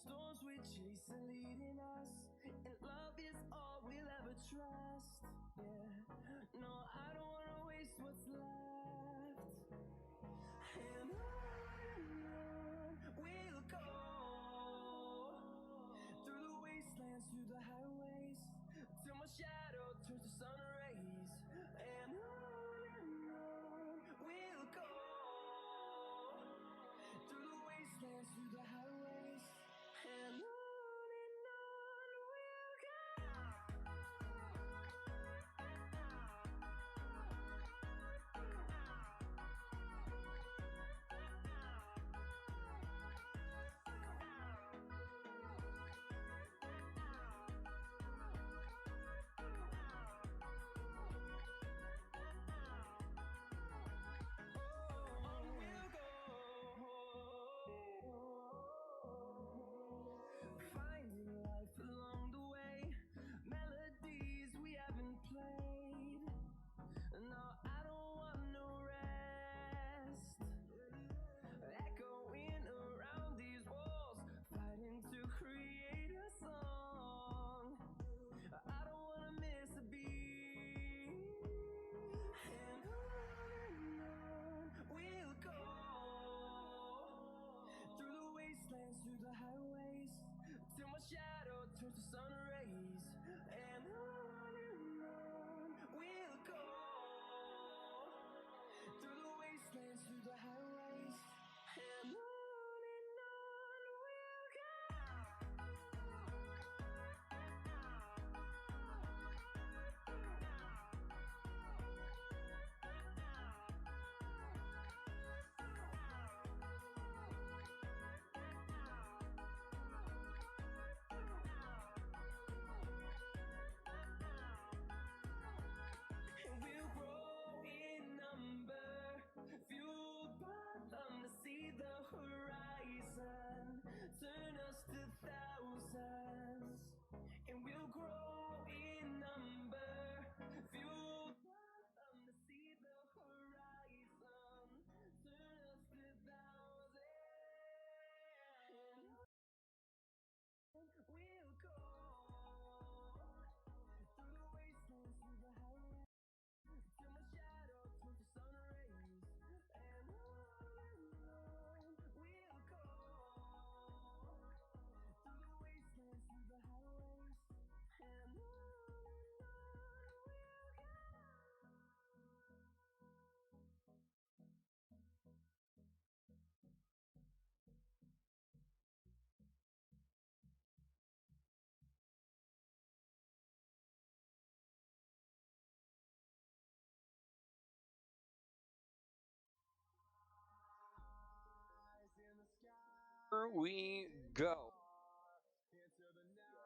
storms we chase are leading us, and love is all we'll ever trust. Yeah, no, I don't wanna waste what's left. And on we'll go, through the wastelands, through the highways, till my shadow turns to sun rays. And on we'll go, through the wastelands, through the highways, and on we'll go. Finding life along the way, melodies we haven't played. No, I don't want no rest. Echoing around these walls, fighting to create a song. I don't wanna miss a beat. And on we'll go, through the wastelands, through the highways, till my shadow turns to sun rays. And on we'll go, through the wastelands, through the highways, and on we'll go. And we'll grow in number, fueled by them to see the horizon, turn us to thousands. And we'll grow in number, fueled by them to see the horizon, turn us to thousands. We'll go, through the wastelands, through the highways, till my shadow turns to sun rays. And on we'll go, through the wastelands, through the highways, and on we'll go. Here we go. Into the night,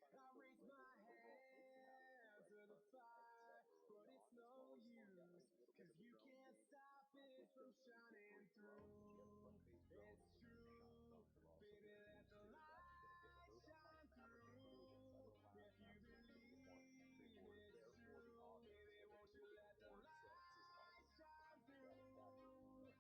I raise my hand to the fire, but it's no use, 'cause you can't stop it from shining through. It's true, baby, let the light shine through. If you believe it's true, baby, won't you let the light shine through for you,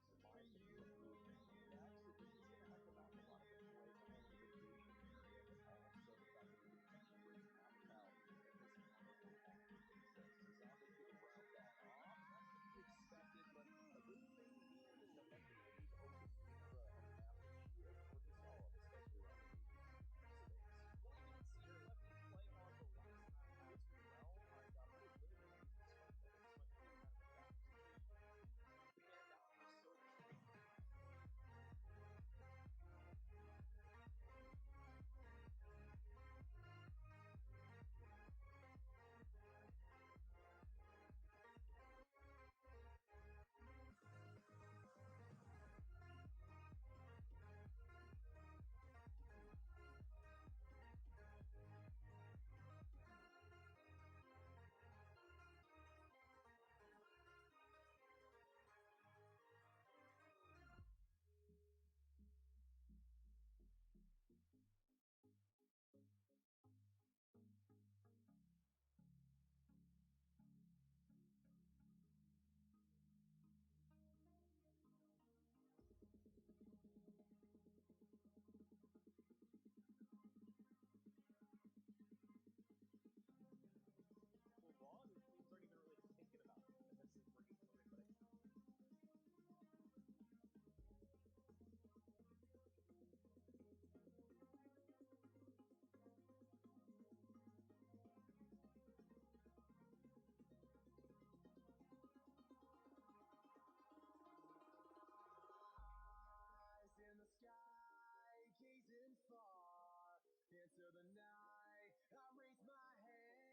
raise my hand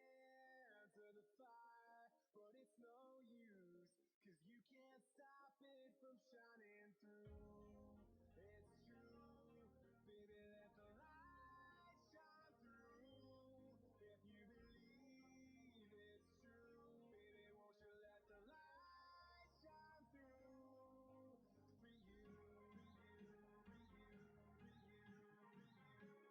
to the fire, but it's no use, cause you can't stop it from shining through. It's true, baby, let the light shine through. If you believe it's true, baby, won't you let the light shine through for you, for you, for you, for you, for you, for you,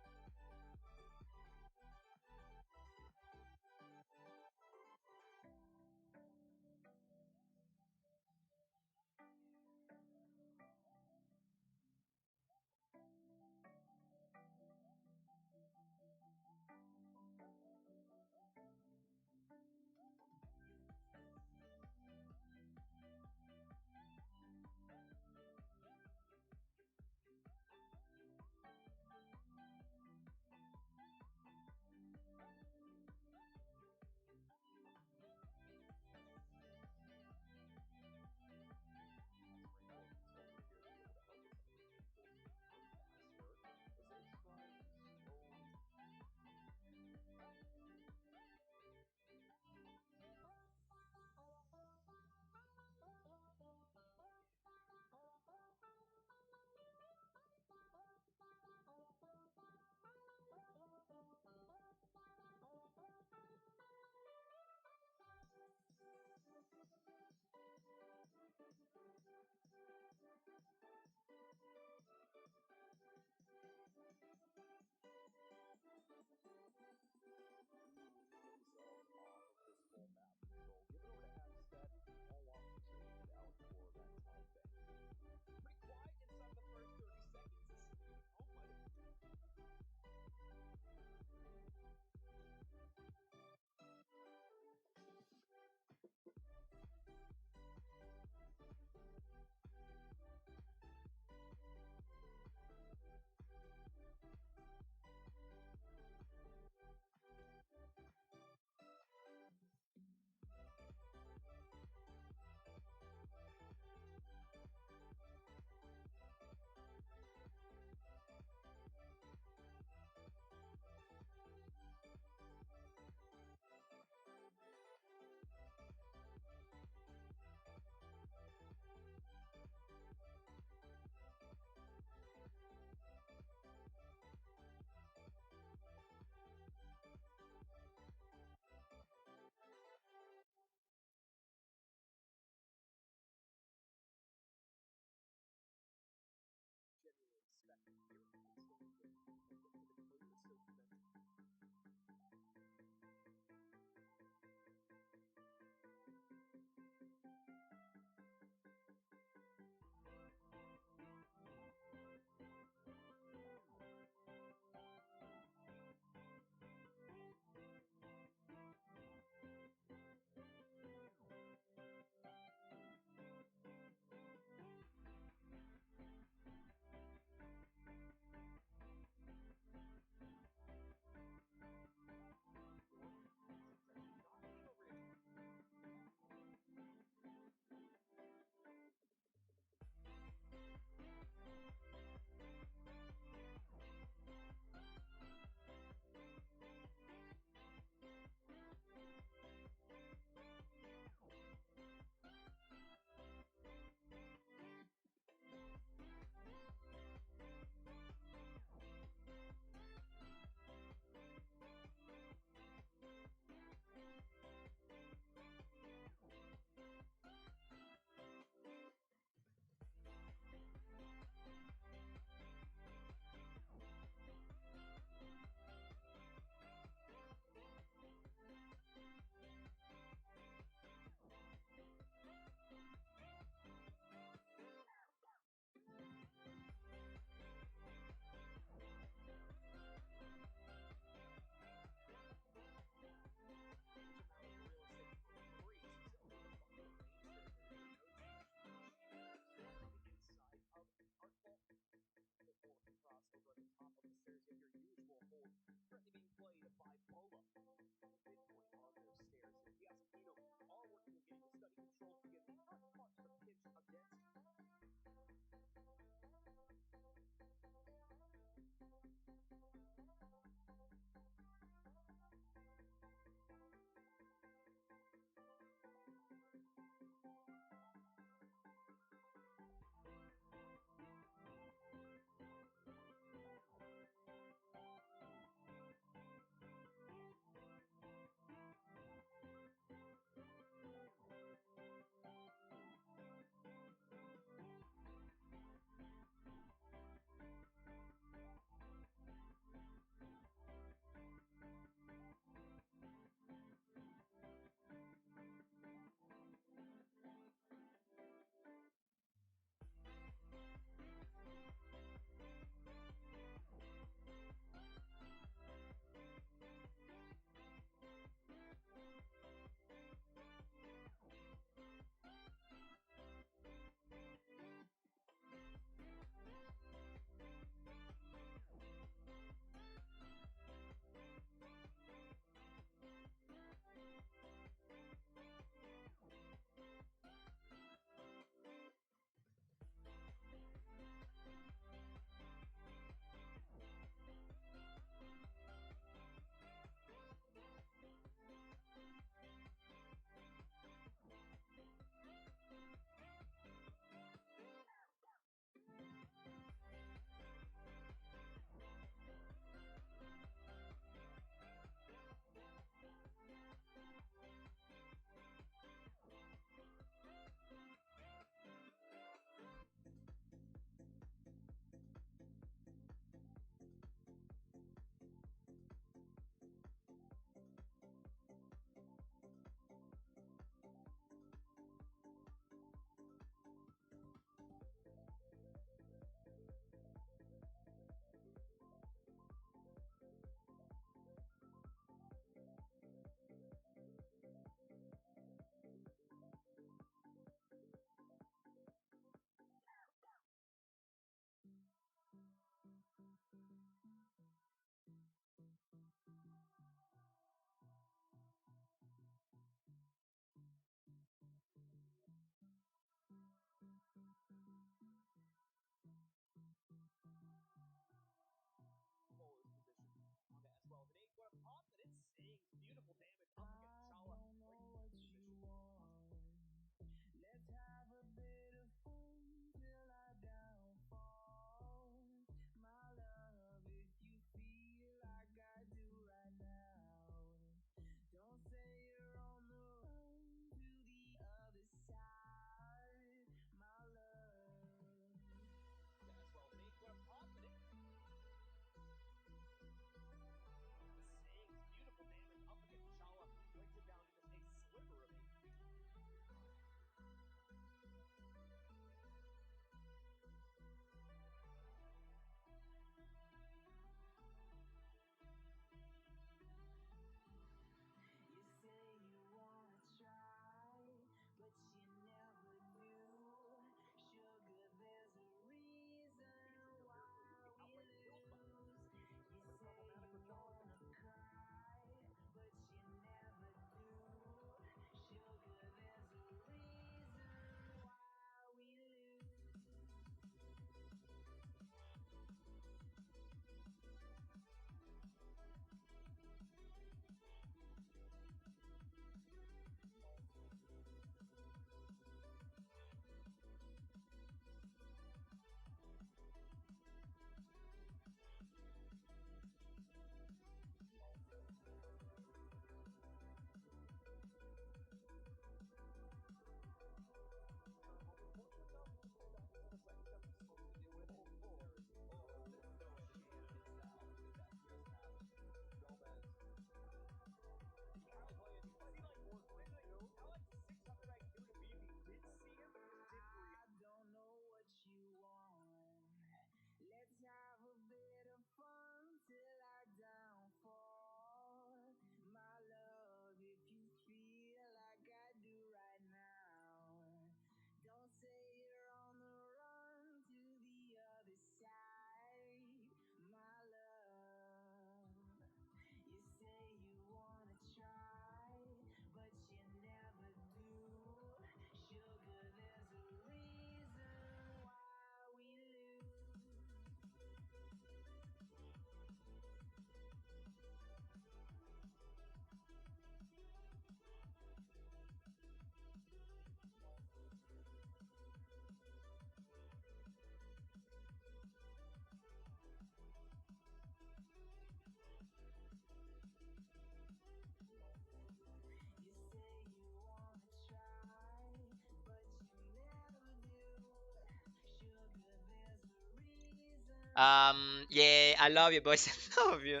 Yeah, I love you, boys. I love you.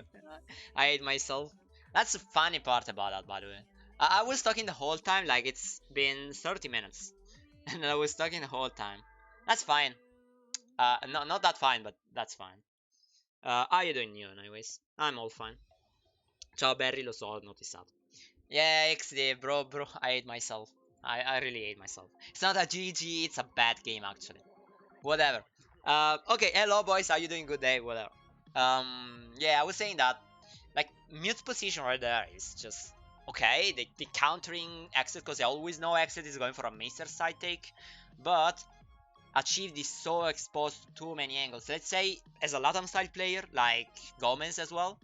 I hate myself. That's the funny part about that, by the way. I was talking the whole time, like it's been 30 minutes, and I was talking the whole time. That's fine. No, not that fine, but that's fine. How you doing, you, anyways? I'm all fine. Ciao, Barry, lo so, ho notiziato. Yeah, XD, bro, I hate myself. I really hate myself. It's not a GG, it's a bad game, actually. Whatever. Okay, hello boys, how you doing? Good day, whatever. Yeah, I was saying that like Mute's position right there is just okay. They countering exit because they always know exit is going for a Maester side take, but Achieved is so exposed to too many angles. Let's say as a Latam style player like Gomez as well,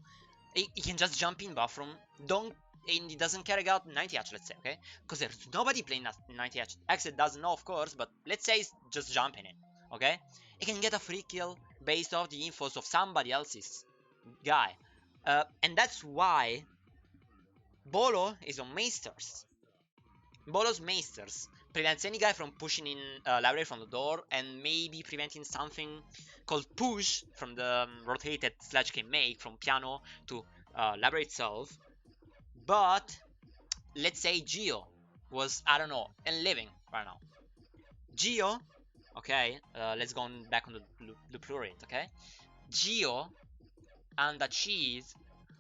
he can just jump in bathroom. Don't and he doesn't care about 90H, let's say, okay? Because there's nobody playing 90H. Exit doesn't know, of course, but let's say he's just jumping in, okay? He can get a free kill based off the infos of somebody else's guy. And that's why Bolo is on Maesters. Bolo's Maesters prevents any guy from pushing in library from the door and maybe preventing something called push from the rotated slash can make from piano to library itself. But let's say Geo was, I don't know, and living right now. Geo, okay, let's go on back on the plurate, okay? Geo and the cheese,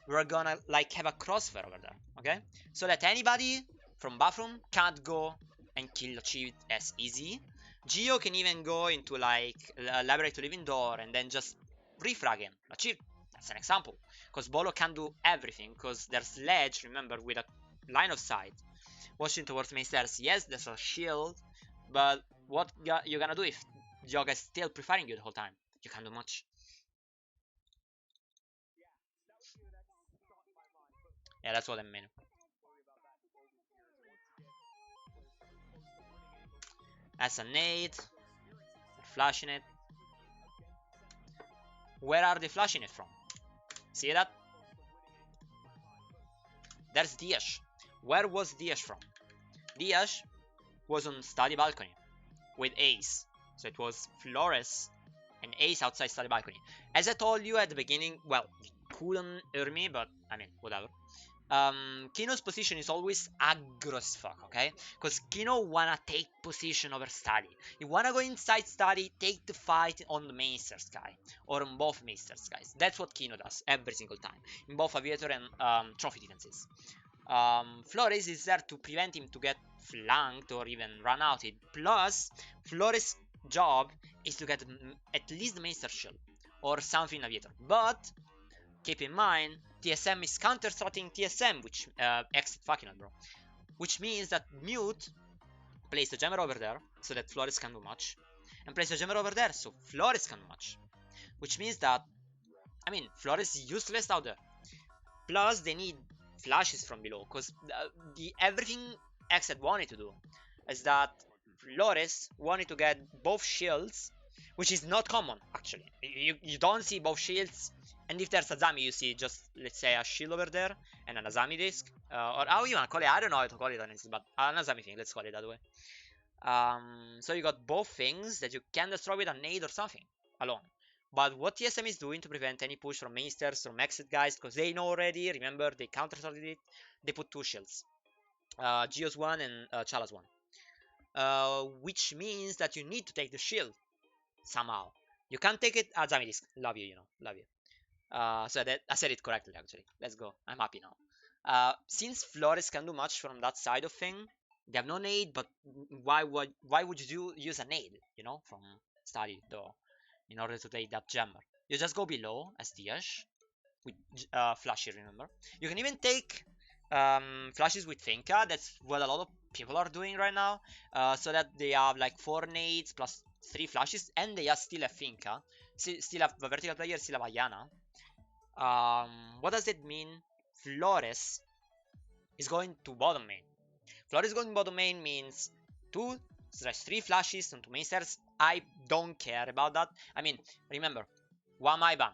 we're gonna like have a crossfire over there, okay? So that anybody from bathroom can't go and kill the cheese as easy. Geo can even go into like a library to living door and then just refrag him. Achieve. That's an example. Because Bolo can do everything. Because there's ledge, remember, with a line of sight. Watching towards main stairs. Yes, there's a shield. But what you gonna do if Yoga is still preferring you the whole time? You can't do much. Yeah, that's what I mean. That's a nade. Flashing it. Where are they flashing it from? See that? There's Diaz. Where was Diaz from? Diaz was on study balcony with Ace. So it was Flores and Ace outside study balcony. As I told you at the beginning, well, you couldn't hear me, but I mean, whatever. Kino's position is always aggro as fuck, okay? Because Kino wanna take position over study. You wanna go inside study, take the fight on the Maester Sky. Or on both Maester Skies. That's what Kino does every single time. In both Aviator and Trophy defenses. Flores is there to prevent him to get flanked or even run outed. Plus, Flores' job is to get at least the Maester Shield. Or something in Aviator. But keep in mind, TSM is counter-strutting TSM, which exit fucking bro. Which means that Mute plays the Jammer over there, so that Flores can do much, and plays the Jammer over there, so Flores can do much. Which means that, I mean, Flores is useless out there. Plus, they need flashes from below, because the everything Exit wanted to do is that Flores wanted to get both shields, which is not common actually. You don't see both shields, and if there's Azami, you see just let's say a shield over there and an Azami disc, or how you wanna call it? I don't know how to call it honestly, but an Azami thing. Let's call it that way. So you got both things that you can destroy with a nade or something alone. But what TSM is doing to prevent any push from mainsters, from exit guys, because they know already, remember, they counter-targeted it, they put two shields. Geo's one and Chala's one. Which means that you need to take the shield somehow. You can't take it. Azami disc. Love you, love you. So that I said it correctly actually. Let's go. I'm happy now. Since Flores can do much from that side of thing, they have no nade. But why would you use a nade? From study though, in order to take that jammer, you just go below as Diaz with flashy. Remember, you can even take flashes with Finka. That's what a lot of people are doing right now. So that they have like 4 nades plus 3 flashes, and they are still have Finka. Still have a vertical player, still have Ayana. What does it mean? Flores is going to bottom main. Flores going bottom main means 2/3 flashes onto main stairs. I don't care about that. I mean, remember, one my ban.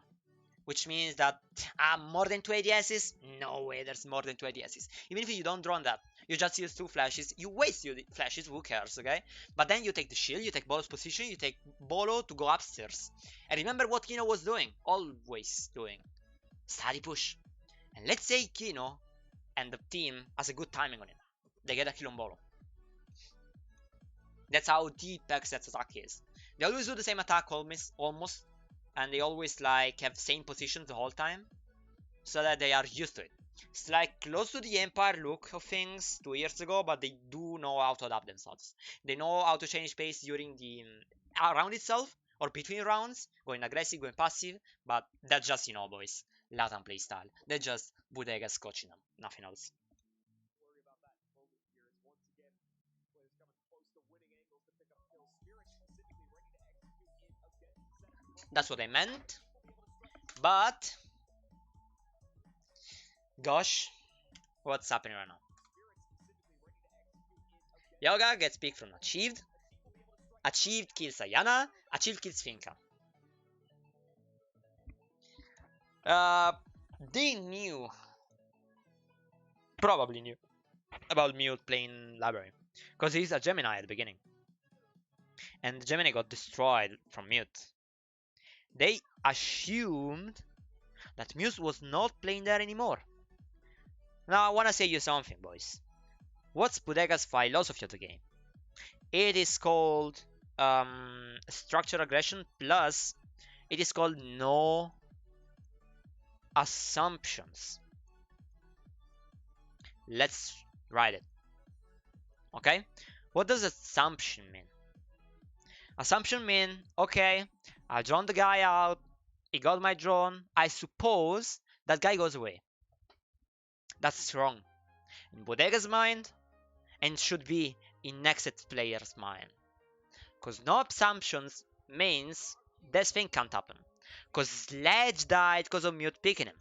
which means that more than 2 ADSs? No way, there's more than 2 ADSs. Even if you don't drone that, you just use 2 flashes, you waste your flashes, who cares, okay? But then you take the shield, you take Bolo's position, you take Bolo to go upstairs. And remember what Kino was doing, always doing. Study push. And let's say Kino and the team has a good timing on it. They get a kill on Bolo. That's how deep XSET's attack is. They always do the same attack almost, and they always like have same positions the whole time, so that they are used to it. It's like close to the Empire look of things 2 years ago, but they do know how to adapt themselves. They know how to change pace during the round itself or between rounds, going aggressive, going passive. But that's just boys, Latam playstyle. That's just Bodegas coaching them, nothing else. That's what I meant. But gosh, what's happening right now? Yoga gets picked from Achieved. Achieved kills Ayana. Achieved kills Finka. Uh, they knew, probably knew, about Mute playing Library. Because he's a Gemini at the beginning. And Gemini got destroyed from Mute. They assumed that Mute was not playing there anymore. Now I wanna say you something, boys. What's Bodega's philosophy of the game? It is called structure aggression plus it is called no assumptions. Let's write it. Okay? What does assumption mean? Assumption mean, okay, I drawn the guy out, he got my drone, I suppose that guy goes away. That's wrong. In Bodega's mind, and should be in next player's mind. Because no assumptions means this thing can't happen. Because Sledge died because of Mute picking him.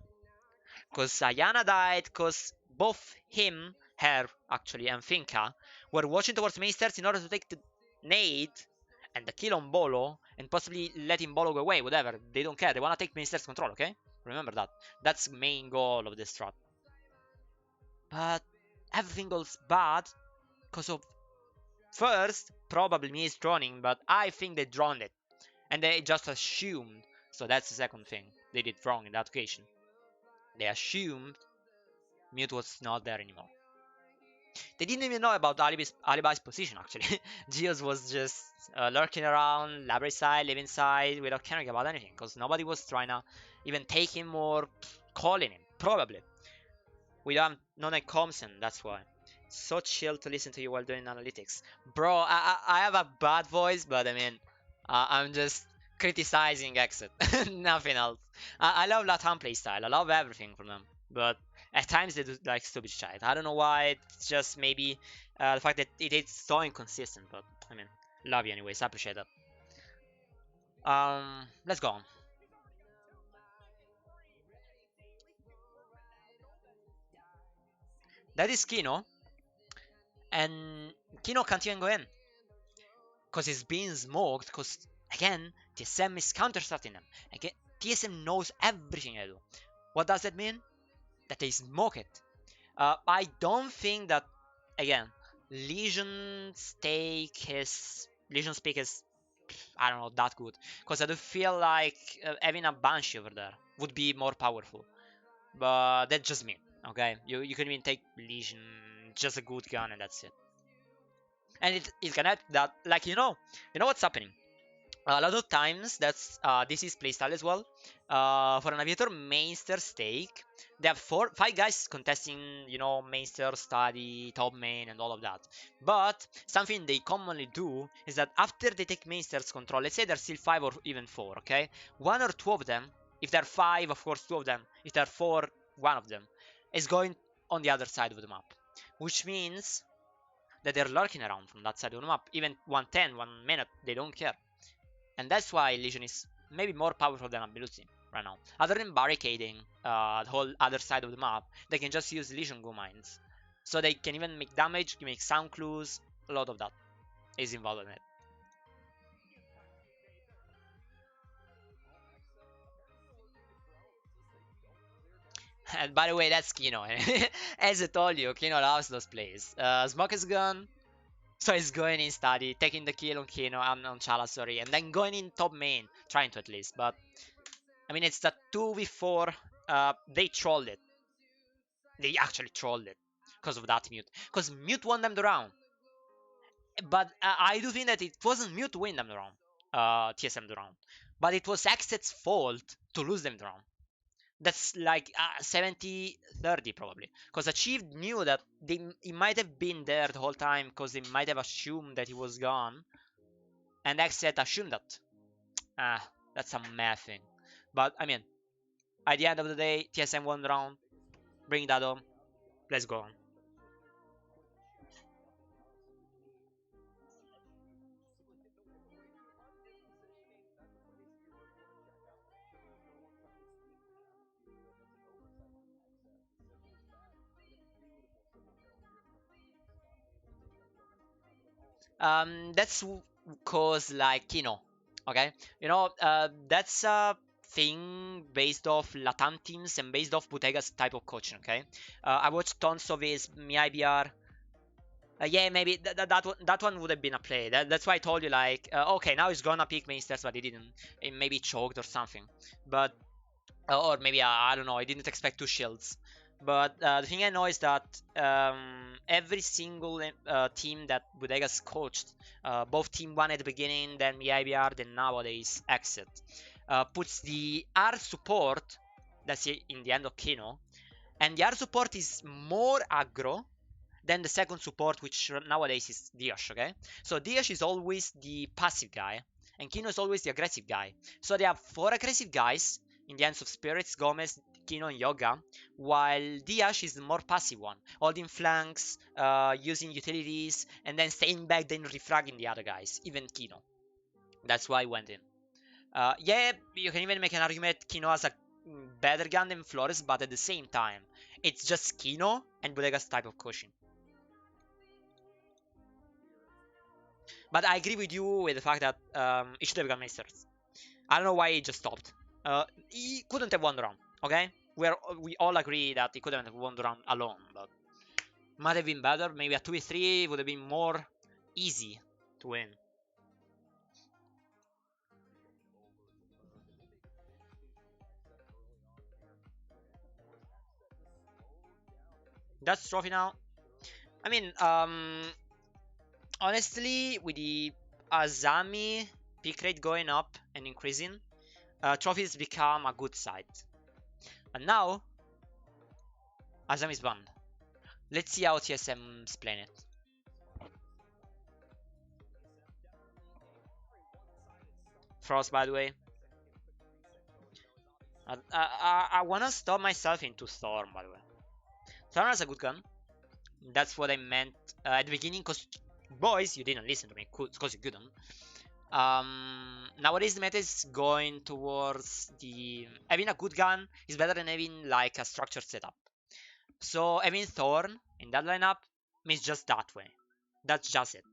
Because Ayana died because both him, her actually, and Finka were watching towards Mainsters in order to take the nade and the kill on Bolo and possibly letting Bolo go away, whatever. They don't care. They want to take Mainsters control, okay? Remember that. That's main goal of this strat. But everything goes bad because of first, probably me droning, but I think they droned it. And they just assumed. So that's the second thing they did wrong in that occasion. They assumed Mute was not there anymore. They didn't even know about Alibi's position, actually. Geos was just lurking around, library side, living side, without caring about anything, because nobody was trying to even take him or calling him, probably. We don't know like Compson, that's why. So chill to listen to you while doing analytics. Bro, I have a bad voice, but I mean, I'm just criticizing XSET, nothing else. I love Latam playstyle, I love everything from them, but at times they do like stupid shit. I don't know why, it's just maybe the fact that it is so inconsistent, but I mean, love you anyways, I appreciate that. Let's go on. That is Kino, and Kino can't even go in. Because he's being smoked, because again, TSM is counter-starting them. Again, TSM knows everything I do. What does that mean? That they smoke it. I don't think that, again, Legion's pick is, I don't know, that good. Because I do feel like having a Banshee over there would be more powerful. But that's just me, okay? You can even take Legion, just a good gun, and that's it. And it can help that, like, you know what's happening. A lot of times that's this is playstyle as well. For an aviator mainster stake, they have 5 guys contesting, mainster, study, top main, and all of that. But something they commonly do is that after they take mainster's control, let's say there's still 5 or even 4, okay, 1 or 2 of them, if they're 5, of course 2 of them, if they're 4, 1 of them is going on the other side of the map, which means that they're lurking around from that side of the map, even 110, 1 minute, they don't care. And that's why Legion is maybe more powerful than Ability right now. Other than barricading the whole other side of the map, they can just use Legion Go Mines. So they can even make damage, make sound clues, a lot of that is involved in it. And by the way, that's Kino. As I told you, Kino loves those plays. Smoke is gone. So he's going in study, taking the kill on Kino, on Chala, sorry, and then going in top main, trying to at least. But I mean, it's the 2v4. They trolled it. They actually trolled it because of that mute. Because mute won them the round. But I do think that it wasn't mute to win them the round. TSM the round. But it was XSET's fault to lose them the round. That's like 70-30 probably. Because Achieved knew that he might have been there the whole time because they might have assumed that he was gone. And XSET assumed that. That's a mad thing. But I mean, at the end of the day, TSM won the round. Bring that home. Let's go on. That's cause like okay, that's a thing based off Latam teams and based off Buttega's type of coaching. Okay, I watched tons of his MIBR. Yeah, maybe that one would have been a play. That's why I told you like, okay, now he's gonna pick Masters, but he didn't. He maybe choked or something. But or maybe I don't know. I didn't expect two shields. But the thing I know is that every single team that Bodegas coached, both Team 1 at the beginning, then MIBR, then nowadays XSET, puts the R support, that's in the end of Kino, and the R support is more aggro than the second support, which nowadays is Diash, okay? So Diash is always the passive guy, and Kino is always the aggressive guy. So they have 4 aggressive guys in the hands of Spirits, Gomez, Kino, and Yoga, while Diash is the more passive one, holding flanks, using utilities, and then staying back, then refragging the other guys, even Kino. That's why I went in. Yeah, you can even make an argument Kino has a better gun than Flores, but at the same time, it's just Kino and Bodega's type of coaching. But I agree with you with the fact that he should have gone Masters. I don't know why he just stopped. He couldn't have won the round, okay? We all agree that he couldn't have won the round alone, but might have been better. Maybe a 2v3 would have been more easy to win. That's trophy now. I mean, honestly, with the Azami pick rate going up and increasing, trophies become a good side. And now, Azami is banned. Let's see how TSM's playing it. Frost, by the way. I wanna stop myself into Storm, by the way. Storm has a good gun. That's what I meant at the beginning, because, boys, you didn't listen to me, because you couldn't. Nowadays the meta is going towards having a good gun is better than having like a structured setup. So having Thorn in that lineup means just that way. That's just it.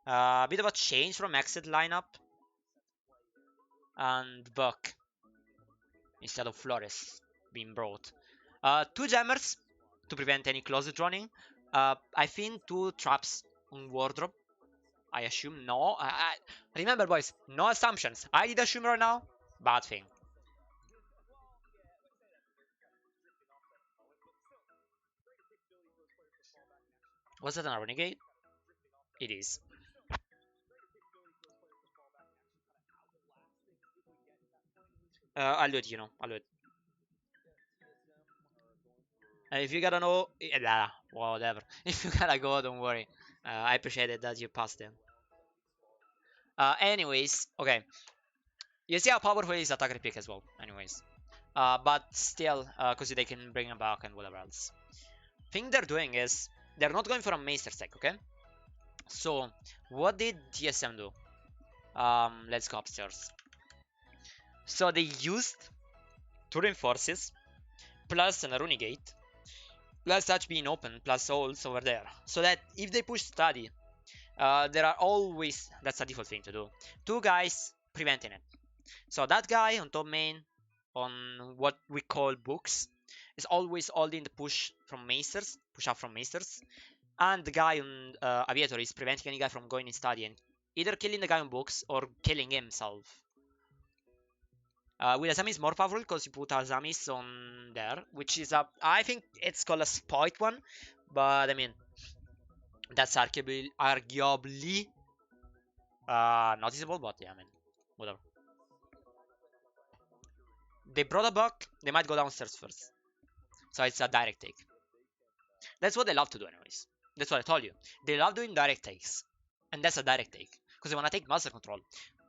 A bit of a change from exit lineup and Buck instead of Flores being brought. 2 jammers to prevent any closet running. I think 2 traps on wardrobe. I assume no. Remember, boys, no assumptions. I did assume right now. Bad thing. Was that a renegade? It is. I'll do it, I'll do it. If you gotta know, whatever. If you gotta go, don't worry. I appreciate it that you passed in. Anyways, okay. You see how powerful is attacker pick as well. Anyways, but still, because they can bring him back and whatever else. Thing they're doing is they're not going for a master stack, okay? So what did TSM do? Let's go upstairs. So they used 2 reinforces plus an Aruni gate plus touch being open plus holes over there, so that if they push study, there are always, that's a default thing to do, 2 guys preventing it. So that guy on top main, on what we call books, is always holding the push from Maesters, push up from Maesters, and the guy on Aviator is preventing any guy from going in study and either killing the guy on books or killing himself. With Azami is more powerful because you put Azamis on there, which is a, I think it's called a spite one, but I mean, that's arguably noticeable, but yeah, I mean, whatever. They brought a buck, they might go downstairs first. So it's a direct take. That's what they love to do anyways. That's what I told you. They love doing direct takes. And that's a direct take. Because they want to take master control.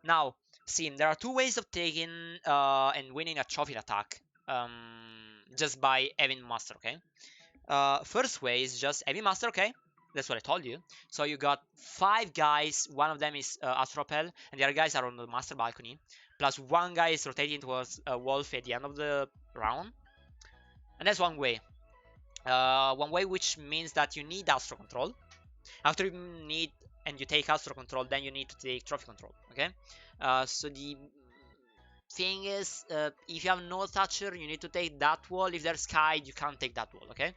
Now, see, there are two ways of taking and winning a trophy attack. Just by having master, okay? First way is just having master, okay? That's what I told you. So you got 5 guys, one of them is Astropel, and the other guys are on the master balcony. Plus one guy is rotating towards Wolf at the end of the round. And that's one way. One way which means that you need Astro Control. After you need and you take Astro Control, then you need to take Trophy Control, okay? So the thing is, if you have no Thatcher, you need to take that wall. If there's Sky, you can't take that wall, okay?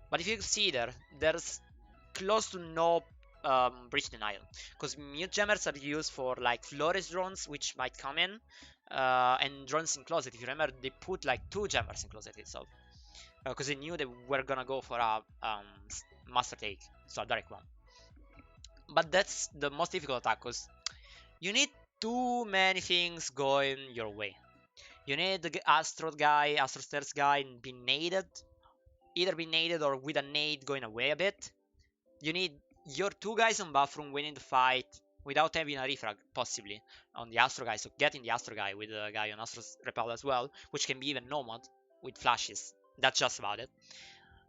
But if you see there's close to no breach denial, because mute jammers are used for like Flores drones, which might come in, and drones in closet. If you remember, they put like 2 jammers in closet itself, because they knew they were gonna go for a master take, so a direct one. But that's the most difficult attack, because you need too many things going your way. You need the Astro guy, Astro Stairs guy, be naded, either be naded or with a nade going away a bit. You need your 2 guys on bathroom winning the fight without having a refrag, possibly, on the Astro guy. So getting the Astro guy with the guy on Astro's Repel as well, which can be even Nomad with flashes. That's just about it.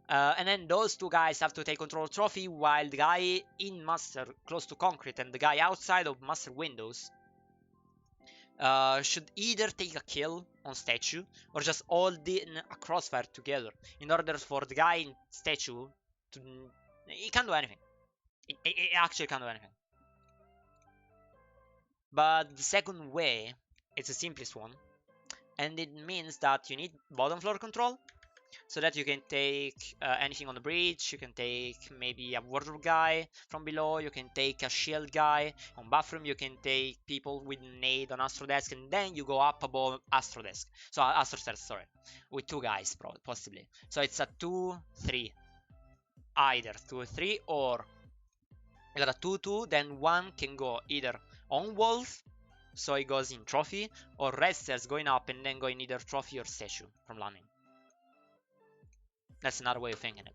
And then those 2 guys have to take control of trophy, while the guy in Master close to concrete and the guy outside of Master windows should either take a kill on statue or just hold in a crossfire together in order for the guy in statue to... He can't do anything. It actually can't do anything. But the second way, it's the simplest one, and it means that you need bottom floor control, so that you can take anything on the bridge. You can take maybe a wardrobe guy from below, you can take a shield guy on bathroom, you can take people with nade on Astro Desk, and then you go up above Astro Desk. So Astro Stairs, sorry, with 2 guys possibly. So it's a 2-3, either 2-3 or you got a 2-2, then one can go either on Wolf, so it goes in trophy, or Red Stairs going up and then going either trophy or statue from landing. That's another way of thinking it.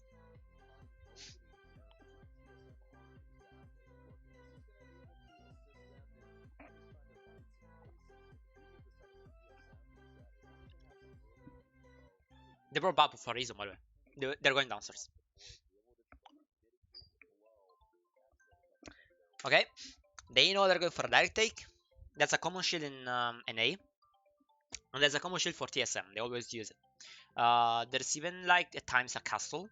They brought Bapu for a reason, by the way. They're going downstairs. Okay, they know they're going for a direct take. That's a common shield in NA. And there's a common shield for TSM. They always use it. There's even like at times a castle.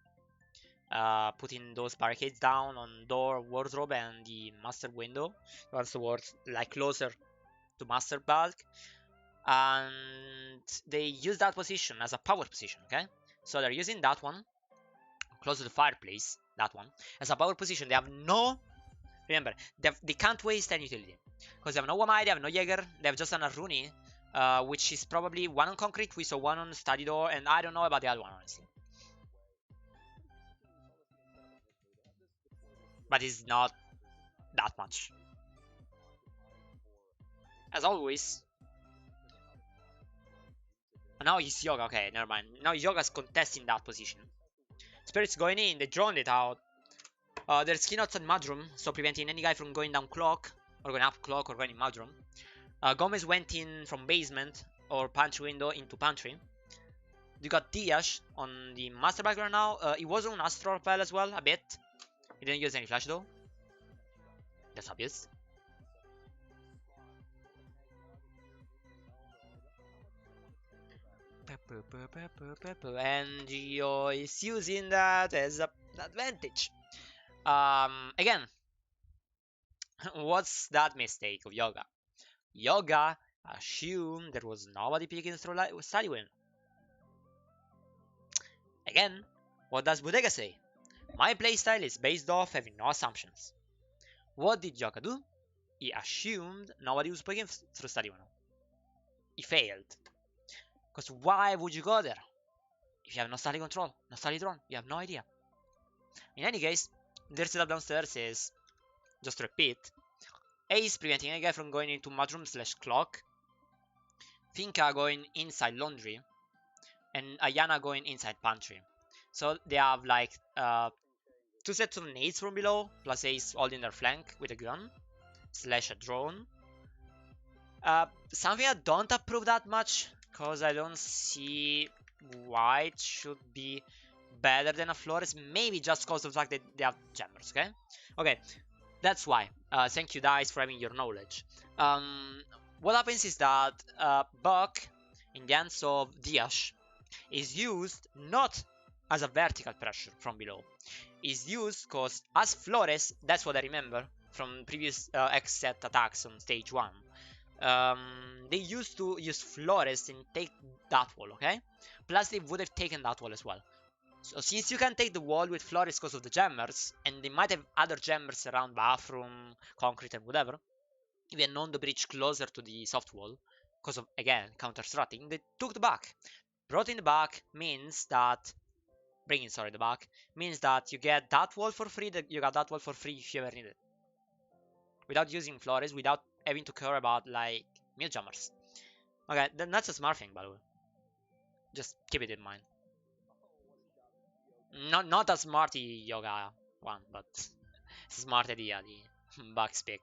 Putting those barricades down on door, wardrobe, and the master window towards the wards, like closer to master bulk. And they use that position as a power position, okay? So they're using that one close to the fireplace, that one, as a power position. They have no, remember, they can't waste any utility, because they have no Wamai, they have no Jäger, they have just an Aruni, which is probably one on concrete, we saw one on study door, and I don't know about the other one, honestly. But it's not that much. As always. Now he's Yoga, okay, never mind. Now Yoga's contesting that position. Spirit's going in, they drawn it out. There's skin outside Mudroom, so preventing any guy from going down clock, or going up clock, or going in Mudroom. Gomez went in from basement, or pantry window, into pantry. You got Diaz on the master background now. He was on Astro Repel as well, a bit. He didn't use any flash though. That's obvious. And Gio is using that as an advantage. Again, what's that mistake of Yoga? Yoga assumed there was nobody picking through study win. Again, what does Bodega say? My playstyle is based off having no assumptions. What did Yoga do? He assumed nobody was picking through study win. He failed. Because why would you go there? If you have no study control, no study drone, you have no idea. In any case, their setup downstairs is, just to repeat, Ace preventing a guy from going into mudroom slash clock, Finka going inside laundry, and Ayana going inside pantry. So they have like 2 sets of nades from below, plus Ace holding their flank with a gun, slash a drone. Something I don't approve that much, because I don't see why it should be better than a Flores, maybe just because of the fact that they have jammers, okay? Okay, that's why. Thank you, guys, for having your knowledge. What happens is that Buck, in the hands of Diash, is used not as a vertical pressure from below. Is used because, as Flores, that's what I remember from previous XSET attacks on stage 1. They used to use Flores and take that wall, okay? Plus, they would have taken that wall as well. So since you can take the wall with Flores because of the jammers, and they might have other jammers around bathroom, concrete, and whatever, even on the bridge closer to the soft wall, because of, again, counter-strutting, they took the back. Brought in the back means that, bringing, sorry, the back, means that you get that wall for free, that you got that wall for free if you ever need it. Without using Flores, without having to care about, like, mill jammers. Okay, that's a smart thing, by the way. Just keep it in mind. Not a smarty yoga one, but smart idea, the bugs pick.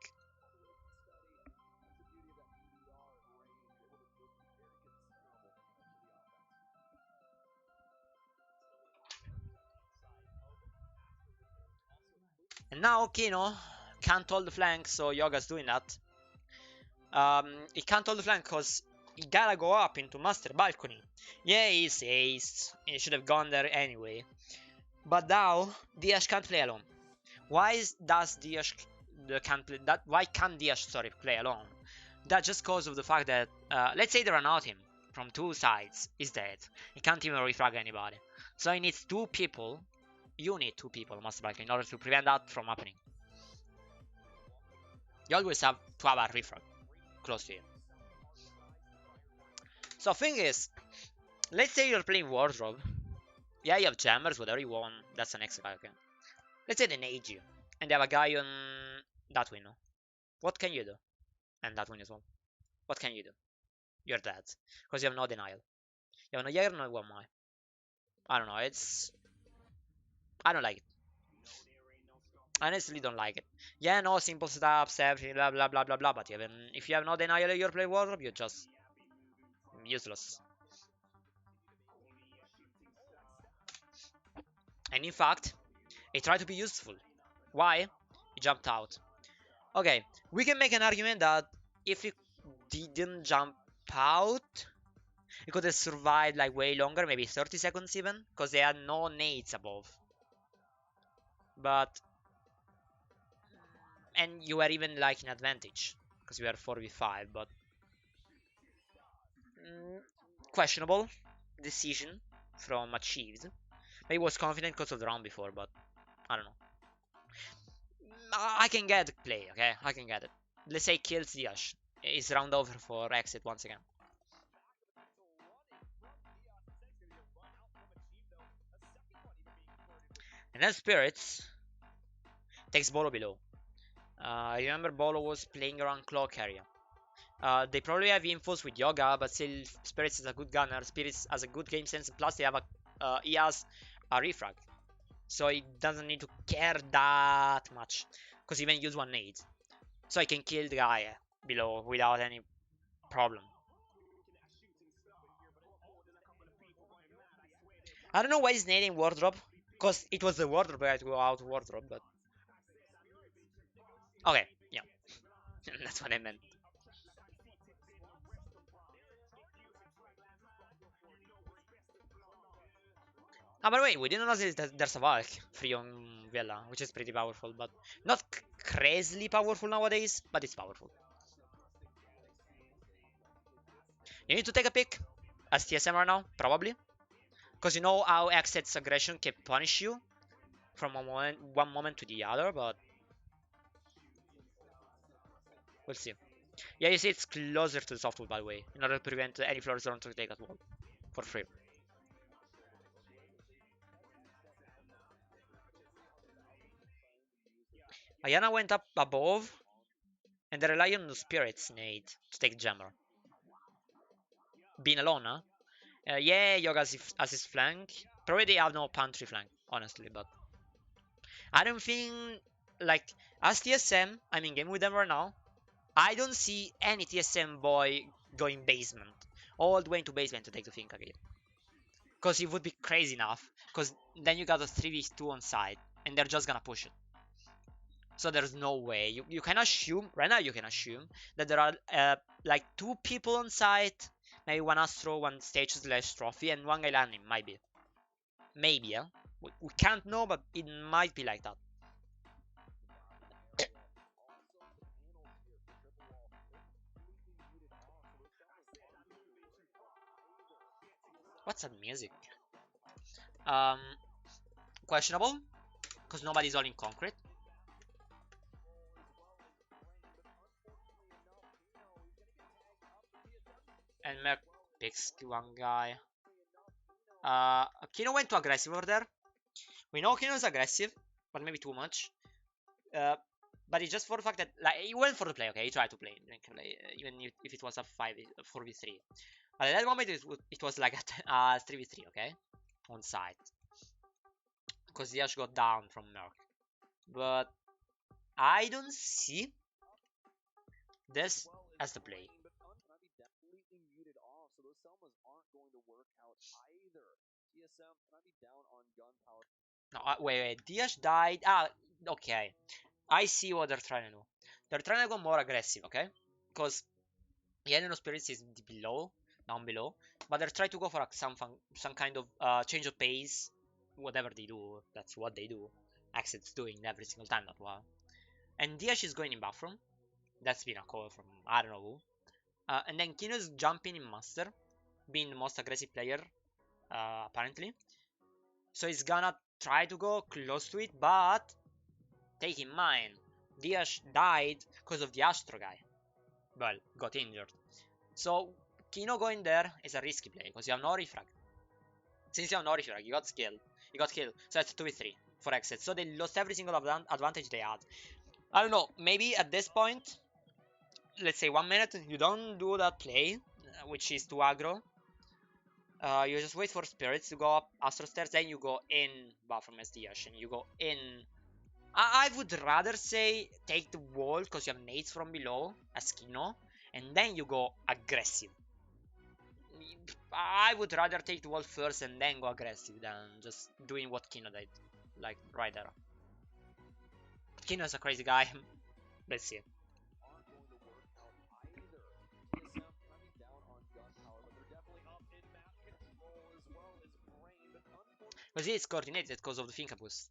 And now Kino can't hold the flank, so Yoga's doing that. He can't hold the flank because he gotta go up into master balcony. Yeah, he's ace. He should have gone there anyway. But now Diaz can't play alone. Does Diaz can't play that? Why can't Diaz play alone? That's just because of the fact that let's say they run out him from 2 sides. He's dead. He can't even refrag anybody. So he needs 2 people. You need 2 people on master balcony in order to prevent that from happening. You always have to have a refrag close to you. So thing is, let's say you're playing wardrobe. Yeah, you have jammers, whatever you want. That's the next guy, okay? Let's say they nade you, and they have a guy on that window. What can you do? And that one as well. What can you do? You're dead. Because you have no denial. You have no Jaeger, no 1 I don't know, I don't like it. I honestly don't like it. Yeah, no, simple setups, everything, blah blah blah blah blah, but if you have no denial in your play wardrobe, you're just useless. And in fact, he tried to be useful. Why? He jumped out. Okay, we can make an argument that if he didn't jump out, he could have survived like way longer, maybe 30 seconds even, because they had no nades above. But and you were even like in advantage because you were 4v5, but questionable decision from Achieved. Maybe was confident because of the round before, but I don't know. I can get the play, okay? I can get it. Let's say kills Diash. It's round over for exit once again. And then Spirits takes Bolo below. I remember Bolo was playing around clock area. They probably have infos with Yoga, but still Spirits is a good gunner. Spirits has a good game sense, plus they have he has a refrag. So he doesn't need to care that much. Because he even use 1 nade. So he can kill the guy below without any problem. I don't know why he's nading wardrobe. Because it was the wardrobe guy to go out wardrobe, but... Okay, yeah. That's what I meant. Ah, by the way, we didn't know that there's a Valk free on Villa, which is pretty powerful, but not crazily powerful nowadays, but it's powerful. You need to take a pick as TSM right now, probably. Because you know how XSET's aggression can punish you from one moment to the other, but we'll see. Yeah, you see it's closer to the softwood, by the way, in order to prevent any floor zone to take at wall for free. Ayana went up above, and they rely on the spirits Nade to take Jammer. Being alone, huh? Yeah, Yoga as his flank. Probably they have no pantry flank, honestly, but I don't think, like, as TSM, I'm in game with them right now. I don't see any TSM boy going basement, all the way into basement to take the Fink again. Because it would be crazy enough, because then you got a 3v2 on side, and they're just gonna push it. So there's no way. You can assume, right now you can assume, that there are like 2 people on site, maybe one Astro, one stage slash trophy, and one guy landing, might be. Maybe, yeah? We can't know, but it might be like that. What's that music? Um, Questionable, because nobody's all in concrete. And Merc picks one guy. Kino went too aggressive over there. We know Kino's aggressive, but maybe too much. Uh, but it's just for the fact that like he went for the play. Okay, he tried to play, even if it was a 4v3. But at that moment it was like a 3v3. Okay, on site because Yash got down from Merc. But I don't see this as the play. No, wait, Diaz died. Ah, okay. I see what they're trying to do. They're trying to go more aggressive, okay? Because Yellow Spirits is below, down below, but they're trying to go for some kind of change of pace. Whatever they do, that's what they do. Exit's doing every single time, not well. And Diaz is going in bathroom. That's been a call from I don't know who. And then Kino's jumping in Master, being the most aggressive player, apparently. So he's gonna try to go close to it, but take in mind, Diaz died because of the Astro guy. Well, got injured. So Kino going there is a risky play because you have no refrag. Since you have no refrag, you got skilled. You got killed. So that's 2v3 for exit. So they lost every single advantage they had. I don't know, maybe at this point, let's say 1 minute, you don't do that play, which is too aggro. You just wait for spirits to go up Astro Stairs, then you go in Bathroom SDH, and you go in. I would rather say take the wall because you have nades from below as Kino, and then you go aggressive. I would rather take the wall first and then go aggressive than just doing what Kino did, like right there. Kino is a crazy guy. Let's see. Because it's coordinated because of the Finka boost.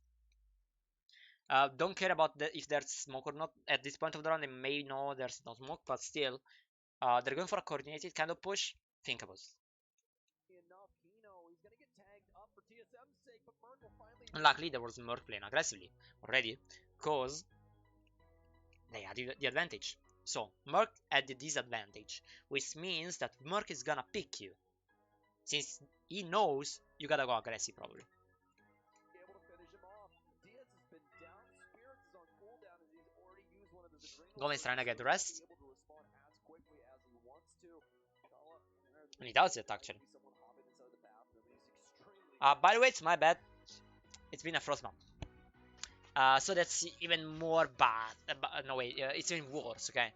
Don't care about if there's smoke or not. At this point of the round, they may know there's no smoke, but still, they're going for a coordinated kind of push. Finka boost. Luckily, there was Merc playing aggressively already, because they had the advantage. So, Merc had the disadvantage, which means that Merc is gonna pick you, since he knows you gotta go aggressive probably. Gomez trying to get the rest. And he does it actually. By the way, it's my bad. It's been a frostbomb. So that's even more bad. No wait, it's even worse. Okay,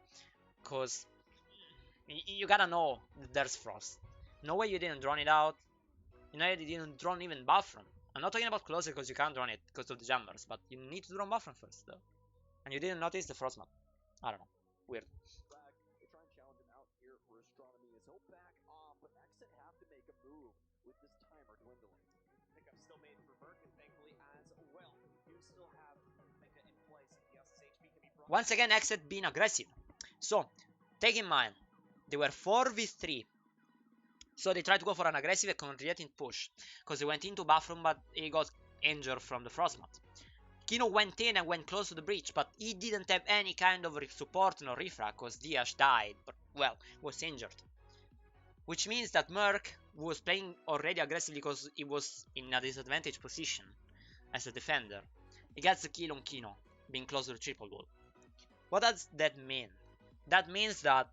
because you gotta know there's frost. No way you didn't drone it out. You know you didn't drone even bathroom. I'm not talking about closer because you can't drone it because of the jumpers, but you need to drone bathroom first though. And you didn't notice the frost map. I don't know. Weird. Once again, Exit being aggressive. So, take in mind, they were 4v3 So they tried to go for an aggressive and converging push, because he went into bathroom but he got injured from the frostmat. Kino went in and went close to the breach, but he didn't have any kind of support nor refrag, because Diaz died, but, well, was injured. Which means that Merc was playing already aggressively because he was in a disadvantaged position as a defender. He gets the kill on Kino, being close to the triple wall. What does that mean? That means that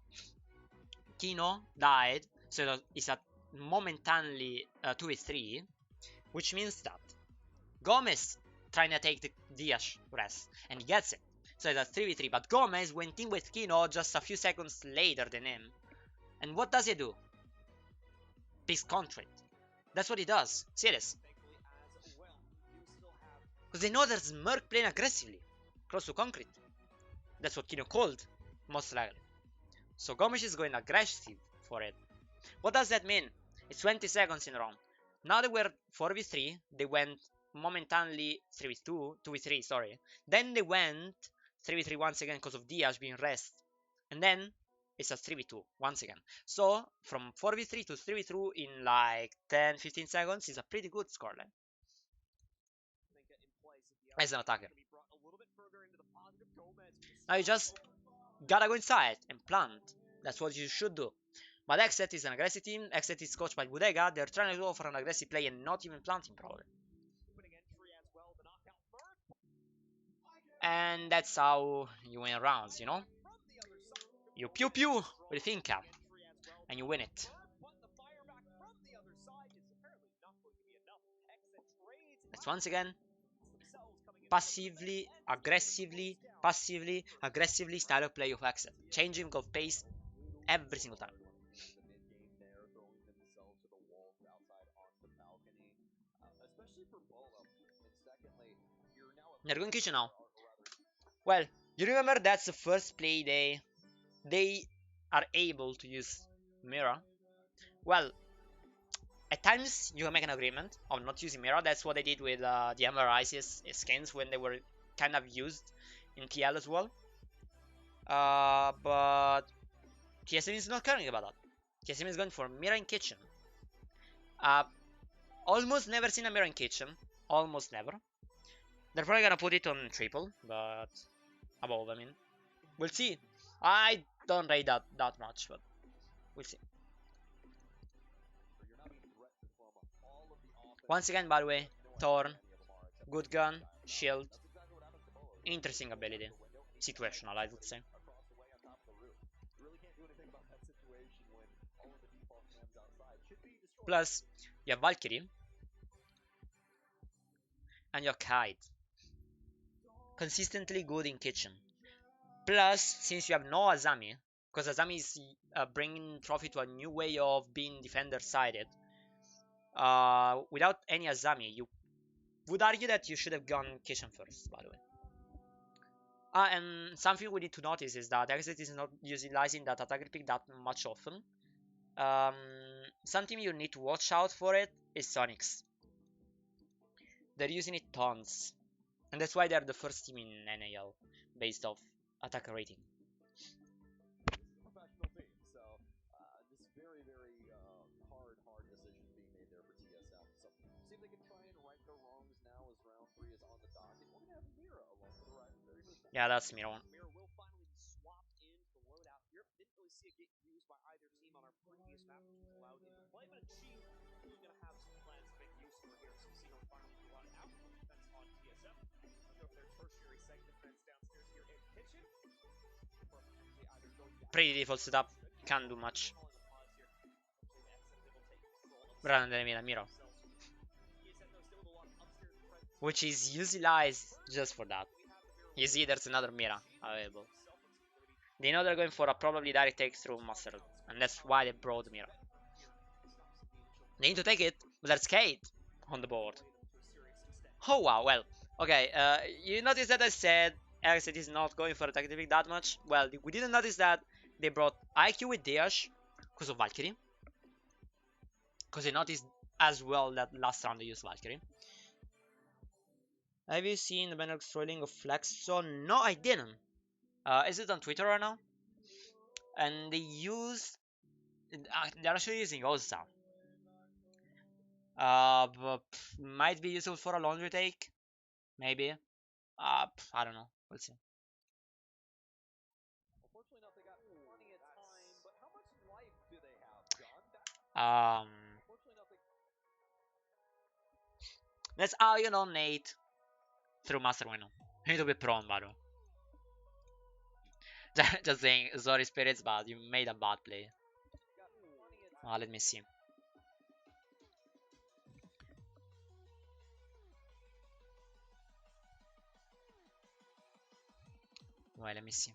Kino died, so that it's a momentarily 2v3, which means that Gomez trying to take the Diaz rest, and he gets it. So it's a 3v3, but Gomez went in with Kino just a few seconds later than him. And what does he do? Picks Concrete. That's what he does. See this. Because they know there's Merc playing aggressively, close to Concrete. That's what Kino called, most likely. So Gomes is going aggressive for it. What does that mean? It's 20 seconds in a row. Now they were 4v3, they went momentarily 3v2, 2v3, sorry. Then they went 3v3 once again because of Diaz being rest. And then it's a 3v2 once again. So from 4v3 to 3v2 in like 10-15 seconds is a pretty good scoreline as an attacker. Now you just gotta go inside and plant. That's what you should do. But XSET is an aggressive team. XSET is coached by Budega. They're trying to go for an aggressive play and not even planting, probably. And that's how you win rounds, you know? You pew pew with Finca, and you win it. That's once again passively, aggressively style of play of XSET. Changing of pace every single time. They're going kitchen now. Well, you remember that's the first play they are able to use mirror. Well, at times you can make an agreement of not using mirror. That's what they did with the Ember Isis skins when they were kind of used in TL as well. But TSM is not caring about that. TSM is going for mirror in kitchen. Almost never seen a mirror in kitchen. Almost never. They're probably gonna put it on triple, but above, I mean. We'll see. I don't rate that much, but we'll see. Once again, by the way, Thorn, good gun, shield, interesting ability. Situational, I would say. Plus, you have Valkyrie, and you have Kite. Consistently good in kitchen. Plus, since you have no Azami, because Azami is bringing Trophy to a new way of being defender-sided, without any Azami, you would argue that you should have gone kitchen first, by the way. And something we need to notice is that XSET is not utilizing that attacker pick that much often. Something you need to watch out for it is Sonics. They're using it tons. And that's why they're the first team in NAL based off attacker rating. Professional team, so just very, very hard decisions being made there for TSM. So see if they can try and right their wrongs now as round 3 is on the docket. We're gonna have Mira along for the ride. Yeah, that's Mira one. Mira will finally be swapped into the loadout here. Didn't really see it get used by either team on our previous map, which was allowed into play, but Chief really gonna have some plans to make use of it here. So see how finally we run out of defense on TSM. Look over their tertiary site defense downstairs here in kitchen. Pretty default setup, can't do much. Rather than Mira. Which is utilized just for that. You see there's another Mira available. They know they're going for a probably direct take through Master, and that's why they brought the Mira. They need to take it, but there's Kate on the board. Oh wow, well, okay, you notice that I said XSET is not going for a tactic that much? Well, we didn't notice that they brought IQ with Dash because of Valkyrie. Because they noticed as well that last round they used Valkyrie. Have you seen the Benelux trolling of Flexo? No, I didn't. Is it on Twitter right now? And they used They're actually using Osa. But might be useful for a laundry take, maybe. I don't know. We'll see. Um, that's how you know Nate through Master Winnow. You need to be prone, by the way. Just saying, sorry, spirits, but you made a bad play. Let me see. Wait, let me see.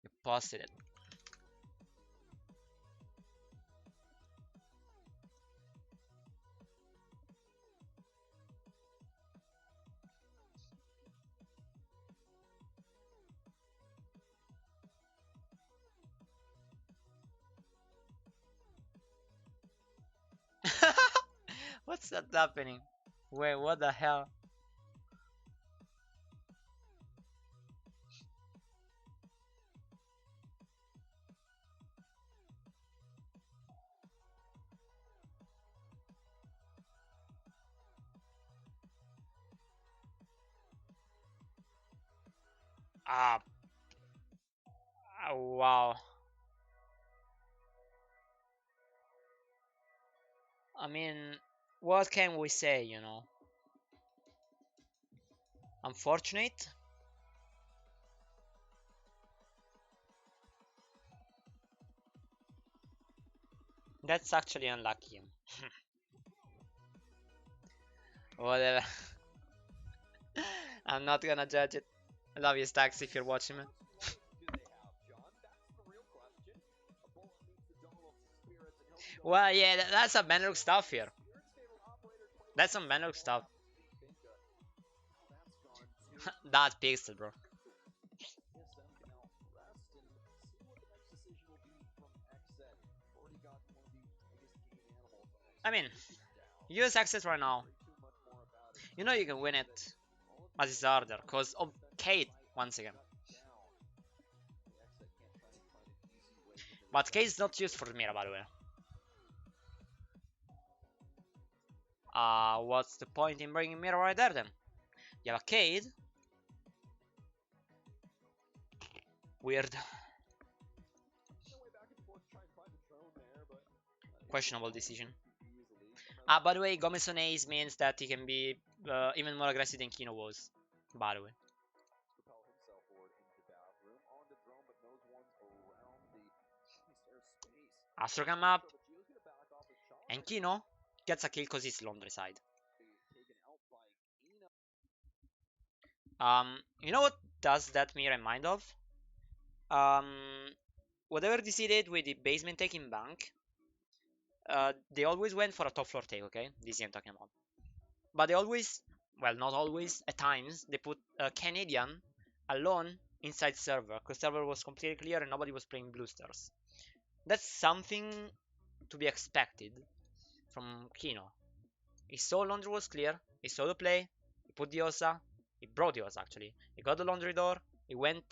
You posted it. What's that happening? Wait, what the hell? Ah, wow. I mean, what can we say, you know? Unfortunate? That's actually unlucky. Whatever. I'm not gonna judge it. I love you, Stacks, if you're watching me. Well, yeah, that's some Benelux stuff here. That's some Benelux stuff. That pixel, bro. I mean, use access right now. You know you can win it as it's harder, because of Kate, once again. But Kate is not used for Mira, by the way. What's the point in bringing Mira right there then? You have a Cade. Weird. Questionable decision. By the way, Gomez on Ace means that he can be even more aggressive than Kino was. By the way. Astro come up. And Kino gets a kill because it's laundry side. You know what does that me remind of? Whatever DC did with the basement taking bank, they always went for a top floor take, okay? DC I'm talking about. But they always, well, not always, at times, they put a Canadian alone inside server, because server was completely clear and nobody was playing blue stars. That's something to be expected from Kino. He saw laundry was clear, he saw the play, he put the Osa, he brought the Osa actually. He got the laundry door, he went,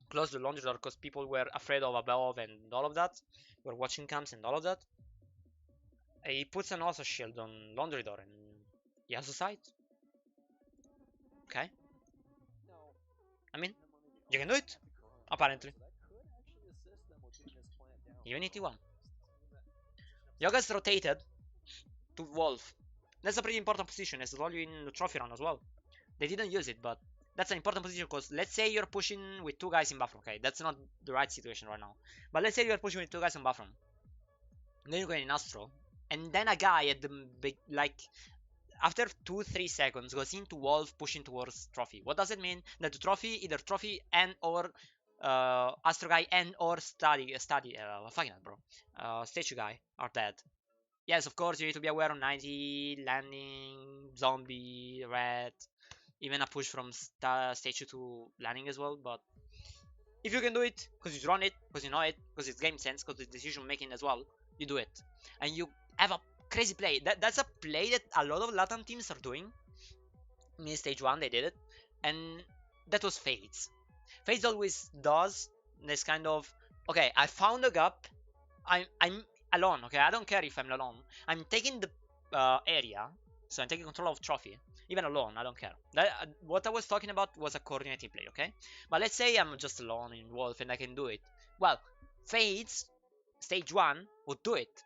closed the laundry door because people were afraid of above and all of that. Were watching cams and all of that. He puts an Osa shield on laundry door and he has a sight. Okay. I mean, you can do it, apparently. Unity 1. Yoga's rotated to Wolf. That's a pretty important position, as well in the trophy run as well. They didn't use it, but that's an important position because let's say you're pushing with 2 guys in bathroom. Okay, that's not the right situation right now. But let's say you're pushing with 2 guys in bathroom. Then you're going in Astro. And then a guy at the big, like, after 2-3 seconds goes into Wolf pushing towards trophy. What does it mean? That the trophy, either trophy and or Astro guy and or fucking hell, bro. Statue guy are dead. Yes, of course, you need to be aware of 90, landing, zombie, red, even a push from statue to landing as well. But if you can do it, because you run it, because you know it, because it's game sense, because it's decision making as well, you do it. And you have a crazy play. That's a play that a lot of Latin teams are doing. In stage 1, they did it. And that was Fades. Fades always does this kind of, okay, I found a gap. I'm alone. Okay, I don't care if I'm alone. I'm taking the area, so I'm taking control of trophy. Even alone, I don't care. What I was talking about was a coordinated play. Okay, but let's say I'm just alone in Wolf and I can do it. Well, Fades stage 1 would do it.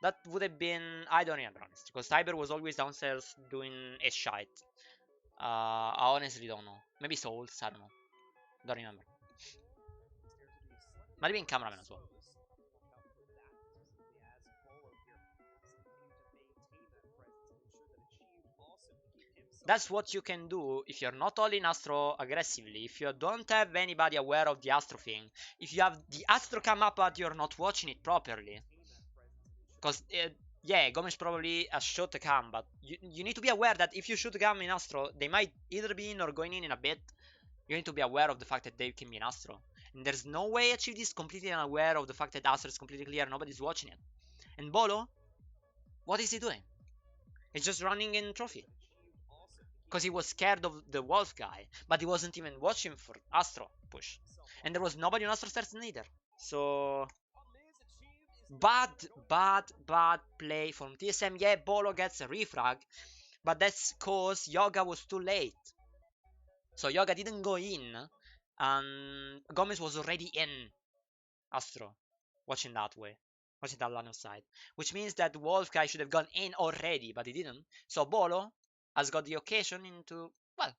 That would have been, I don't remember honestly, because Tiber was always downstairs doing his shite. I honestly don't know. Maybe Souls, I don't know. Don't remember. Might have been cameraman as well. That's what you can do if you're not all in Astro aggressively, if you don't have anybody aware of the Astro thing, if you have the Astro come up but you're not watching it properly. Because, yeah, Gomez probably has shot a cam, but you need to be aware that if you shoot a cam in Astro, they might either be in or going in a bit. You need to be aware of the fact that they can be in Astro. And there's no way Achieved is completely unaware of the fact that Astro is completely clear, nobody's watching it. And Bolo, what is he doing? He's just running in trophy. Because he was scared of the wolf guy, but he wasn't even watching for Astro push. And there was nobody on Astro stairs neither. So bad play from TSM. Yeah, Bolo gets a refrag, but that's cause Yoga was too late. So Yoga didn't go in, and Gomez was already in Astro, watching that way, watching that line of sight. Which means that Wolf guy should have gone in already, but he didn't. So Bolo has got the occasion into, well,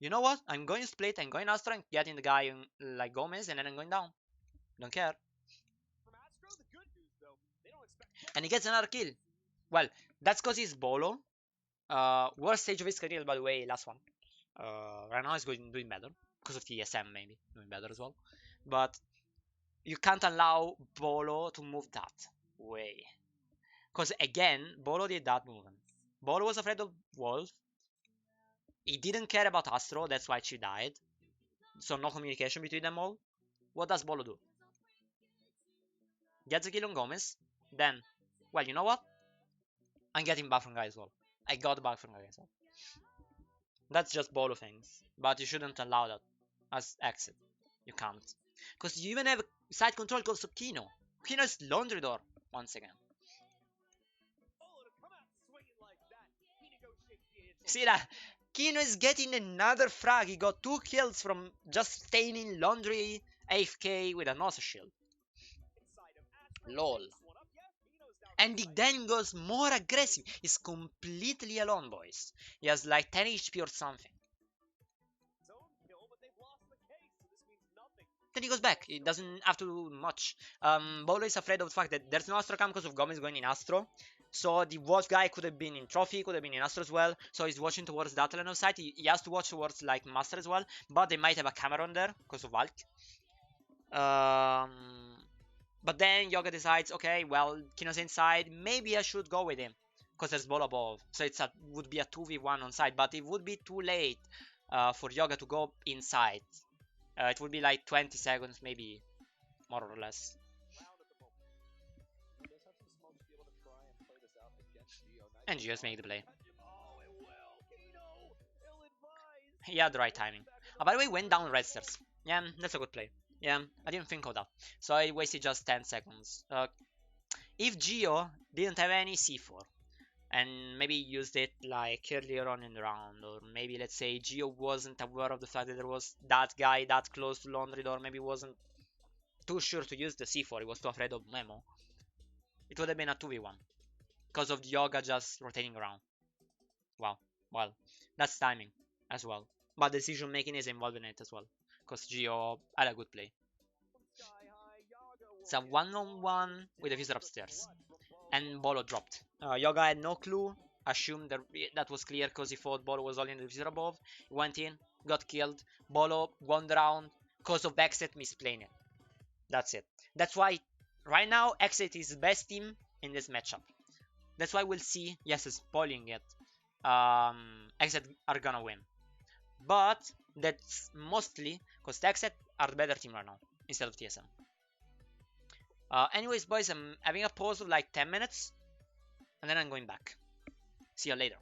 you know what? I'm going split, I'm going Astro, and getting the guy like Gomez, and then I'm going down. Don't care. And he gets another kill. Well, that's because he's Bolo. Worst stage of his career, by the way, last one. Right now he's doing better. Because of TSM, maybe. Doing better as well. But you can't allow Bolo to move that way. Because again, Bolo did that movement. Bolo was afraid of Wolf. He didn't care about Astro, that's why she died. So no communication between them all. What does Bolo do? Gets a kill on Gomez. Then, well, you know what? I'm getting back from guy as well. I got back from guy as well. That's just Bolo things. But you shouldn't allow that as exit. You can't. Because you even have side control because of Kino. Kino's laundry door once again. See that? Kino is getting another frag. He got 2 kills from just staying in laundry AFK with a nose shield. LOL. And he then goes more aggressive. He's completely alone, boys. He has like 10 HP or something. Then he goes back. He doesn't have to do much. Bolo is afraid of the fact that there's no Astro cam because of Gomez going in Astro. So the Wolf guy could have been in Trophy, could have been in Astro as well. So he's watching towards that line of sight. He has to watch towards like Master as well. But they might have a camera on there because of Valk. But then Yoga decides, okay, well, Kino's inside. Maybe I should go with him because there's ball above. So it would be a 2v1 on side. But it would be too late for Yoga to go inside. It would be like 20 seconds, maybe, more or less. And Geo's make the play. He had the right timing. By the way, went down red stairs. Yeah, that's a good play. Yeah, I didn't think of that. So I wasted just 10 seconds. If Geo didn't have any C4, and maybe used it like earlier on in the round, or maybe let's say Geo wasn't aware of the fact that there was that guy that close to laundry door, maybe wasn't too sure to use the C4, he was too afraid of Memo, it would have been a 2v1 because of the Yoga just rotating around. Wow, well, that's timing as well, but decision making is involved in it as well because Geo had a good play. It's a one-on-one with the visitor upstairs, and Bolo dropped. Yoga had no clue, assumed that was clear because he thought Bolo was only in the visitor above. He went in, got killed. Bolo won the round because of XSET misplaying it. That's it. That's why right now XSET is the best team in this matchup. That's why we'll see, yes, spoiling it, XSET are gonna win. But that's mostly because XSET are the better team right now instead of TSM. Anyways, boys, I'm having a pause of like 10 minutes, and then I'm going back. See you later.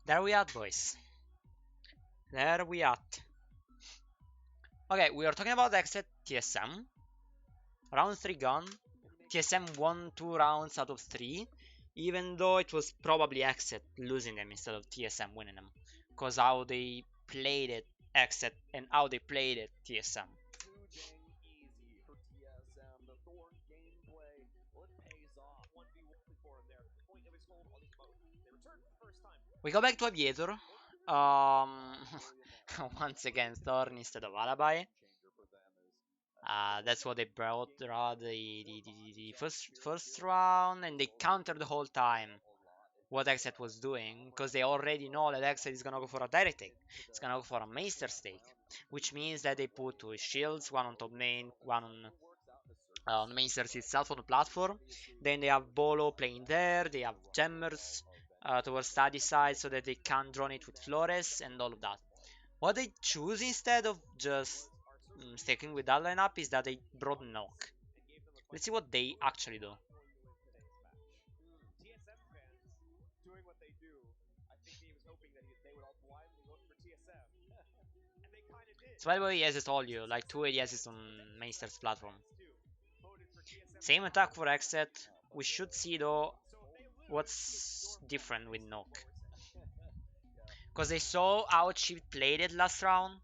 There we are, boys. There we are. Okay, we are talking about XSET TSM. Round 3 gone. TSM won 2 rounds out of 3, even though it was probably XSET losing them instead of TSM winning them. Because how they played it, XSET, and how they played it, TSM. We go back to Aviator. Once again, Thorn instead of Alibi. That's what they brought the first round, and they countered the whole time what XSET was doing, because they already know that XSET is gonna go for a direct take. It's gonna go for a Meister stake, which means that they put two shields, one on top main, one on the Meisters itself on the platform. Then they have Bolo playing there, they have Gemmers towards study side so that they can drone it with Flores and all of that. What they choose instead of just sticking with that lineup is that they brought Knock. Let's see what they actually do. So by the way, as I told you, like 2 ADSs on Meister's platform. Same attack for XSET. We should see though what's different with Knock. Because they saw how she played it last round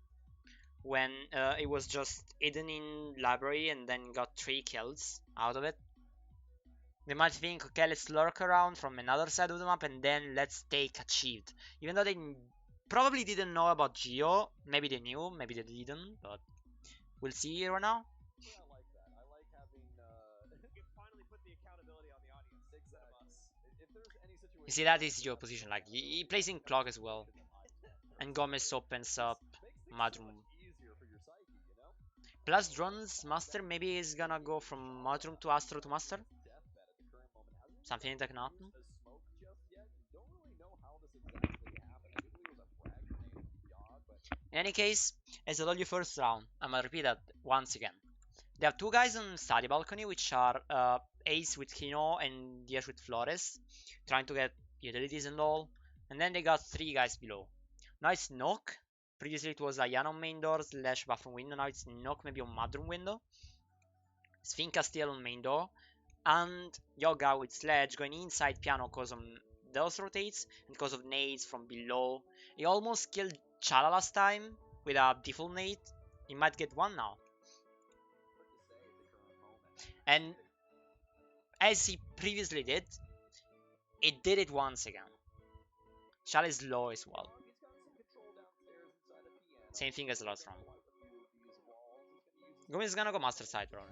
when it was just hidden in library and then got 3 kills out of it. They might think, okay, let's lurk around from another side of the map and then let's take achieved. Even though they probably didn't know about Geo. Maybe they knew, maybe they didn't, but we'll see right now. You see, that is Geo position. Like, he plays in clock as well. And Gomez opens up Madroom. Plus drones master, maybe he's gonna go from Madroom to Astro to master. Something that can happen. In any case, as I told you first round, I'm gonna repeat that once again. They have two guys on study balcony, which are Ace with Kino and Diaz with Flores, trying to get utilities and all. And then they got three guys below. Now it's Nook. Previously it was Ayana on main door slash bathroom window. Now it's Nook maybe on madroom window. Sfinka still on main door. And Yoga with Sledge going inside piano because of those rotates and because of nades from below. He almost killed Chala last time with a default nade. He might get one now. And as he previously did, it did it once again. Chala is low as well. Same thing as the last round. Gomez is gonna go master side probably.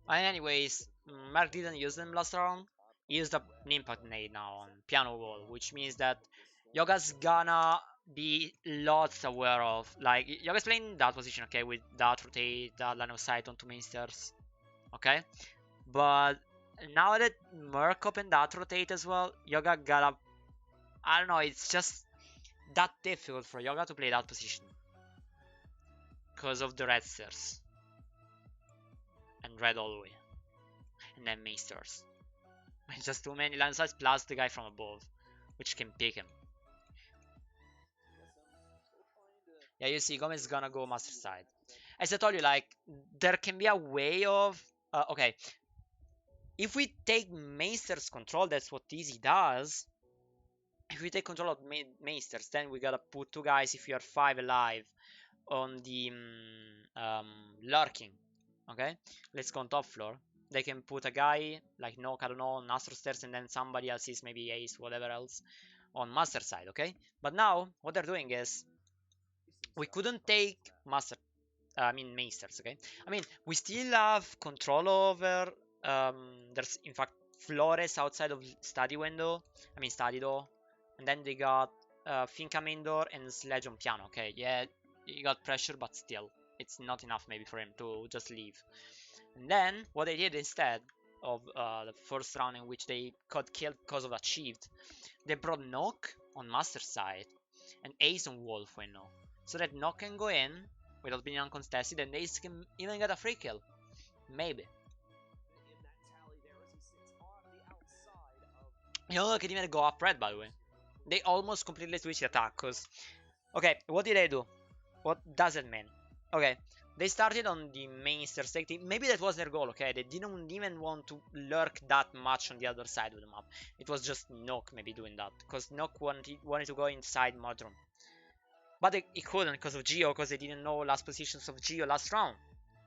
And anyways, Mark didn't use them last round. He used an impact nade now on piano wall, which means that Yoga's gonna be lots aware of. Like, Yoga's playing that position, okay, with that rotate, that line of sight onto main stairs, okay? But now that Merc opened that rotate as well, Yoga gotta, I don't know, it's just that difficult for Yoga to play that position. Because of the red stairs. And red all the way. And then main stairs. Just too many line sides plus the guy from above, which can pick him. Yeah, you see, Gomez is gonna go master side. As I told you, like, there can be a way of... okay, if we take Meister's control, that's what Easy does. If we take control of Meisters, then we gotta put two guys, if you are 5 alive, on the lurking. Okay, let's go on top floor. They can put a guy like no, I don't know, on Astro Stairs, and then somebody else is maybe Ace, whatever else, on master side. Okay, but now what they're doing is we couldn't take master. I mean Meisters. Okay, I mean we still have control over. There's in fact Flores outside of study window. I mean study door, and then they got Finca main door and Sledge on piano. Okay, yeah, he got pressure, but still, it's not enough maybe for him to just leave. And then what they did instead of the first round in which they got killed because of achieved, they brought Nock on master side and Ace on wolf window, so that Nock can go in without being uncontested, and Ace can even get a free kill, maybe. Yoga can even go up red, by the way. They almost completely switched the attack, because... Okay, what did they do? What does it mean? Okay, they started on the main stake team. Maybe that was their goal, okay? They didn't even want to lurk that much on the other side of the map. It was just Nook maybe doing that, because Nook wanted to go inside Mudroom. But he couldn't because of Geo, because they didn't know last positions of Geo last round.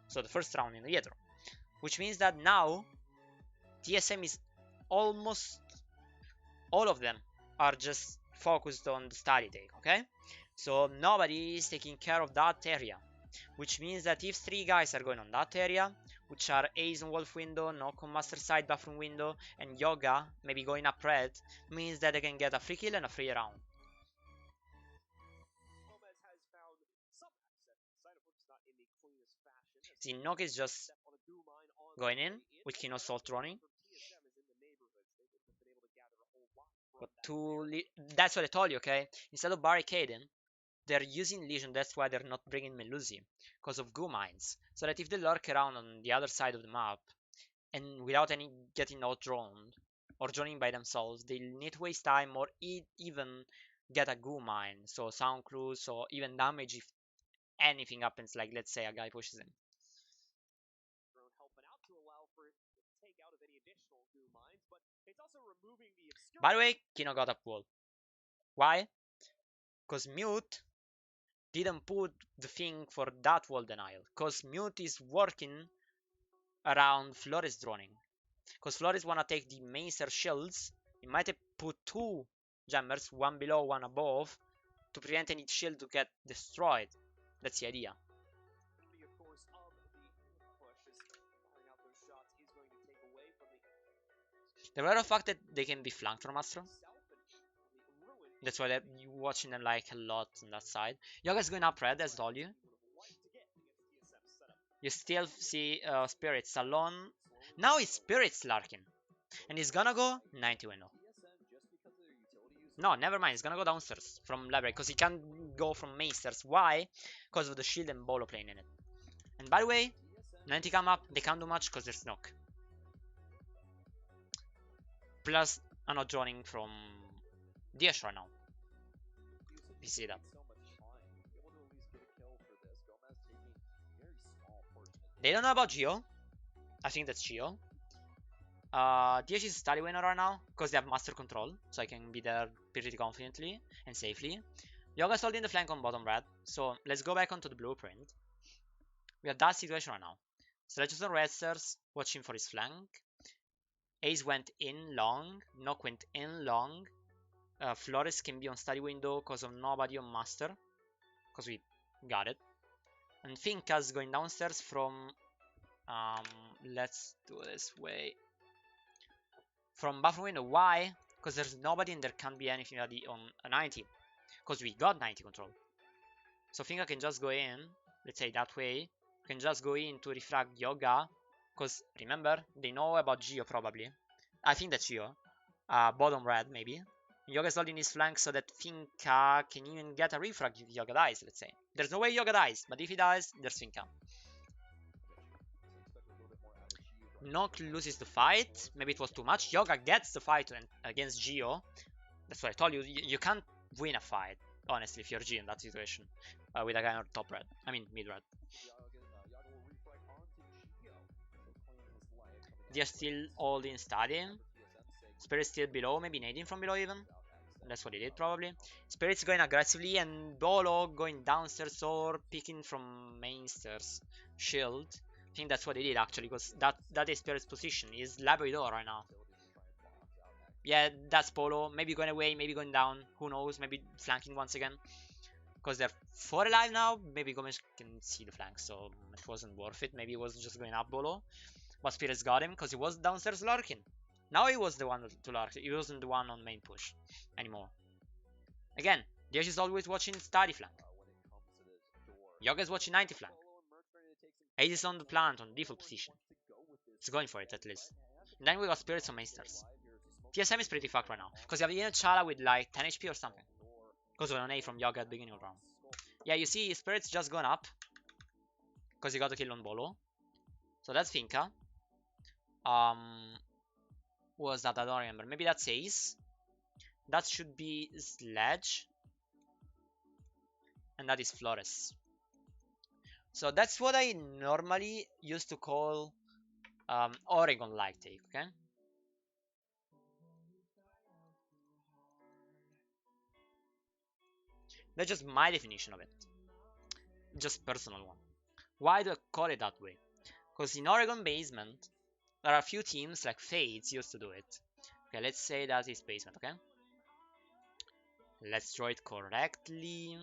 So the first round in the Yedro. Which means that now TSM is almost all of them are just focused on the study take, okay? So nobody is taking care of that area. Which means that if 3 guys are going on that area, which are Ace on Wolf window, Knock on Master Side bathroom window, and Yoga maybe going up red, means that they can get a free kill and a free round. See, Knock is just going in with Kino Salt running. But that's what I told you, okay? Instead of barricading, they're using Legion, that's why they're not bringing Melusi, because of Goo Mines. So that if they lurk around on the other side of the map, and without any getting outdrawn, or joining by themselves, they need to waste time or even get a Goo Mine, so sound clues, or even damage if anything happens, like let's say a guy pushes in. By the way, Kino got a pull. Why? Because Mute didn't put the thing for that wall denial. Because Mute is working around Flores droning. Because Flores wanna take the Macer shields. He might have put 2 jammers, one below, one above, to prevent any shield to get destroyed. That's the idea. The matter of fact that they can be flanked from Astro. That's why you're watching them like a lot on that side. Yoga's going up red, as I told you. You still see Spirits alone. Now it's Spirits Larkin. And he's gonna go 90 window. No, never mind. He's gonna go downstairs from library because he can't go from Maesters. Why? Because of the shield and Bolo playing in it. And by the way, 90 come up. They can't do much because there's Nook. Plus, I'm not joining from Diash right now. You see that. They don't know about Geo. I think that's Geo. DH is study winner right now because they have master control, so I can be there pretty confidently and safely. Yoga's holding the flank on bottom red, so let's go back onto the blueprint. We have that situation right now. Sledges on Redsters, watching for his flank. Ace went in long, Nock went in long. Flores can be on study window because of nobody on master, because we got it. And Finka's going downstairs from, let's do it this way. From buffer window, why? Because there's nobody and there can't be anything on a 90. Because we got 90 control. So Finka can just go in, let's say that way. Can just go in to refrag Yoga. Because remember, they know about Geo probably. I think that's Geo. Bottom red maybe. Yoga's holding his flank so that Finka can even get a refrag if Yoga dies, let's say. There's no way Yoga dies, but if he dies, there's Finka. Nock loses the fight. Maybe it was too much. Yoga gets the fight against Geo. That's what I told you. You can't win a fight, honestly, if you're Geo in that situation. With a guy on top red. I mean, mid red. They're still all in studying. Spirit still below, maybe nading from below even. That's what he did probably. Spirit's going aggressively and Bolo going downstairs or picking from main stairs. Shield. I think that's what he did actually, because that is Spirit's position. He's Labrador right now. Yeah, that's Polo. Maybe going away, maybe going down. Who knows? Maybe flanking once again. Because they're 4 alive now. Maybe Gomes can see the flank, so it wasn't worth it. Maybe it was just going up Bolo. But Spirits got him because he was downstairs lurking. Now he was the one to lurk. He wasn't the one on main push anymore. Again, Diaz is always watching study flank. Yoga is watching 90 flank. Ace is on the plant on default position. He's going for it at least. And then we got Spirits on Mainsters. TSM is pretty fucked right now. Because you have Ian Chala with like 10 HP or something. Because of an A from Yoga at the beginning of the round. Yeah, you see Spirits just gone up. Because he got a kill on Bolo. So that's Finka. was that? I don't remember. Maybe that's Ace. That should be Sledge. And that is Flores. So that's what I normally used to call Oregon-like take, okay? That's just my definition of it. Just personal one. Why do I call it that way? Because in Oregon Basement, there are a few teams like Fates used to do it. Okay, let's say that is Basement, okay? Let's draw it correctly.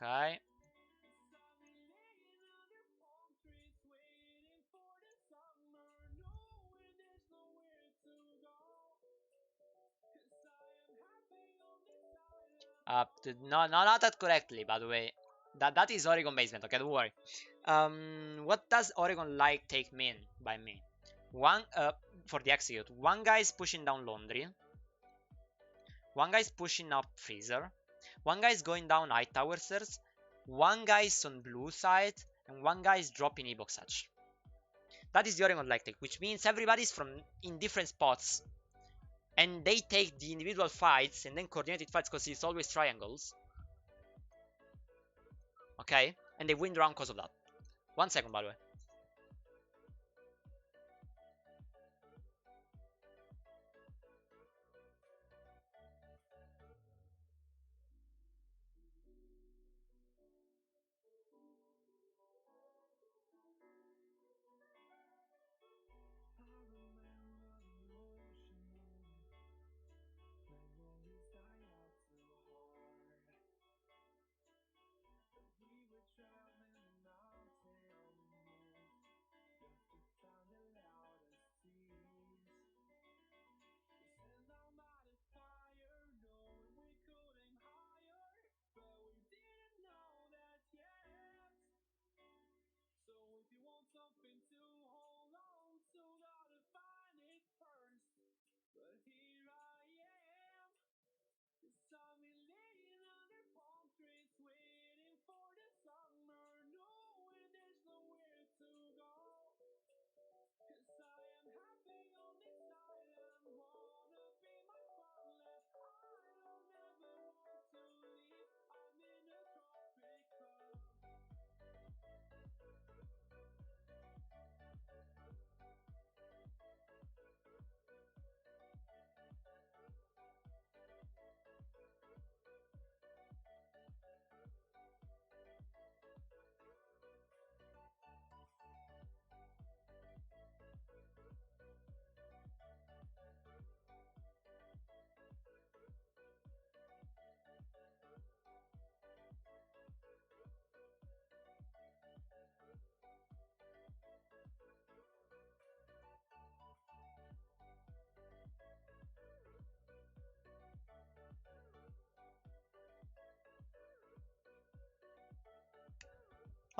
Okay. No, no, not that correctly, by the way. That is Oregon Basement, okay, don't worry. What does Oregon like take mean by me? One for the execute. One guy is pushing down Laundry. One guy is pushing up Freezer. One guy is going down High Tower Stairs. One guy is on blue side, and one guy is dropping E-Box Hatch. That is the Oregon like take, which means everybody's from in different spots, and they take the individual fights and then coordinated fights because it's always triangles. Okay, and they win the round because of that. 1 second, by the way.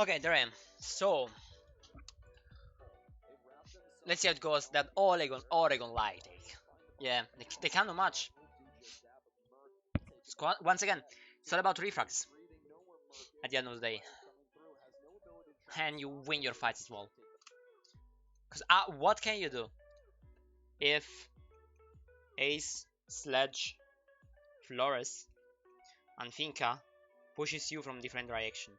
Okay, there I am. So let's see how it goes. That Oregon light take. Yeah, they can't do much. Once again, it's all about refrags at the end of the day, and you win your fights as well. Because what can you do if Ace, Sledge, Flores, and Finca pushes you from different direction?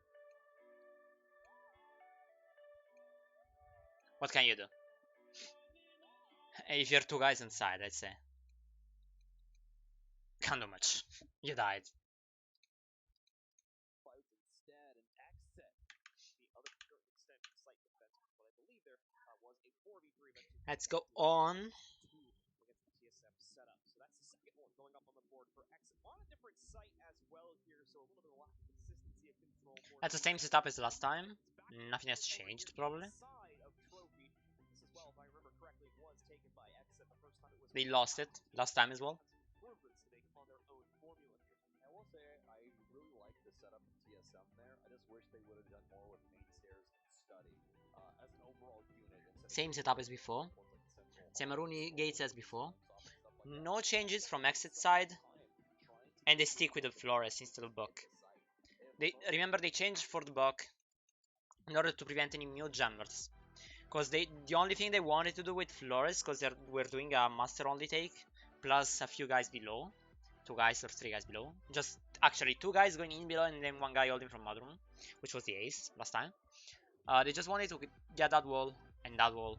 What can you do? If you're two guys inside, I'd say. Can't do much. You died. Let's go on. That's the same setup as last time. Nothing has changed, probably. They lost it last time as well. I will say I really like the setup of TSM there. I just wish they would have done more with main stairs and study as an overall unit. Same setup as before. Semaruni gates as before. No changes from exit side. And they stick with the Flores instead of Buck. remember they changed for the buck in order to prevent any mute jammers. Because the only thing they wanted to do with Flores, because they were doing a master only take, plus a few guys below, 2 guys or 3 guys below. Just actually 2 guys going in below and then 1 guy holding from mudroom, which was the ace last time. They just wanted to get that wall and that wall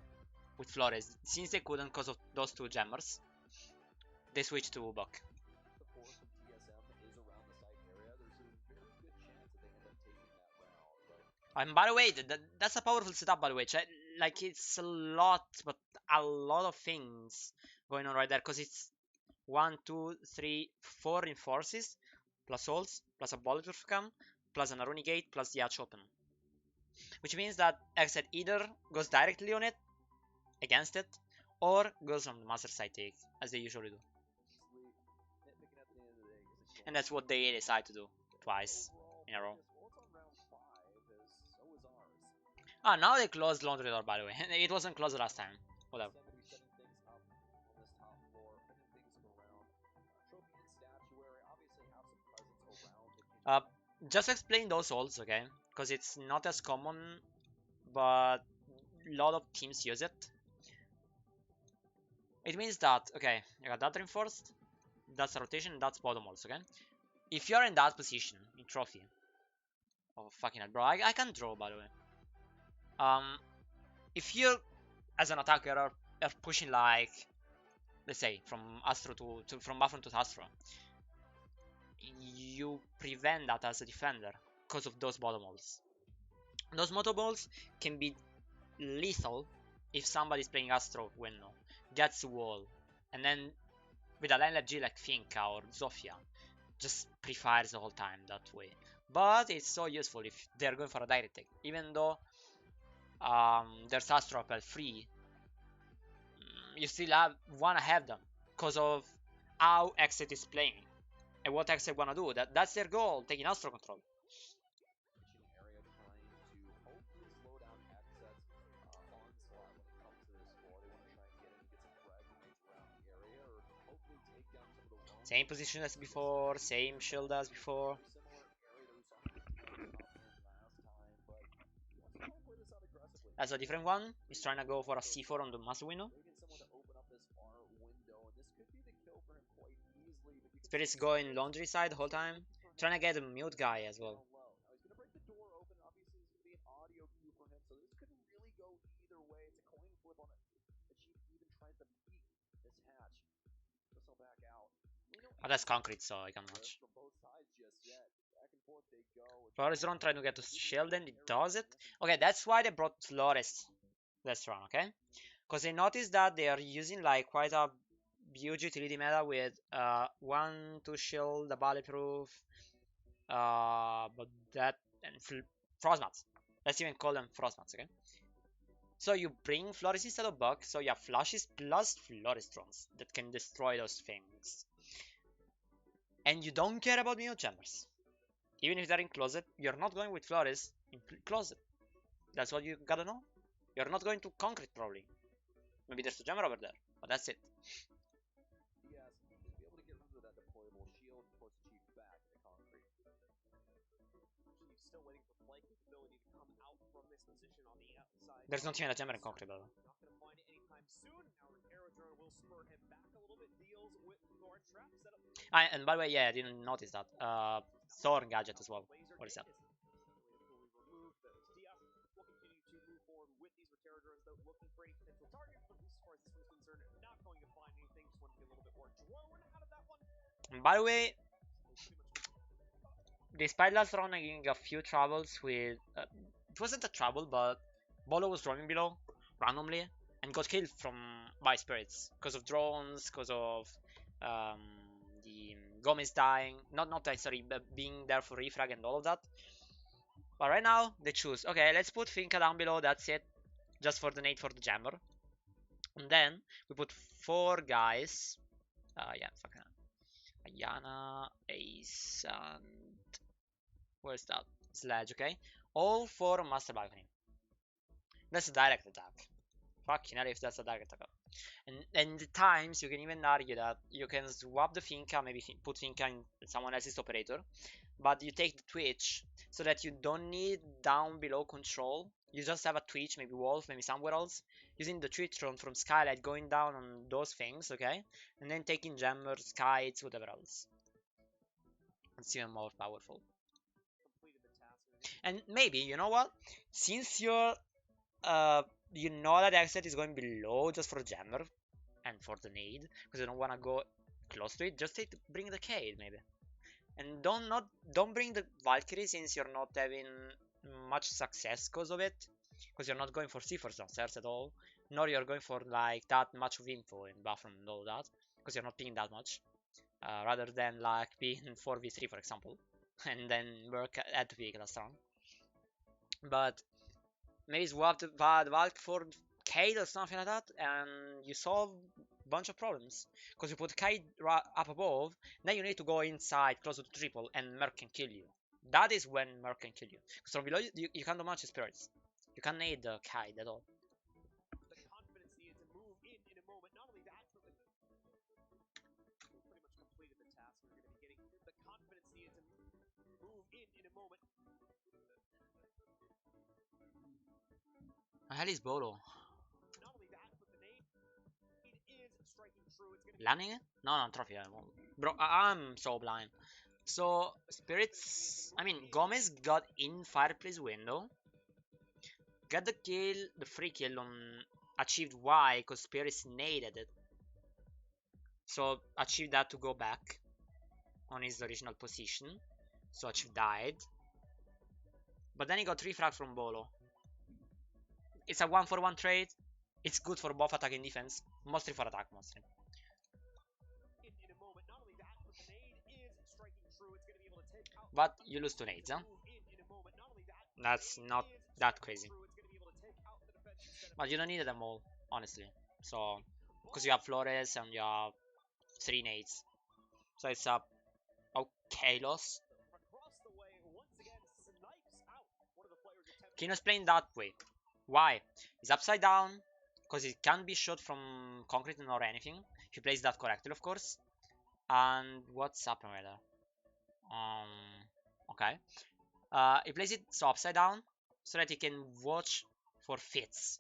with Flores. Since they couldn't because of those 2 jammers, they switched to buck. The force from TSM is around the site area. There's a very good chance that they end up taking that round. But And by the way, that's a powerful setup. By the way, like it's a lot, but a lot of things going on right there because it's 1, 2, 3, 4 reinforces, plus ults, plus a bulletproof cam, plus an Aruni gate, plus the hatch open. Which means that XSET either goes directly on it, against it, or goes on the master side take, as they usually do. And that's what they decide to do twice in a row. Ah, now they closed laundry door, by the way. It wasn't closed last time. Whatever. Uh, just explain those ults, okay? Because it's not as common, but a lot of teams use it. It means that, okay, I got that reinforced, that's a rotation, that's bottom also, okay? If you're in that position, in trophy, oh fucking hell, bro, I can't draw, by the way. If you, as an attacker, are pushing like, let's say, from Astro from Buffon to Astro, you prevent that as a defender because of those bottom walls. Those moto balls can be lethal if somebody's playing Astro Winnow, gets a wall, and then with a line like G like Finka or Zofia, just pre-fires the whole time that way. But it's so useful if they're going for a direct take, even though there's Astro Appel free, you still wanna have them because of how XSET is playing and what XSET wanna do. That's their goal, taking Astro control. Same position as before, same shield as before. That's a different one. He's trying to go for a C4 on the master window. Spirit's going laundry side the whole time. Trying to get a mute guy as well. Oh, that's concrete, so I can watch. Flores Drone trying to get to shield and it does it. Okay, that's why they brought Flores this round, okay? Because they noticed that they are using like quite a huge utility meta with 1 to shield, the bulletproof, but that and frostmats. Let's even call them frostmats, okay? So you bring Flores instead of Buck, so you have flashes plus Flores drones that can destroy those things. And you don't care about mute chambers. Even if they're in closet, you're not going with Flores in closet. That's what you gotta know. You're not going to concrete probably. Maybe there's a jammer over there, but that's it. There's not even a jammer in concrete, by the way. And by the way, yeah, I didn't notice that. Thorn gadget as well. What is that? And by the way, despite last round getting a few troubles with, it wasn't a trouble, but Bolo was roaming below randomly and got killed by spirits because of drones, because of the Gomez dying, not dying, sorry, but being there for refrag and all of that. But right now they choose, okay, let's put Finka down below. That's it, just for the nade for the jammer, and then we put 4 guys. Yeah, fucking Ayana, Ace, and where's that? Sledge, okay? All 4 master balcony. That's a direct attack. Fucking hell if that's a direct attack. And the times you can even argue that you can swap the Finka, maybe put Finka in someone else's operator. but you take the twitch so that you don't need down below control. You just have a twitch, maybe wolf, maybe somewhere else, using the twitch from skylight, going down on those things, okay, and then taking jammers, kites, whatever else. It's even more powerful. And maybe, you know what, since you're you know that exit is going below just for jammer and for the nade, because you don't want to go close to it, just bring the Cade maybe. And don't bring the Valkyrie since you're not having much success because of it, because you're not going for C4 downstairs at all, nor you're going for like that much of info in bathroom and all that, because you're not picking that much, rather than like being 4v3 for example, and then work at the pick last round. But maybe swap the Valk for Cade or something like that, and you solve a bunch of problems. Because you put Cade up above, then you need to go inside, close to the triple, and Merc can kill you. That is when Merc can kill you. Because from below, you can't do much spirits. You can't need the Cade at all. The hell is Bolo? Landing it? No, no, trophy. Bro, I'm so blind. So, Spirits... I mean, Gomez got in fireplace window. Got the kill, the free kill on achieved Y, because Spirits naded it. So, achieved that to go back on his original position. So, achieved died. But then he got 3 frags from Bolo. It's a 1-for-1 trade. It's good for both attack and defense. Mostly for attack, mostly. But you lose to nades, huh? That's not that crazy. But you don't need them all, honestly. So, because you have Flores and you have 3 nades. So it's a okay loss. Kino's playing that way. Why? He's upside down, because it can't be shot from concrete or anything. He plays that correctly, of course. And what's happening right there? Okay. He plays it so upside down, so that he can watch for fits.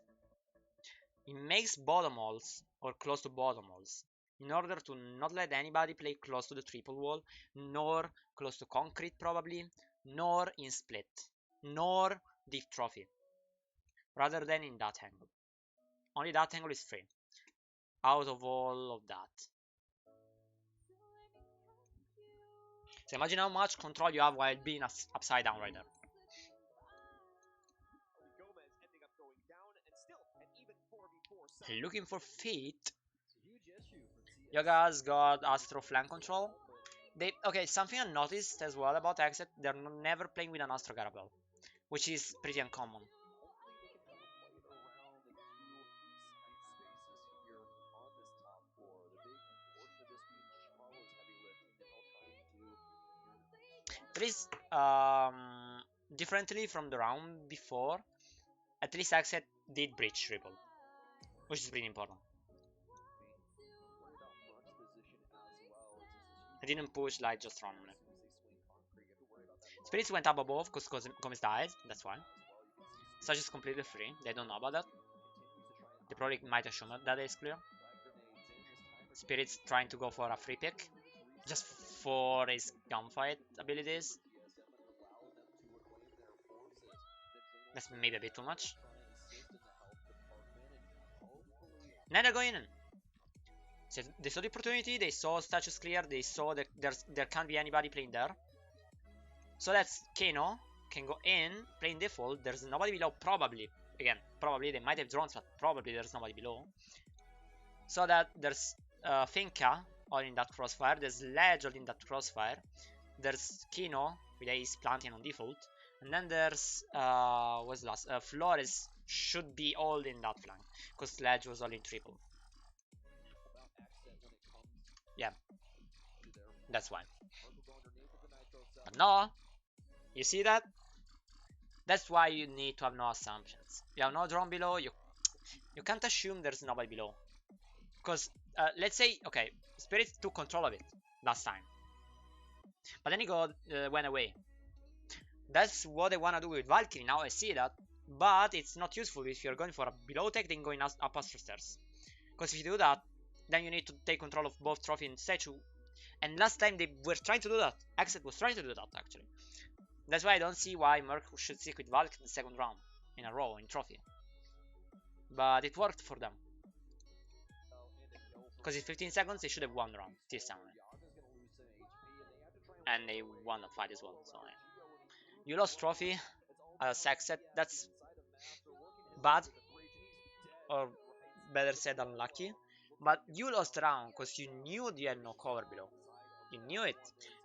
He makes bottom walls, or close to bottom walls, in order to not let anybody play close to the triple wall, nor close to concrete probably, nor in split, nor deep trophy, rather than in that angle. Only that angle is free, out of all of that. So imagine how much control you have while being upside down right there. Looking for feet. Yoga's got Astro flank control. Okay, something I noticed as well about XSET, they're never playing with an Astro Garabel, which is pretty uncommon. At least, differently from the round before, at least XSET did breach triple, which is pretty important. I didn't push like just randomly. Spirits went up above because Gomez died, that's why. Such is completely free, they don't know about that. They probably might assume that it's clear. Spirits trying to go for a free pick, just for his gunfight abilities. That's maybe a bit too much. Now they're going in. So they saw the opportunity, they saw statues clear, they saw that there can't be anybody playing there. So that's Kano can go in, playing default, there's nobody below probably. Again, probably, they might have drones, but probably there's nobody below. So that there's Finka all in that crossfire, there's Ledge all in that crossfire, there's Kino with Ace planting on default, and then there's, what's last? Flores should be all in that flank, because Ledge was all in triple. Yeah, that's why. But no, you see that? That's why you need to have no assumptions. You have no drone below, you can't assume there's nobody below. Because, let's say, okay, Spirit took control of it last time. But then he went away. That's what I wanna do with Valkyrie, now I see that. But it's not useful if you're going for a below tech then going up Astro Stairs. Because if you do that, then you need to take control of both Trophy and Statue. And last time they were trying to do that. XSET was trying to do that actually. That's why I don't see why Merc should stick with Valk in the second round in a row in Trophy. But it worked for them. Because in 15 seconds they should have won the round. TSM. And they won the fight as well. So yeah. You lost Trophy as XSET. That's bad. Or better said, unlucky. But you lost the round because you knew you had no cover below. You knew it.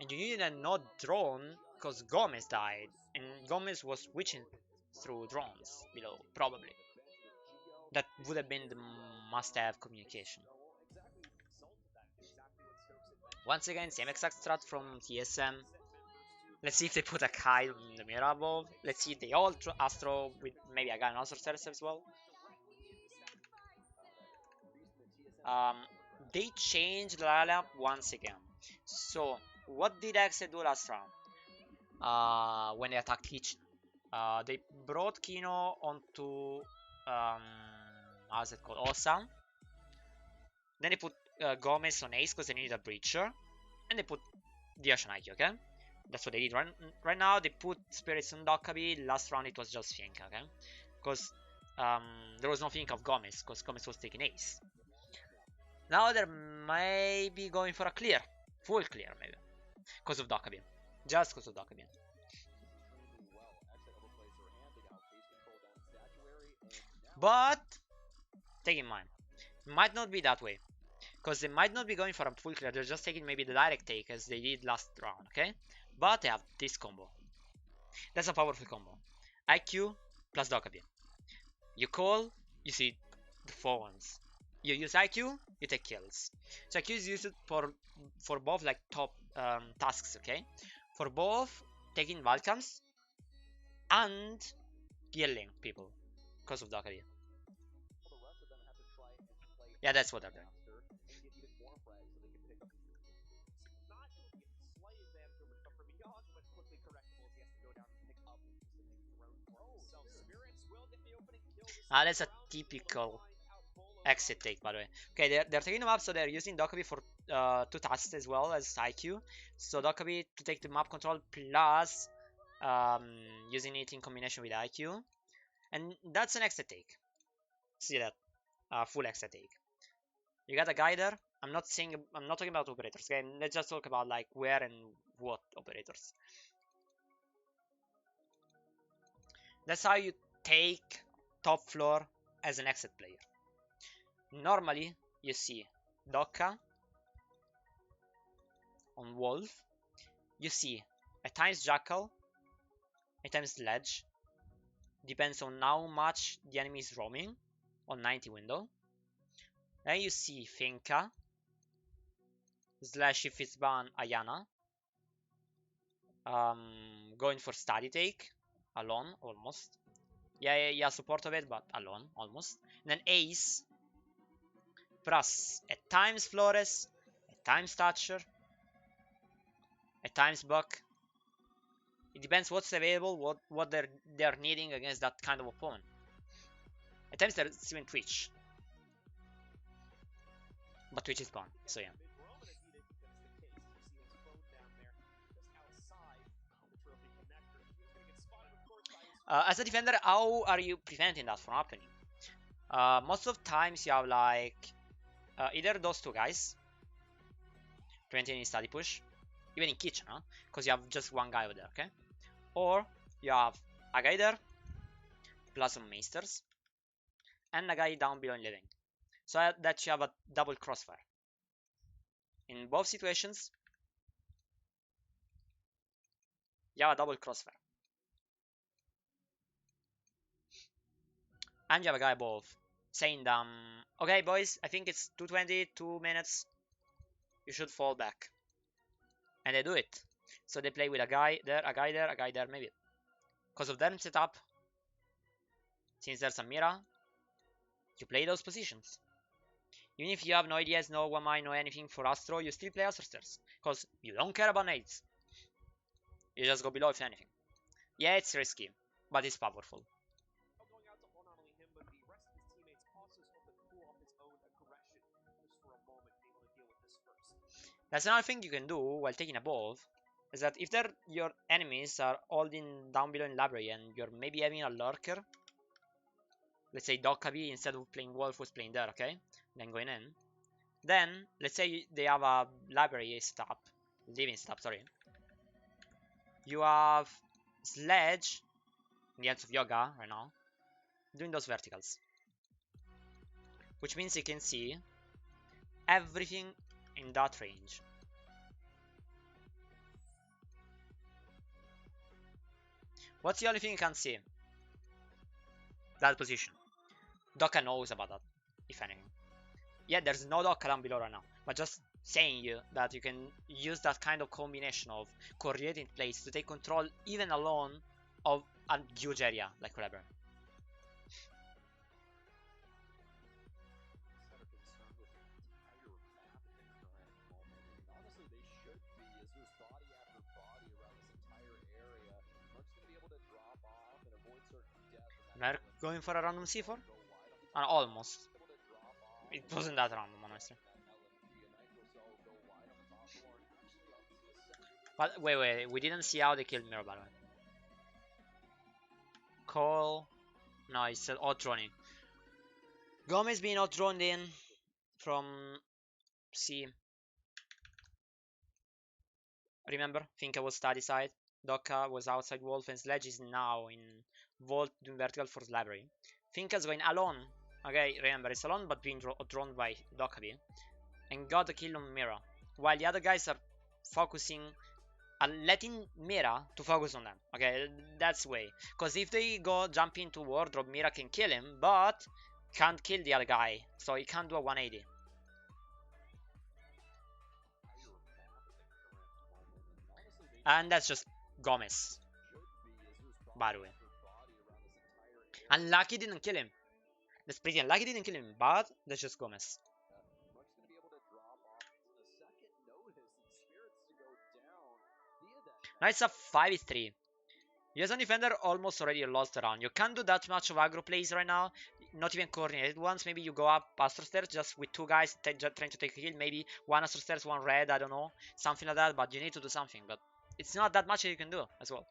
And you knew you had no drone because Gomez died. And Gomez was switching through drones below, probably. That would have been the must-have communication. Once again, same exact strat from TSM. Let's see if they put a Kyle in the mirror above. Let's see if they all Astro with maybe a guy on Astro Stairs as well. They changed the lineup once again. So, what did XSET do last round? When they attacked Kitchen? They brought Kino onto how's it called? Awesome. Then they put Gomez on Ace because they needed a breacher, and they put Diash on IQ. Okay, that's what they did. Right now they put Spirits on Dokkaebi. Last round it was just Fink. Okay, because there was no Fink of Gomez because Gomez was taking Ace. Now they're maybe going for a clear, full clear maybe, because of Dokkaebi, just because of Dokkaebi. But take in mind, it might not be that way. Because they might not be going for a full clear, they're just taking maybe the direct take as they did last round, okay? But they have this combo. That's a powerful combo. IQ plus Dokkaebi. You call, you see the phones. You use IQ, you take kills. So IQ is used for both like top tasks, okay? For both taking Valkams and killing people because of Dokkaebi. Yeah, that's what they're doing. That's a typical XSET take, by the way. Okay, they're taking them up, so they're using Dokkaebi for 2 tasks as well as IQ. So Dokkaebi to take the map control plus using it in combination with IQ. And that's an XSET take. See that? Full XSET take. You got a guider. I'm not talking about operators. Okay, let's just talk about like where and what operators. That's how you take top floor as an XSET player. Normally, you see Dokka on Wolf. You see at times Jackal, at times Ledge. Depends on how much the enemy is roaming on 90 window. Then you see Finka slash if it's ban Ayana. Going for study take alone almost. Yeah, support of it, but alone almost. And then Ace plus at times Flores, at times Thatcher, at times Buck. It depends what's available, what they're needing against that kind of opponent. At times there's even Twitch, but Twitch is gone, so yeah. As a defender, how are you preventing that from happening? Most of times you have like either those two guys preventing any study push, even in kitchen, huh? Because you have just one guy over there, okay? Or you have a guy there plus some maesters and a guy down below in living, so that you have a double crossfire. In both situations, you have a double crossfire. And you have a guy above saying them, okay boys, I think it's 2:20, 2 minutes, you should fall back. And they do it. So they play with a guy there, a guy there, a guy there, maybe. Because of their setup, since there's a Mira, you play those positions. Even if you have no ideas, no 1 mine, no anything for Astro, you still play Astro Stairs. Because you don't care about nades. You just go below if anything. Yeah, it's risky, but it's powerful. That's another thing you can do while taking a wolf, is that if your enemies are holding down below in library and you're maybe having a lurker, let's say Dokkabi instead of playing wolf was playing there, okay? Then going in. Then, let's say they have a library stop, living stop, sorry. You have Sledge in the hands of Yoga right now, doing those verticals. Which means you can see everything in that range. What's the only thing you can see? That position. Dokka knows about that, if anything. Yeah, there's no Dokka down below right now, but just saying you that you can use that kind of combination of coordinating plays to take control even alone of a huge area like whatever. Merc going for a random C4? Almost. It wasn't that random, honestly. But wait, we didn't see how they killed Mirror, by the way. Cole. No, it's outrunning. Gomez being outrun in from C. Remember, Finka was study side, Dokka was outside Wolf, and Sledge is now in Vault doing vertical for library. Finka's going alone. Okay, remember, it's alone but being drawn by Dokkabi. And got the kill on Mira. While the other guys are focusing and letting Mira to focus on them. Okay, that's way. Because if they go jump into wardrobe, Mira can kill him, but can't kill the other guy. So he can't do a 180. And that's just Gomez, by the way. Unlucky didn't kill him. That's pretty unlucky didn't kill him, but that's just Gomez. Now it's a 5v3. You as a defender almost already lost the round. You can't do that much of aggro plays right now. Not even coordinated ones. Maybe you go up Astro Stairs just with two guys trying to take a kill. Maybe one Astro Stairs, one red, I don't know. Something like that, but you need to do something. But it's not that much that you can do as well.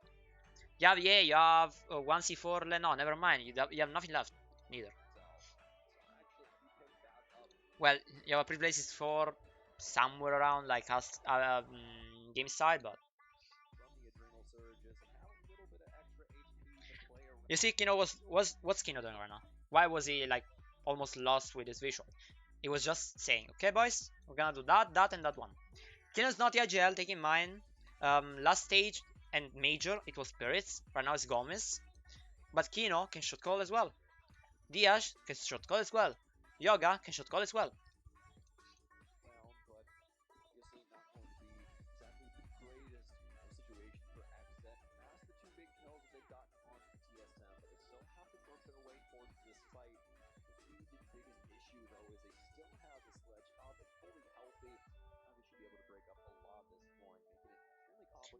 You have 1 C4. No, never mind. You have nothing left. Neither. Well, you have a pre-place for somewhere around like us game side, but you see, Kino what's Kino doing right now? Why was he like almost lost with his visual? He was just saying, okay, boys, we're gonna do that, that, and that one. Kino's not the IGL, take in mind. Last stage and major, it was Spirits. Right now it's Gomez. But Kino can shot call as well. Diaz can shot call as well. Yoga can shot call as well.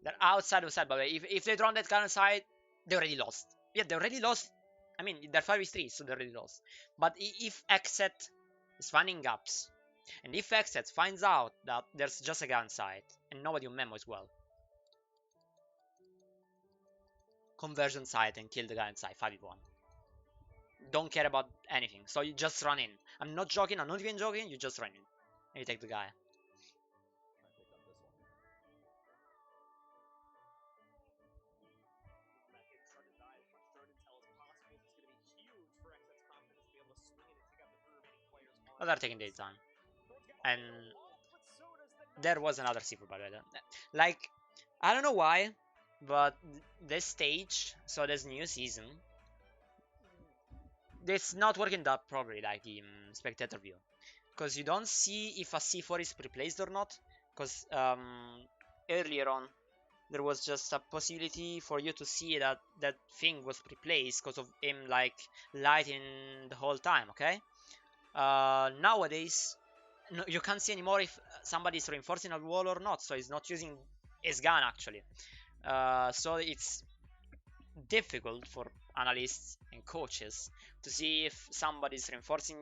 They're outside of side, by the way. If they draw on that current side, they already lost. Yeah, they already lost. I mean, they're 5v3, so they already lost. But if XSET is finding gaps, and if XSET finds out that there's just a guy on side, and nobody on Memo as well, conversion side and kill the guy inside, 5v1. Don't care about anything, so you just run in. I'm not joking, I'm not even joking, you just run in. And you take the guy. But they're taking their time. And there was another C4 by the way. Like, I don't know why, but this stage, so this new season, it's not working that properly like the spectator view. Because you don't see if a C4 is replaced or not. Because earlier on, there was just a possibility for you to see that that thing was replaced because of him like lighting the whole time, okay? Nowadays, no, you can't see anymore if somebody is reinforcing a wall or not, so he's not using his gun actually. So it's difficult for analysts and coaches to see if somebody's reinforcing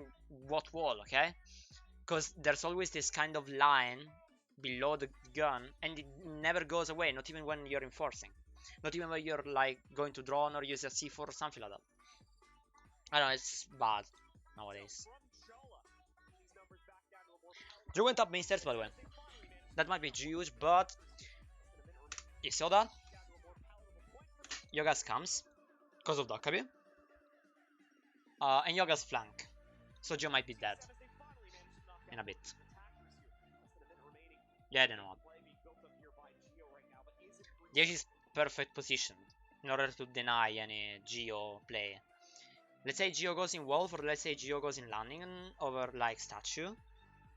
what wall, okay? Because there's always this kind of line below the gun, and it never goes away, not even when you're reinforcing. Not even when you're like going to drone or use a C4 or something like that. I don't know, it's bad nowadays. Drew went up main stairs, by the way. That might be huge, but you saw that? Yoga's comes because of Dakabi. And Yoga's flank. So Joe might be dead in a bit. Yeah, I don't know. Diaz is perfect position in order to deny any Geo play. Let's say Geo goes in wolf, or let's say Geo goes in landing over like statue.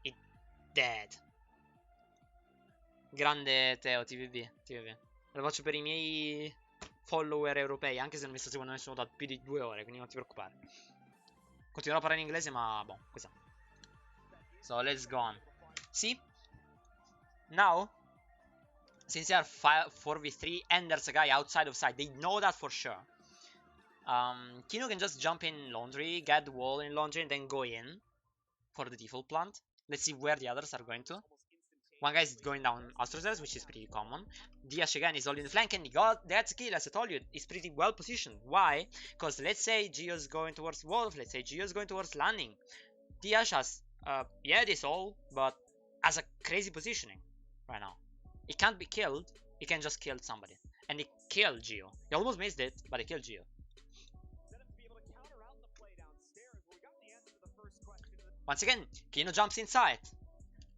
It dead. Grande Teo, TVB. Lo faccio per i miei follower europei, anche se non mi sta seguendo nessuno da più di 2 ore, quindi non ti preoccupare. Continuerò a parlare in inglese, ma boh, questa. So, let's go on. See? Now, since they are 4v3 and there's a guy outside of side, they know that for sure. Kino can just jump in laundry, get the wall in laundry, and then go in for the default plant. Let's see where the others are going to. One guy is going down Astrostairs, which is pretty common. Diash again is holding the flank, and he got that kill, as I told you. He's pretty well positioned. Why? Because let's say Geo's going towards Wolf, let's say Geo's going towards landing. Diash has, yeah, this all, but has a crazy positioning right now. He can't be killed, he can just kill somebody. And he killed Geo. He almost missed it, but he killed Geo. Once again, Kino jumps inside.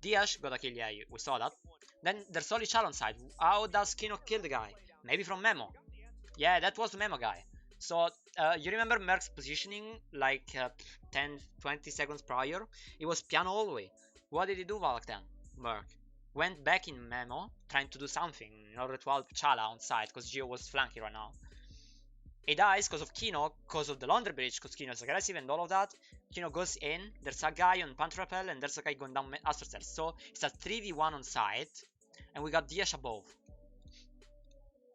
Diash got a kill, yeah, we saw that. Then there's only Chal on side. How does Kino kill the guy? Maybe from Memo. Yeah, that was the Memo guy. So, you remember Merc's positioning like 10-20 seconds prior? It was piano all the way. What did he do back then? Merc went back in Memo, trying to do something in order to help Chala on side, because Geo was flanking right now. He dies because of Kino, because of the laundry bridge, because Kino is aggressive and all of that. Kino goes in, there's a guy on Panther Rappel, and there's a guy going down Astrostairs. So it's a 3v1 on side, and we got Diash above.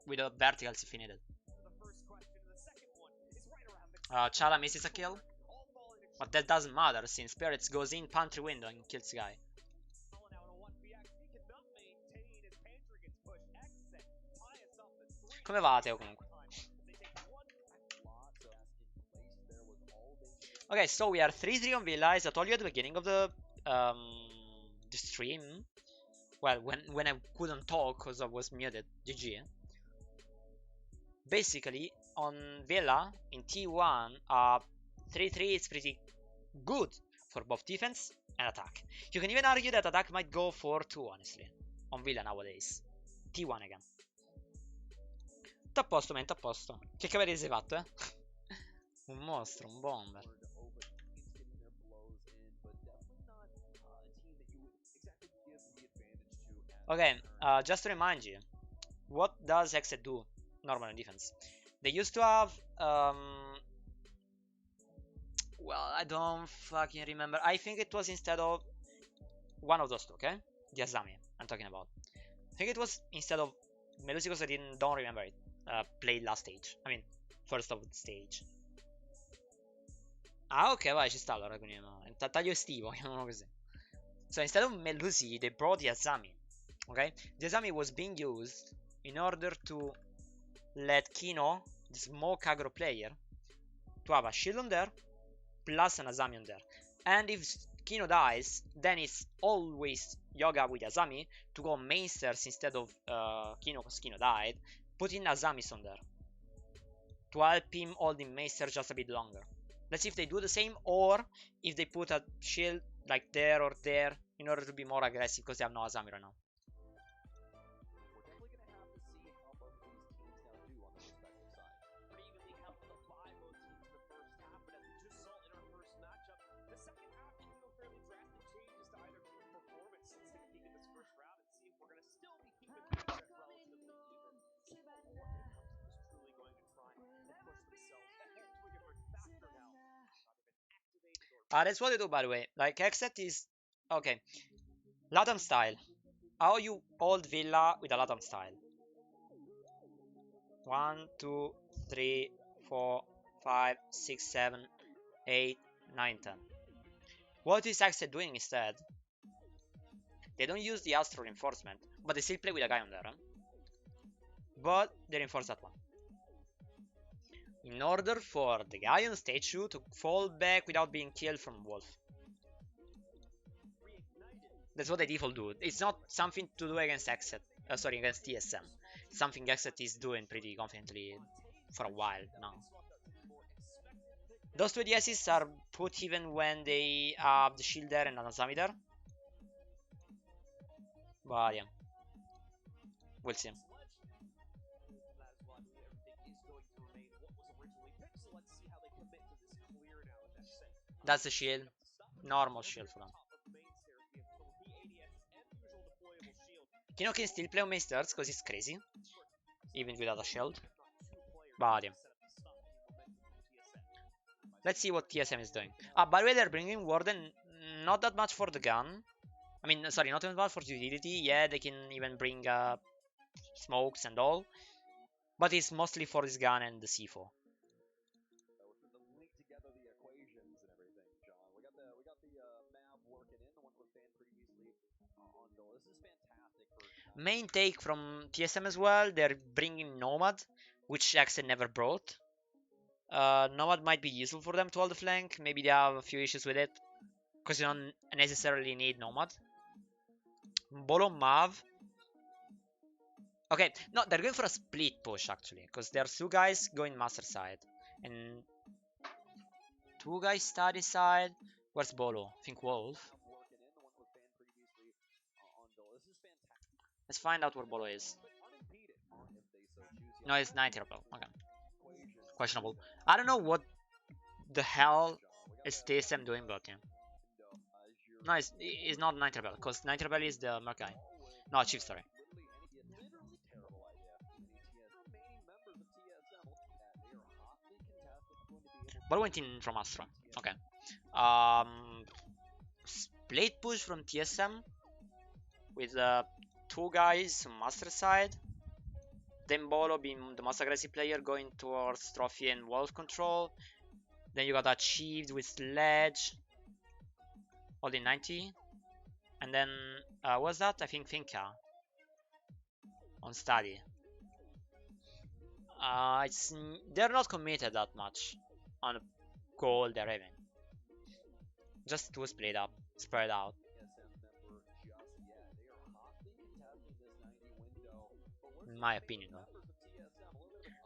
With a verticals if he needed. Chala misses a kill, but that doesn't matter since Spirits goes in pantry window and kills the guy. Come va Teo comunque? Okay, so we are 3-3 on Villa, as I told you at the beginning of the stream. Well, when I couldn't talk because I was muted. GG. Basically, on Villa, in T1, 3-3 is pretty good for both defense and attack. You can even argue that attack might go 4-2, honestly, on Villa nowadays. T1 again. Top posto, man, top posto. Che cavaliere sei fatto, eh? Un mostro, un bomber. Okay, just to remind you, what does XSET do normally in defense? They used to have, well, I don't fucking remember. I think it was instead of one of those two, okay? The Azami, I'm talking about. I think it was instead of Melusi because I don't remember it. Played last stage. I mean, first of the stage. Ah, ok, vai, ci sta allora, quindi no. Taglio estivo, chiamiamolo così. So instead of Melusi, they brought the Azami. Okay? The Azami was being used in order to let Kino, the smoke aggro player, to have a shield on there, plus an Azami on there. And if Kino dies, then it's always Yoga with Azami to go main stairs instead of Kino because Kino died, putting Azamis on there to help him hold the main stairs just a bit longer. Let's see if they do the same, or if they put a shield like there or there in order to be more aggressive because they have no Azami right now. That's what they do, by the way. Like, XSET is... Okay. Latam style. How you hold Villa with a Latam style. 1, 2, 3, 4, 5, 6, 7, 8, 9, 10. What is XSET doing instead? They don't use the Astro reinforcement, but they still play with a guy on there. Huh? But they reinforce that one. In order for the guy on stage 2 to fall back without being killed from Wolf. That's what they default do. It's not something to do against XSET. Sorry, against TSM. It's something XSET is doing pretty confidently for a while now. Those two DSs are put even when they have the shield there and Anazami there. But yeah, we'll see. That's the shield. Normal shield for them. Kino can still play on main stairs because he's crazy. Even without a shield. But yeah. Let's see what TSM is doing. By the way, they're bringing Warden not that much for the gun. I mean, sorry, not that much for utility. Yeah, they can even bring smokes and all. But it's mostly for this gun and the C4. Main take from TSM as well, they're bringing Nomad, which XSET never brought. Nomad might be useful for them to hold the flank. Maybe they have a few issues with it, because you don't necessarily need Nomad. Bolo Mav. Okay, no, they're going for a split push actually, because there's two guys going master side, and two guys study side. Where's Bolo? I think Wolf. Let's find out where Bolo is. No, it's 90 rebel. Okay. Questionable. I don't know what the hell is TSM doing, but yeah. No, it's not 90 rebel, because 90 rebel is the Merc guy. No, Chief, sorry. Bolo went in from Astra. Okay. Split push from TSM with two guys on master side. Then Bolo being the most aggressive player going towards trophy and wolf control. Then you got achieved with sledge holding 90. And then what's that? I think Finca on study. They're not committed that much on a goal they're having. Just to split up, spread out. In my opinion, though.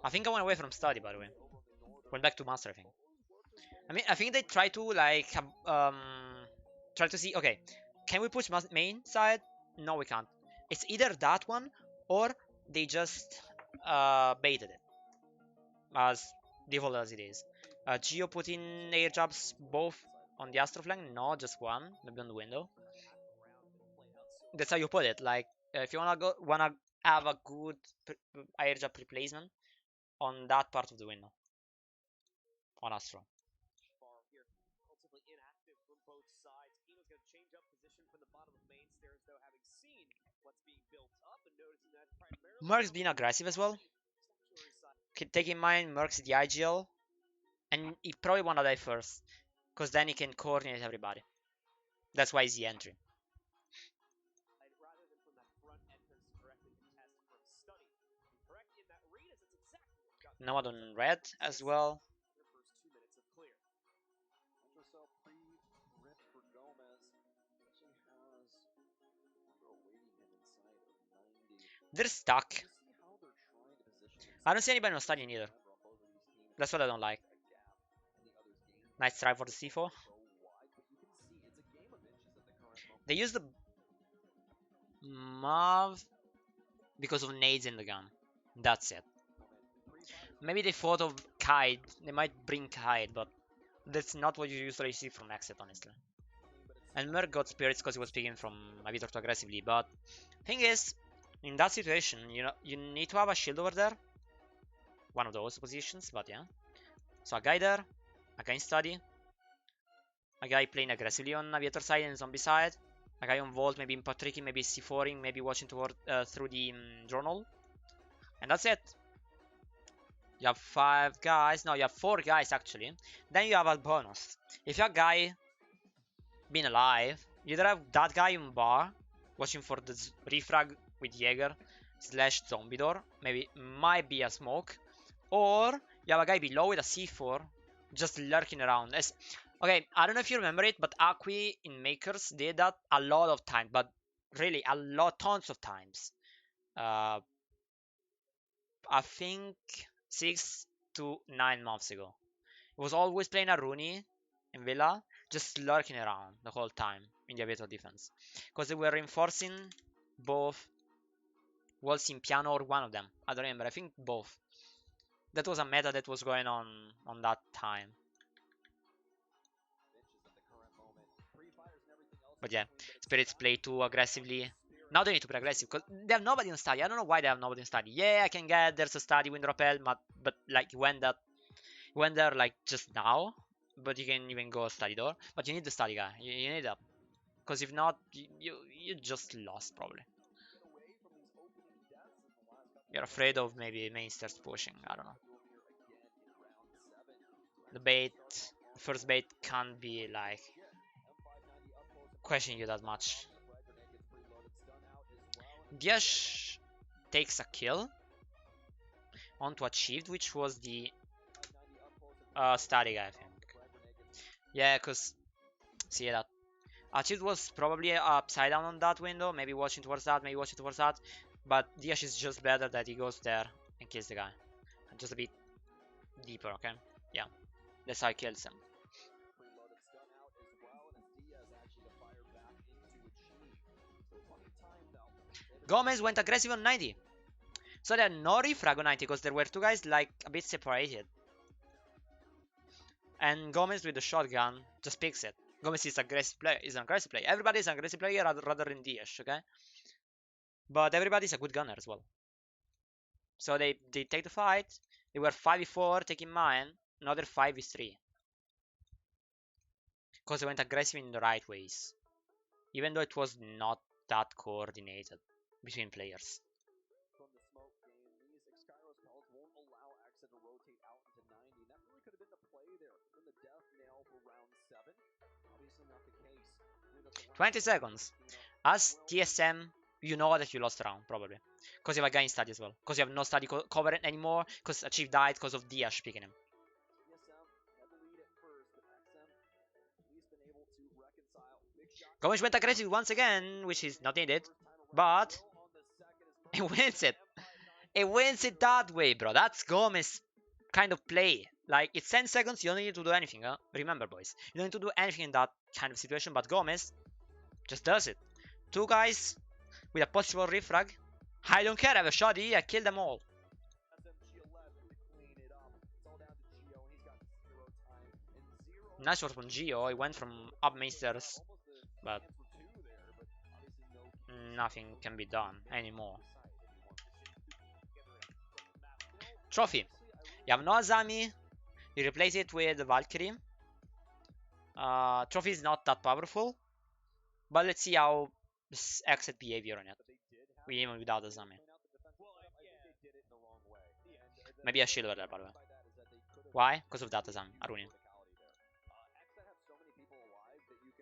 I think I went away from study, by the way. Went back to master, I think. I mean, I think they try to like try to see. Okay, can we push main side? No, we can't. It's either that one or they just baited it as default as it is. Geo put in air jabs both on the astro flank. No, just one, maybe on the window. That's how you put it. Like if you wanna have a good air jab replacement on that part of the window on astro. Merc's being aggressive as well. Take in mind Merc's the IGL, and he probably wanna die first, because then he can coordinate everybody. That's why he's the entry. Nomad on red as well. They're stuck. I don't see anybody on studying either. That's what I don't like. Nice try for the C4. They use the Mav because of nades in the gun. That's it. Maybe they thought of Kite. They might bring Kite, but that's not what you usually see from XSET, honestly. And Merc got spirits because he was picking from a bit too aggressively. But thing is, in that situation, you know, you need to have a shield over there. One of those positions, but yeah. So a guy there, a guy in study, a guy playing aggressively on Aviator side and Zombie side, a guy on Vault, maybe in Patricking, maybe C4ing, maybe watching toward through the journal. And that's it. You have 5 guys. No, you have 4 guys actually. Then you have a bonus. If your guy been alive, you either have that guy in bar watching for the refrag with Jaeger slash zombie door. Maybe might be a smoke. Or you have a guy below with a C4 just lurking around. Okay, I don't know if you remember it, but Acqui in Makers did that a lot of times, but really a lot, tons of times. Uh, I think 6 to 9 months ago. He was always playing a Rooney in Villa, just lurking around the whole time in the Aviator defense. Because they were reinforcing both walls in piano or one of them. I don't remember, I think both. That was a meta that was going on that time. But yeah, Spirits play too aggressively. Now they need to play aggressive because they have nobody in study. I don't know why they have nobody in study. Yeah, I can get there's a study wind rappel, but like when they're like just now, but you can even go study door. But you need the study guy. You need that because if not, you just lost probably. You're afraid of maybe main starts pushing. I don't know. The bait, the first bait can't be like questioning you that much. Diash takes a kill onto Achieved, which was the static, I think. Yeah, because see that Achieved was probably upside down on that window, maybe watching towards that, maybe watching towards that. But Diash is just better that he goes there and kills the guy. Just a bit deeper, okay? Yeah, that's how he kills him. Gomez went aggressive on 90. So they're no refrag on 90 because there were two guys like a bit separated. And Gomez with the shotgun just picks it. Gomez is aggressive player. Is an aggressive player. Everybody is an aggressive player rather than Diaz, okay? But everybody's a good gunner as well. So they take the fight. They were 5v4 taking mine. Another 5v3. Because they went aggressive in the right ways. Even though it was not that coordinated between players. Won't allow XSET to rotate out into 90, and that really could have been the play there. In the death nail for round 7. Obviously not the case. 20 seconds. As TSM, you know that you lost the round, probably. Because you have a guy in study as well. Because you have no study cover anymore. Because Achieve died because of Diaz picking him. Gomes went aggressive once again, which is not needed. But it wins it. It wins it that way, bro. That's Gomez kind of play. Like, it's 10 seconds, you don't need to do anything, huh? Remember, boys. You don't need to do anything in that kind of situation, but Gomez just does it. Two guys with a possible refrag. I don't care, I have a shoddy, I kill them all. Nice shot from Geo, he went from up main stairs, but nothing can be done anymore. Trophy. You have no Azami, you replace it with the Valkyrie. Trophy is not that powerful, but let's see how XSET behavior on it. Even without Azami. Maybe a shield there, by the way. Why? Because of that Azami, Aruni.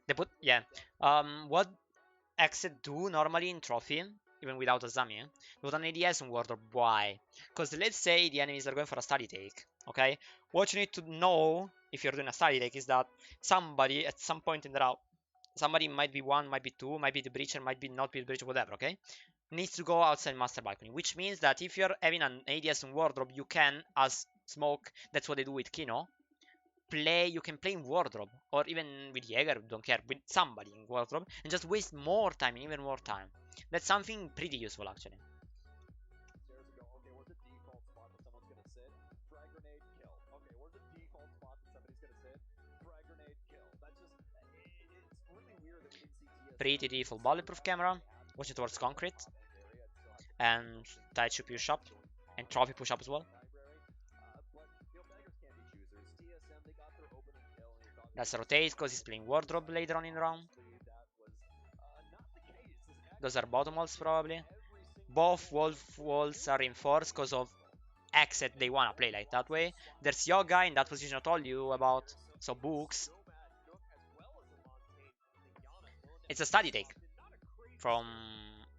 They put, yeah. What XSET do normally in Trophy, even without Azami, they put an ADS on Wardrobe. Why? Because let's say the enemies are going for a study take, okay? What you need to know if you're doing a study take is that somebody at some point in the route, somebody might be 1, might be 2, might be the breacher, might be not be the breacher, whatever, okay? Needs to go outside master balcony, which means that if you're having an ADS on Wardrobe, you can, as Smoke, that's what they do with Kino, you can play in Wardrobe, or even with Jaeger, don't care, with somebody in Wardrobe, and just waste more time, even more time. That's something pretty useful, actually. Pretty default bulletproof camera, watching towards concrete, and Taichu push up, and Trophy push up as well. That's a rotate because he's playing Wardrobe later on in the round. Those are bottom walls probably. Both wolf walls are reinforced because of XSET they wanna play like that way. There's Yoga in that position I told you about. So books. It's a study take from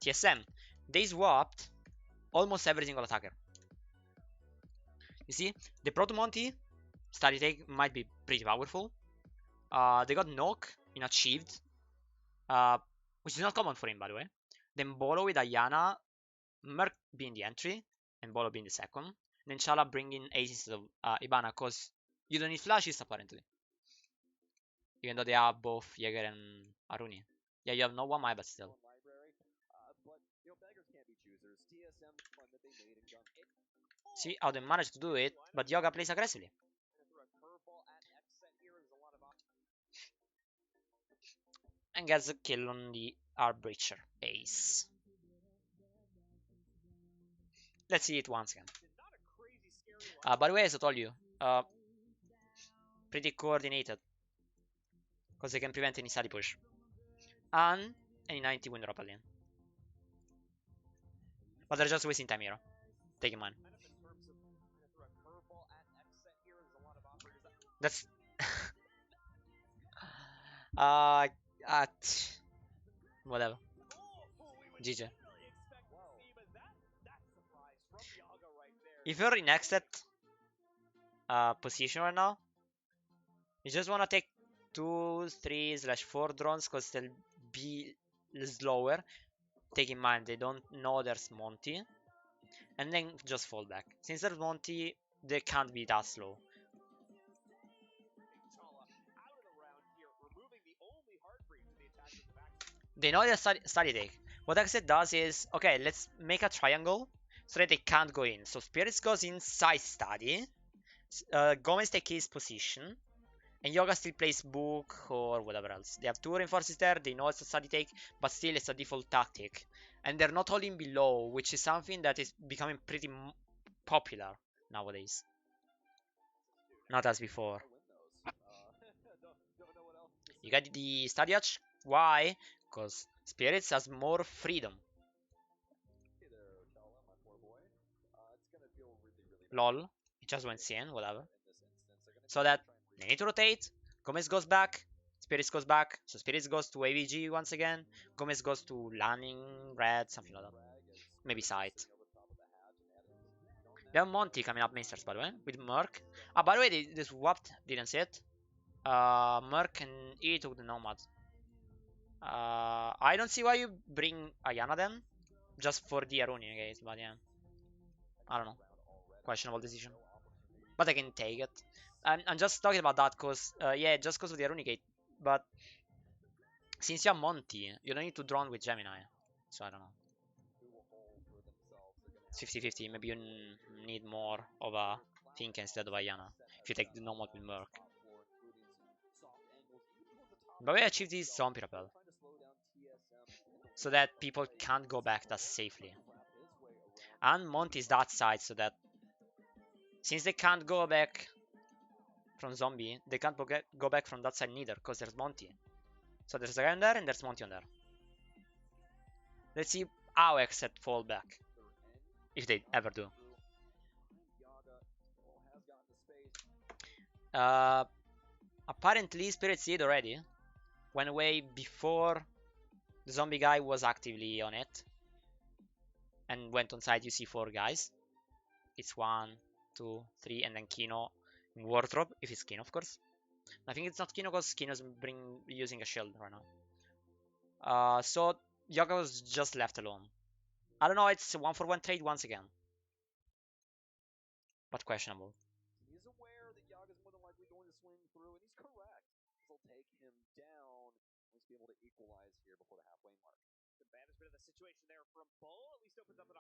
TSM. They swapped almost every single attacker. You see, the Proto Monty study take might be pretty powerful. They got Nock in Achieved, which is not common for him, by the way. Then Bolo with Ayana, Merc being the entry, and Bolo being the second. Then Chala bringing Ace instead of Ibana, because you don't need flashes apparently. Even though they are both Jäger and Aruni. Yeah, you have no one Mai, but still. See how they managed to do it, but Yoga plays aggressively. And gets a kill on the Arbreacher Ace. Let's see it once again. By the way, as I told you, pretty coordinated. Because they can prevent any side push. And any 90 window Rebellion. But they're just wasting time here. Take in mind. That's uh at whatever. GG. If you're in exit position right now, you just wanna take 2, 3/4 drones because they'll be slower. Take in mind they don't know there's Monty. And then just fall back. Since there's Monty, they can't be that slow. They know the study deck. What Exit does is, okay, let's make a triangle so that they can't go in. So Spirits goes inside study. Gomez takes his position. And Yoga still plays Book or whatever else. They have two reinforces there. They know it's a study take, but still it's a default tactic. And they're not holding below, which is something that is becoming pretty popular nowadays. Not as before. You got the study hatch. Why? Because Spirits has more freedom. Lol. It just went CN, whatever. So that they need to rotate. Gomez goes back. Spirits goes back. So Spirits goes to AVG once again. Gomez goes to Lanning, Red, something like that. Maybe Sight. They have Monty coming up Masters, by the way, with Merc. By the way, they swapped, didn't see it. Merc and E took the Nomad. I don't see why you bring Ayana then. Just for the Aruni guys, but yeah. I don't know. Questionable decision. But I can take it. I'm just talking about that because, yeah, just because of the Aruni gate. But since you have Monty, you don't need to drone with Gemini. So I don't know. It's 50-50. Maybe you need more of a Think instead of Ayana. If you take the normal with Merc. But we achieved this zombie rappel. So that people can't go back that safely. And Monty is that side so that since they can't go back from zombie, they can't go back from that side neither because there's Monty. So there's a guy on there and there's Monty on there. Let's see how XSET fall back. If they ever do. Apparently Spirit did already. Went away before the zombie guy was actively on it. And went on side, you see 4 guys. It's 1, 2, 3, and then Kino in wardrobe, if it's Kino of course. I think it's not Kino because Kino's using a shield right now. So Yoga was just left alone. I don't know, it's a 1-for-1 trade once again. But questionable.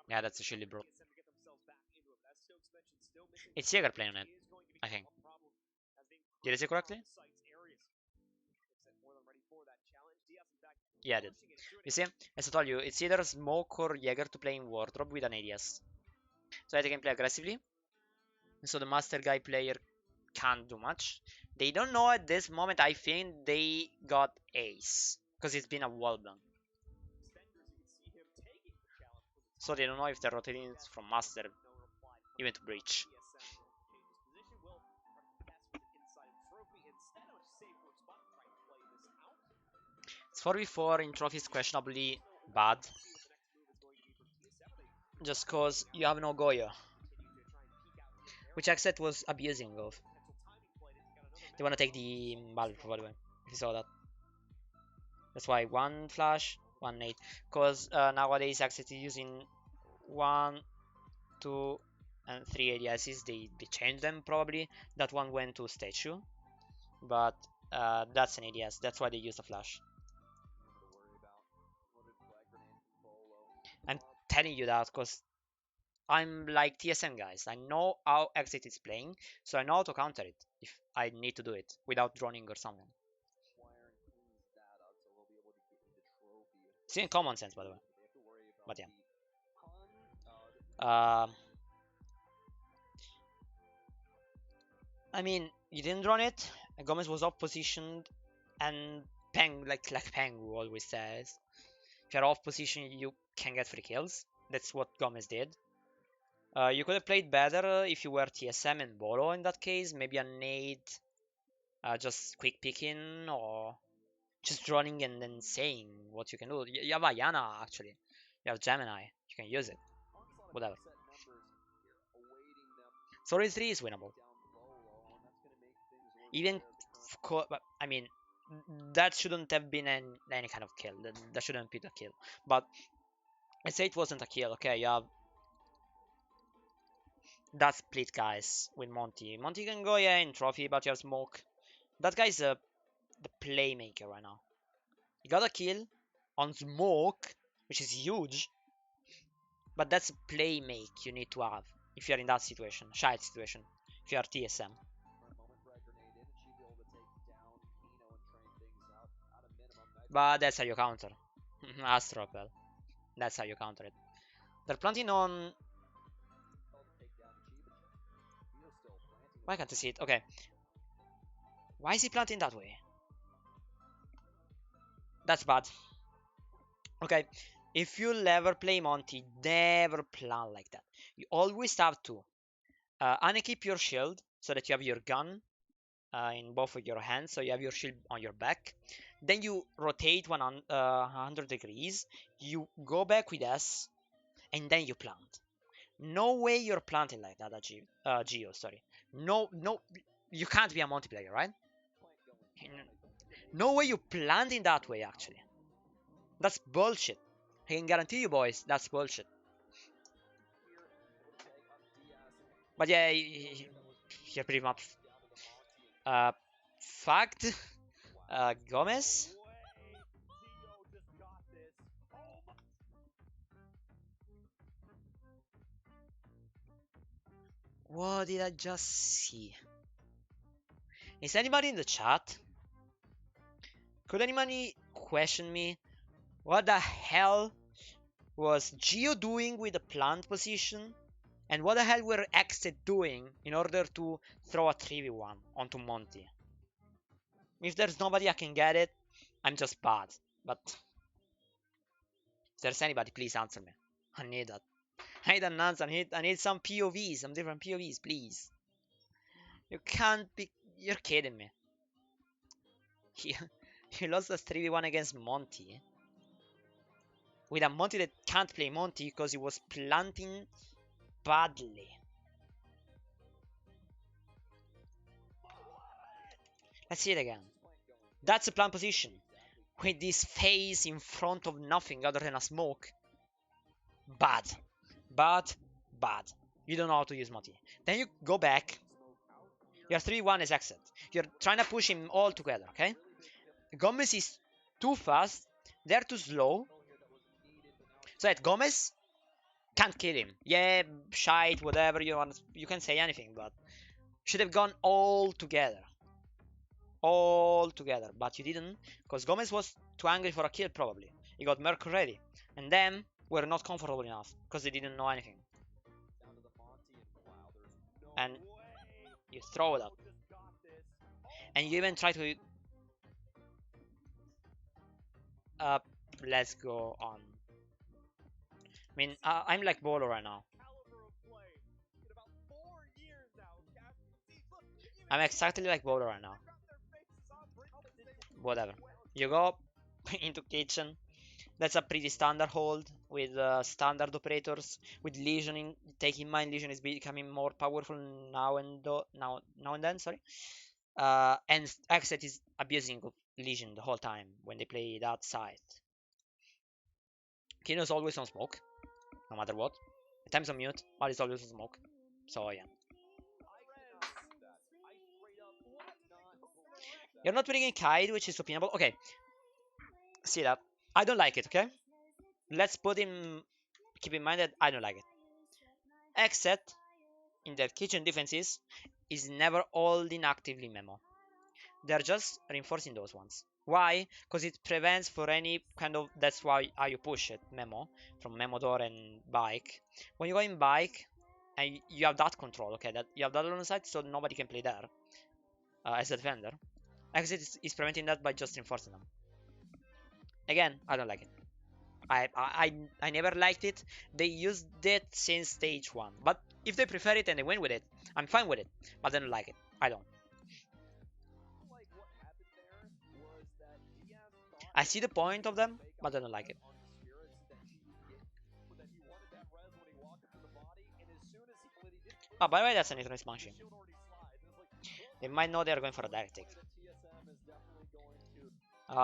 Yeah, that's a shilly bro. It's Jäger playing on it, I think. Did I say correctly? Yeah, I did. You see, as I told you, it's either Smoke or Jäger to play in Wardrobe with an ADS. So they can play aggressively. So the Master Guy player can't do much. They don't know at this moment, I think they got Ace. Because it's been a wall blank. So they don't know if they're rotating from Master. even to breach. It's 4v4 in trophy is questionably bad. Just cause you have no Goyo. Which XSET was abusing of. They wanna take the Balor, by the way, if you saw that. That's why one flash, one nade. Cause nowadays XSET is using 1, 2, and 3 ADSs. They changed them probably. That one went to stage 2. But that's an ADS. That's why they use the flash. I'm telling you that because I'm like TSM guys. I know how Exit is playing, so I know how to counter it if I need to do it without droning or something. It's in common sense, by the way. But yeah. I mean, you didn't drone it. Gomez was off positioned, and Peng, like Peng who always says, if you're off position, you can get free kills. That's what Gomez did. You could have played better if you were TSM and Bolo in that case. Maybe a nade, just quick picking, or just running and then saying what you can do. You have Ayana actually. You have Gemini. You can use it. Whatever. Story 3 is winnable. Even, I mean, that shouldn't have been any kind of kill. That shouldn't be the kill. But I say it wasn't a kill. Okay, you have that split, guys, with Monty. Monty can go, yeah, in trophy, but you have Smoke. That guy's the playmaker right now. He got a kill on Smoke, which is huge. But that's a playmake you need to have if you're in that situation, shite situation, if you are TSM. But that's how you counter. Astropel. That's how you counter it. They're planting on. Why can't I see it? Okay. Why is he planting that way? That's bad. Okay. If you'll ever play Monty, never plan like that. You always have to unequip your shield so that you have your gun in both of your hands, so you have your shield on your back. Then you rotate 100 degrees, you go back with S, and then you plant. No way you're planting like that, Geo, sorry. No, no, you can't be a multiplayer, right? No way you planting that way, actually. That's bullshit. I can guarantee you, boys, that's bullshit. But yeah, you're pretty much uh, fact. Gomez. What did I just see? Is anybody in the chat? Could anybody question me? What the hell was Geo doing with the plant position? And what the hell were Exit doing in order to throw a 3v1 onto Monty? If there's nobody I can get it, I'm just bad. But if there's anybody, please answer me. I need that. I need an answer. I need some POVs, some different POVs, please. You can't be. You're kidding me. He, he lost the 3v1 against Monty. With a Monty that can't play Monty because he was planting badly. Let's see it again. That's a plant position. With this face in front of nothing other than a smoke. Bad. Bad. Bad. You don't know how to use Monty. Then you go back. Your 3-1 is exit. You're trying to push him all together, okay? Gomez is too fast. They're too slow. So that Gomez can't kill him. Yeah, shite, whatever you want. You can say anything, but should have gone all together. All together. But you didn't, because Gomez was too angry for a kill, probably. He got Merc ready. And them were not comfortable enough, because they didn't know anything. And you throw it up. And you even try to... let's go on. I mean, I'm like Bolo right now. I'm exactly like Boulder right now. Whatever. You go into kitchen. That's a pretty standard hold with standard operators. With Legion, take in mind Legion is becoming more powerful now and then. Sorry, and XSET is abusing Legion the whole time when they play that side. Kino's always on smoke, no matter what. At times on mute, but he's always on smoke. So yeah. You're not bringing Kaid, which is opinable. Okay, see that. I don't like it, okay? Let's put him. Keep in mind that I don't like it. Except in their kitchen defenses is never holding actively memo. They're just reinforcing those ones. Why? Because it prevents for any kind of. That's why how you push it memo from memo door and bike. When you go in bike and you have that control, okay, that you have that on the side, so nobody can play there as a defender. Exit is preventing that by just reinforcing them. Again, I don't like it. I never liked it. They used it since stage 1. But if they prefer it and they win with it, I'm fine with it. But I don't like it. I don't. I see the point of them, but I don't like it. Oh, by the way, that's an nice Banshee. They might know they're going for a direct take.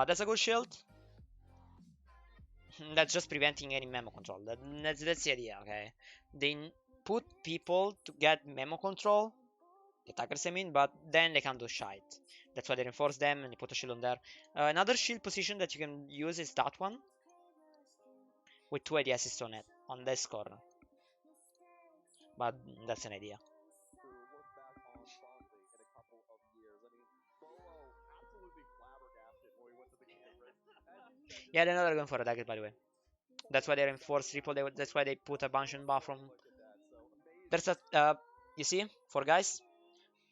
That's a good shield. That's just preventing any memo control. That's the idea, okay? They put people to get memo control, the attackers I mean, but then they can't do shite. That's why they reinforce them and they put a shield on there. Another shield position that you can use is that one, with 2 AD assists on it, on this corner. But that's an idea. Yeah, they're not going for a dagger, by the way. That's why they reinforce triple. That's why they put a bunch on buff from. There's a, you see, for guys,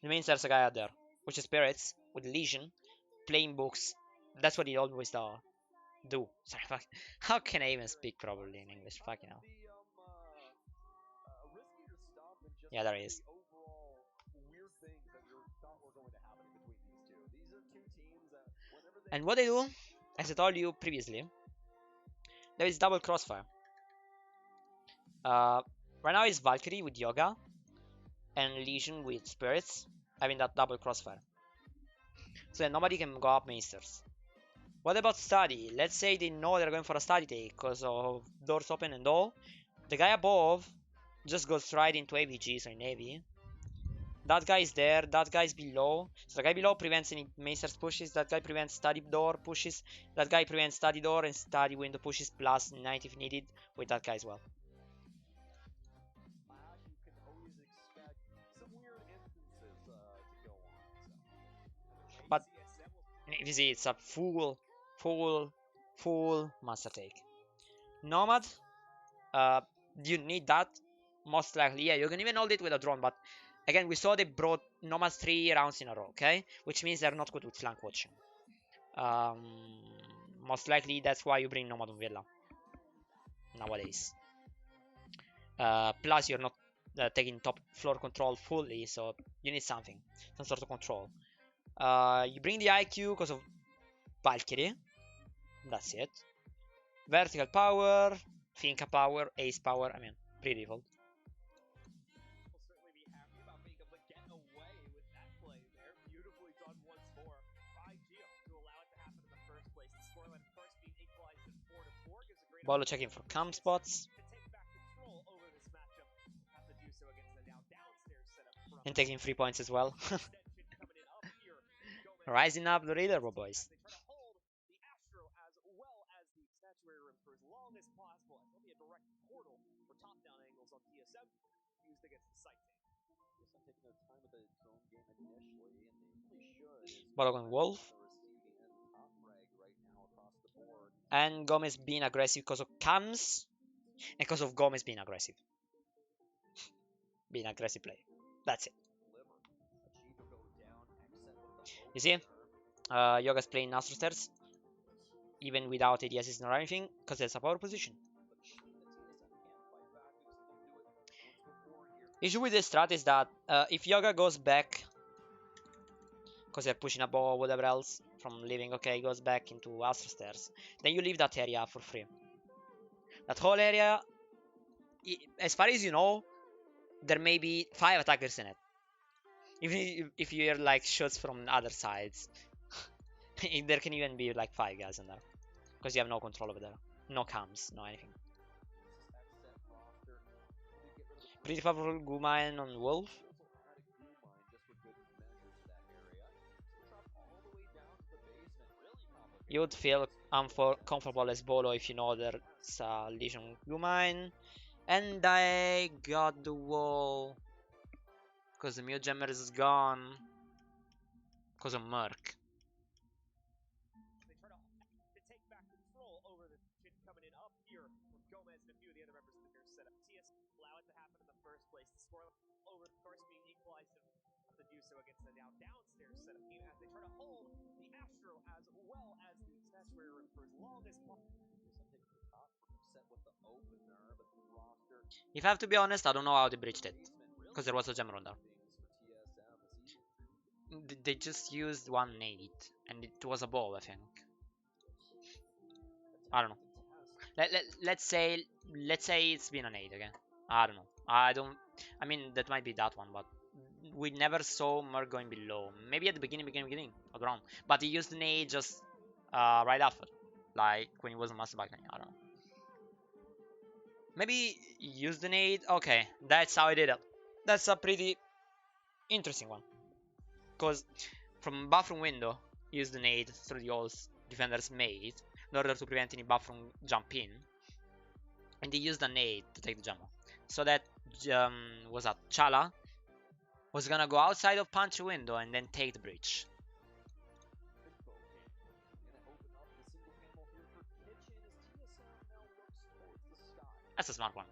it means there's a guy out there, which is spirits with legion, playing books. That's what he always do. Sorry, fuck. How can I even speak properly in English? Fucking hell. Yeah, there is. And what they do, as I told you previously, there is double crossfire. Uh, right now it's Valkyrie with Yoga and Legion with Spirits having that double crossfire. So that nobody can go up Maesters. What about study? Let's say they know they're going for a study take because of doors open and all. The guy above just goes right into AVG, so in Navy. That guy is there, that guy is below. So the guy below prevents any Maesters pushes, that guy prevents study door pushes, that guy prevents study door and study window pushes plus 90 if needed with that guy as well. But if you see, it's a full master take. Nomad, you need that most likely. Yeah, you can even hold it with a drone, but again, we saw they brought Nomads 3 rounds in a row, okay? Which means they're not good with flank watching. Um, Most likely that's why you bring Nomad on Villa nowadays. Plus, you're not taking top floor control fully, so you need something, some sort of control. You bring the IQ because of Valkyrie. That's it. Vertical power, Finca power, Ace power. I mean, pretty default. Bolo checking for cam spots. And taking 3 points as well. Rising up the leaderboard, boys. Bologon Wolf. And Gomez being aggressive because of cams. And because of Gomez being aggressive. Being aggressive play. That's it. You see? Yoga's playing Astro Stairs. Even without AD assist or anything. Because it's a power position. Issue with this strat is that if Yoga goes back because you're pushing up or whatever else from leaving. Okay, goes back into Astro Stairs. Then you leave that area for free. That whole area, as far as you know, there may be 5 attackers in it. Even if you hear like shots from other sides, there can even be like 5 guys in there because you have no control over there, no cams, no anything. Pretty favorable Gumain on Wolf. You would feel comfortable as Bolo if you know there's a Legion Gumain. And I got the wall because the Mute Jammer is gone because of Merc. If I have to be honest, I don't know how they breached it because there was a Jammer on there. They just used one nade and it was a ball, I think. I don't know. Let's say it's been a nade again. I don't know. I mean that might be that one, but we never saw Merc going below. Maybe at the beginning of the round, but he used the nade just right after, like when he was on Master Balcony. I don't know. Maybe use the nade. Okay, that's how I did it. That's a pretty interesting one, because from bathroom window, use the nade through the old defender's made in order to prevent any bathroom jump in, and he used the nade to take the jump. So that was that Chala was gonna go outside of pantry window and then take the breach. That's a smart one.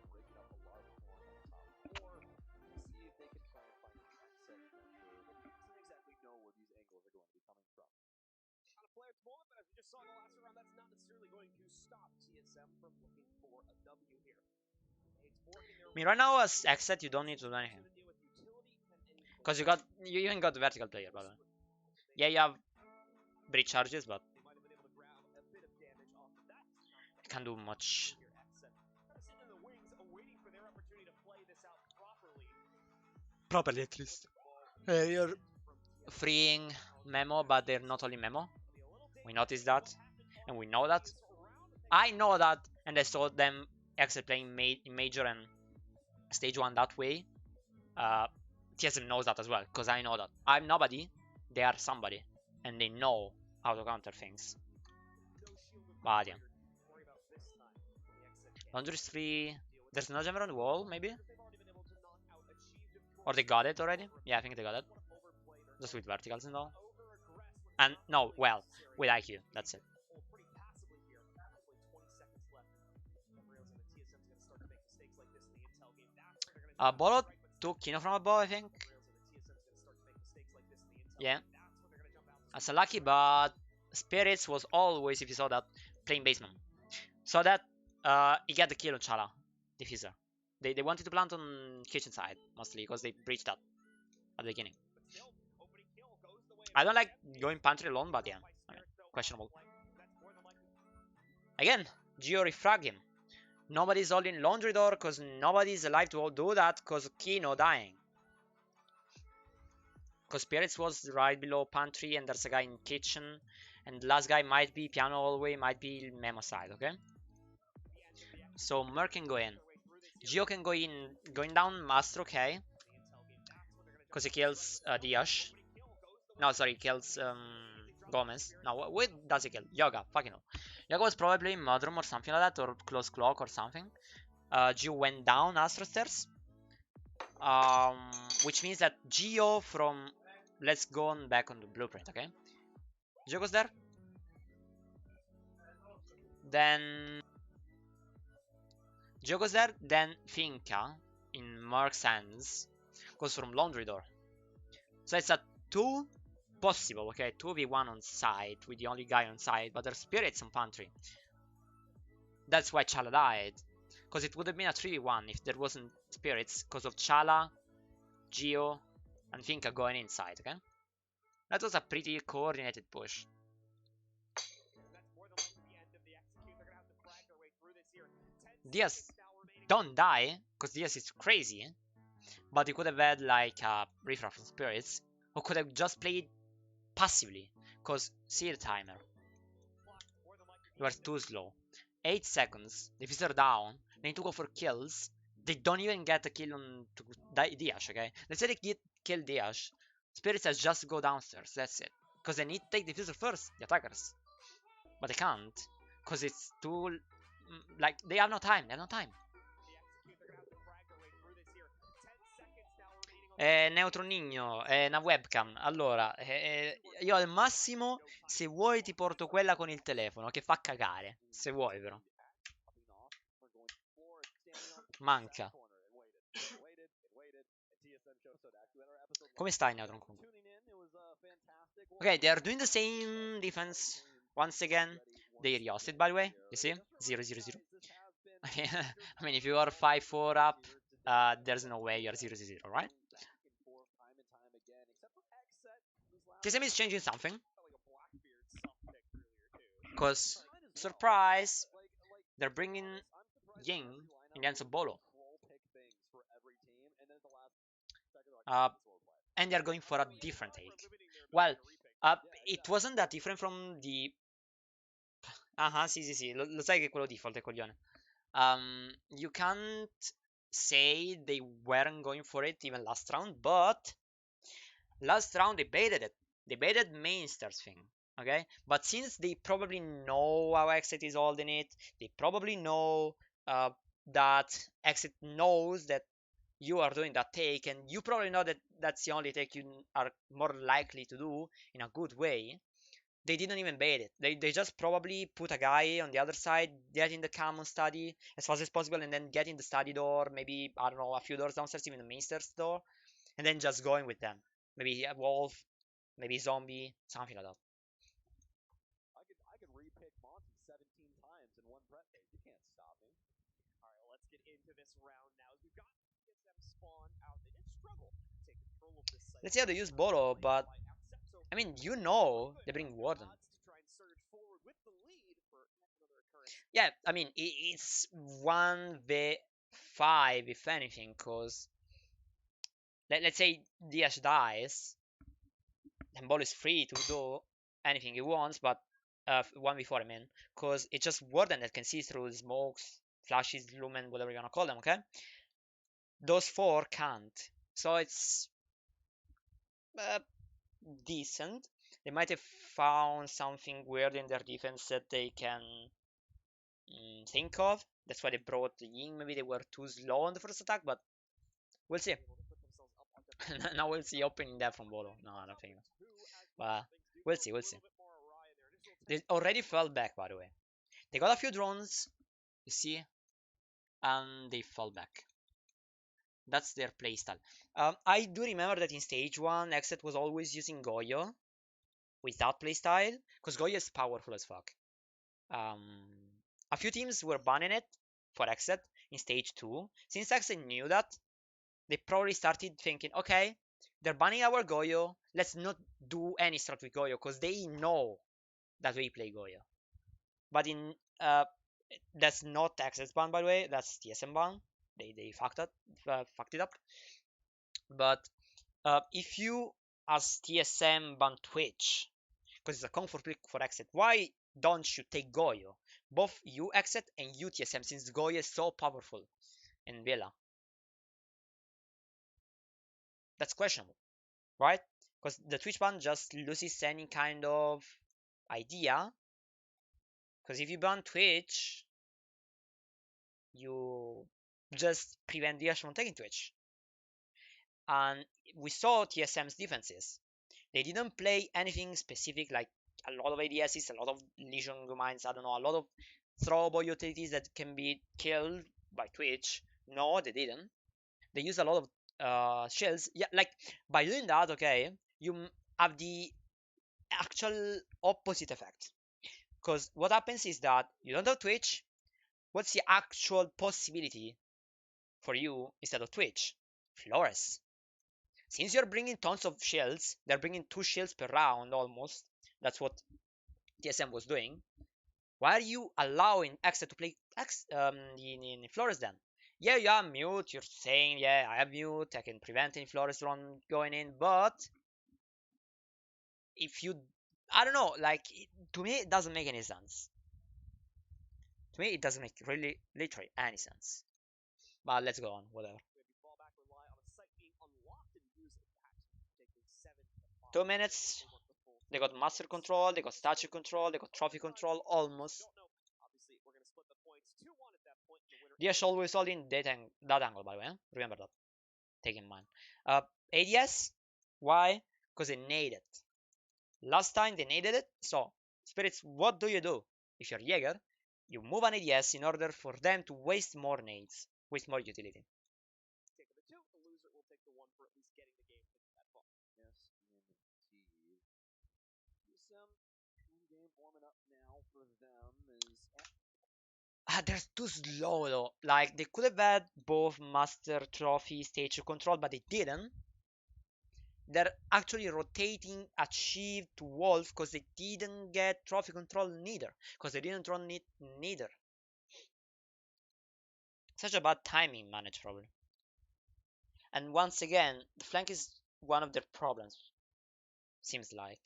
I mean, right now as XSET, you don't need to do anything because you even got the vertical player, by the way. Yeah, you have breach charges, but you can't do much. Properly, at least. You're freeing Memo, but they're not only Memo. We noticed that, and we know that. I know that, and I saw them actually playing Major and Stage 1 that way. TSM knows that as well, because I know that. I'm nobody, they are somebody, and they know how to counter things. But yeah. Laundry is free. There's no jammer on the wall, maybe? Or they got it already? Yeah, I think they got it. Just with verticals and all. And no, well, with IQ, that's it. Bolo took Kino from above, I think. Yeah. That's a lucky, but Spirits was always, if you saw that, playing basement. So that he got the kill on Chala, diffuser. They wanted to plant on kitchen side, mostly, because they breached that at the beginning. I don't like going pantry alone, but yeah, I mean, questionable. Again, Geo refrag him. Nobody's holding laundry door because nobody's alive to do that because Kino dying. Because Spirits was right below pantry and there's a guy in kitchen. And the last guy might be piano hallway, might be memo side, okay? So Merc can go in. Geo can go in, going down Master, okay? Because he kills Diash. No, sorry, he kills Gomez. No, what does he kill? Yoga, fucking hell. Yoga was probably Mudroom or something like that, or Close Clock or something. Geo went down Astro Stairs. Which means that Geo from... Let's go on back on the blueprint, okay? Geo goes there. Then... Geo goes there, then Finca, in Mark's hands, goes from Laundry Door. So it's a 2 possible, okay? 2v1 on side, with the only guy on side, but there's Spirits on Pantry. That's why Chala died. Because it would have been a 3v1 if there wasn't Spirits, because of Chala, Geo, and Finca going inside, okay? That was a pretty coordinated push. Diaz don't die, because Diaz is crazy, but he could have had like a Refract of Spirits, or could have just played passively, because see the timer. You are too slow. 8 seconds, the are down, they need to go for kills, they don't even get a kill on to Diaz, okay? Let's say they get kill Diaz, Spirits has just go downstairs, that's it. Because they need to take the diffuser first, the attackers. But they can't, because it's too... like, they have no time, they have no time. Neutro Nigno, una webcam. Allora, io al massimo, se vuoi ti porto quella con il telefono, che fa cagare. Se vuoi però. Manca. Come stai, Neutron? Okay, they are doing the same defense once again. They rehost it, by the way. You see? 0-0-0. I mean, if you are 5-4 up, there's no way you're 0-0, right? TSM is changing something. Because, surprise, they're bringing Ying against Bolo. And they're going for a different take. Well, it wasn't that different from the... sì, lo sai che è quello default, è coglione. You can't say they weren't going for it even last round, but last round they baited it. They baited Mainsters thing, okay? But since they probably know how XSET is holding it, they probably know that XSET knows that you are doing that take, and you probably know that that's the only take you are more likely to do in a good way. They didn't even bait it. They just probably put a guy on the other side, get in the common study as fast as possible, and then get in the study door, maybe, I don't know, a few doors downstairs, even the mainstairs door, and then just going with them. Maybe a wolf, maybe zombie, something like that. Let's see how they use Bolo, but I mean, you know they bring Warden. Yeah, I mean, it's 1v5 if anything, because let's say Diaz dies, then Bolo is free to do anything he wants, but 1v4 I mean, because it's just Warden that can see through smokes, flashes, lumen, whatever you wanna call them, okay? Those four can't. So it's uh, decent. They might have found something weird in their defense that they can think of. That's why they brought the Ying. Maybe they were too slow on the first attack, but we'll see. Now we'll see opening that from Bolo. No, I don't think. But we'll see, we'll see. They already fell back, by the way. They got a few drones, you see, and they fell back. That's their playstyle. I do remember that in stage 1, XSET was always using Goyo with that playstyle, because Goyo is powerful as fuck. A few teams were banning it for XSET in stage 2. Since XSET knew that, they probably started thinking, okay, they're banning our Goyo, let's not do any strat with Goyo, because they know that we play Goyo. But in that's not XSET ban, by the way, that's TSM ban. They fucked it up. But if you as TSM ban Twitch, because it's a comfort pick for XSET, why don't you take Goyo? Both you XSET and you TSM, since Goyo is so powerful in Villa. That's questionable, right? Because the Twitch ban just loses any kind of idea. Because if you ban Twitch, you just prevent Diaz from taking Twitch. And we saw TSM's defenses. They didn't play anything specific, like a lot of ADSs, a lot of Legion Mines, I don't know, a lot of throwable utilities that can be killed by Twitch. No, they didn't. They used a lot of shells. Yeah, like by doing that, okay, you have the actual opposite effect. Because what happens is that you don't have Twitch. What's the actual possibility for you instead of Twitch? Flores. Since you're bringing tons of shields, they're bringing 2 shields per round almost. That's what TSM was doing. Why are you allowing XSET to play in Flores then? Yeah, you have mute. You're saying, yeah, I have mute. I can prevent any Flores from going in. But if you, I don't know. Like to me, it doesn't make any sense. To me, it doesn't make really literally any sense. But let's go on. Whatever. 2 minutes. They got master control. They got statue control. They got trophy control almost. Diash always holding that angle, by the way. Huh? Remember that. Take in mind. ADS. Why? Because they need it. Last time they needed it. So, Spirits, what do? If you're Jaeger, you move an ADS in order for them to waste more nades, waste more utility. They're too slow though. Like they could have had both master trophy stage control, but they didn't. They're actually rotating achieve to wolf because they didn't get trophy control neither. Because they didn't run it neither. Such a bad timing managed probably. And once again, the flank is one of their problems. Seems like.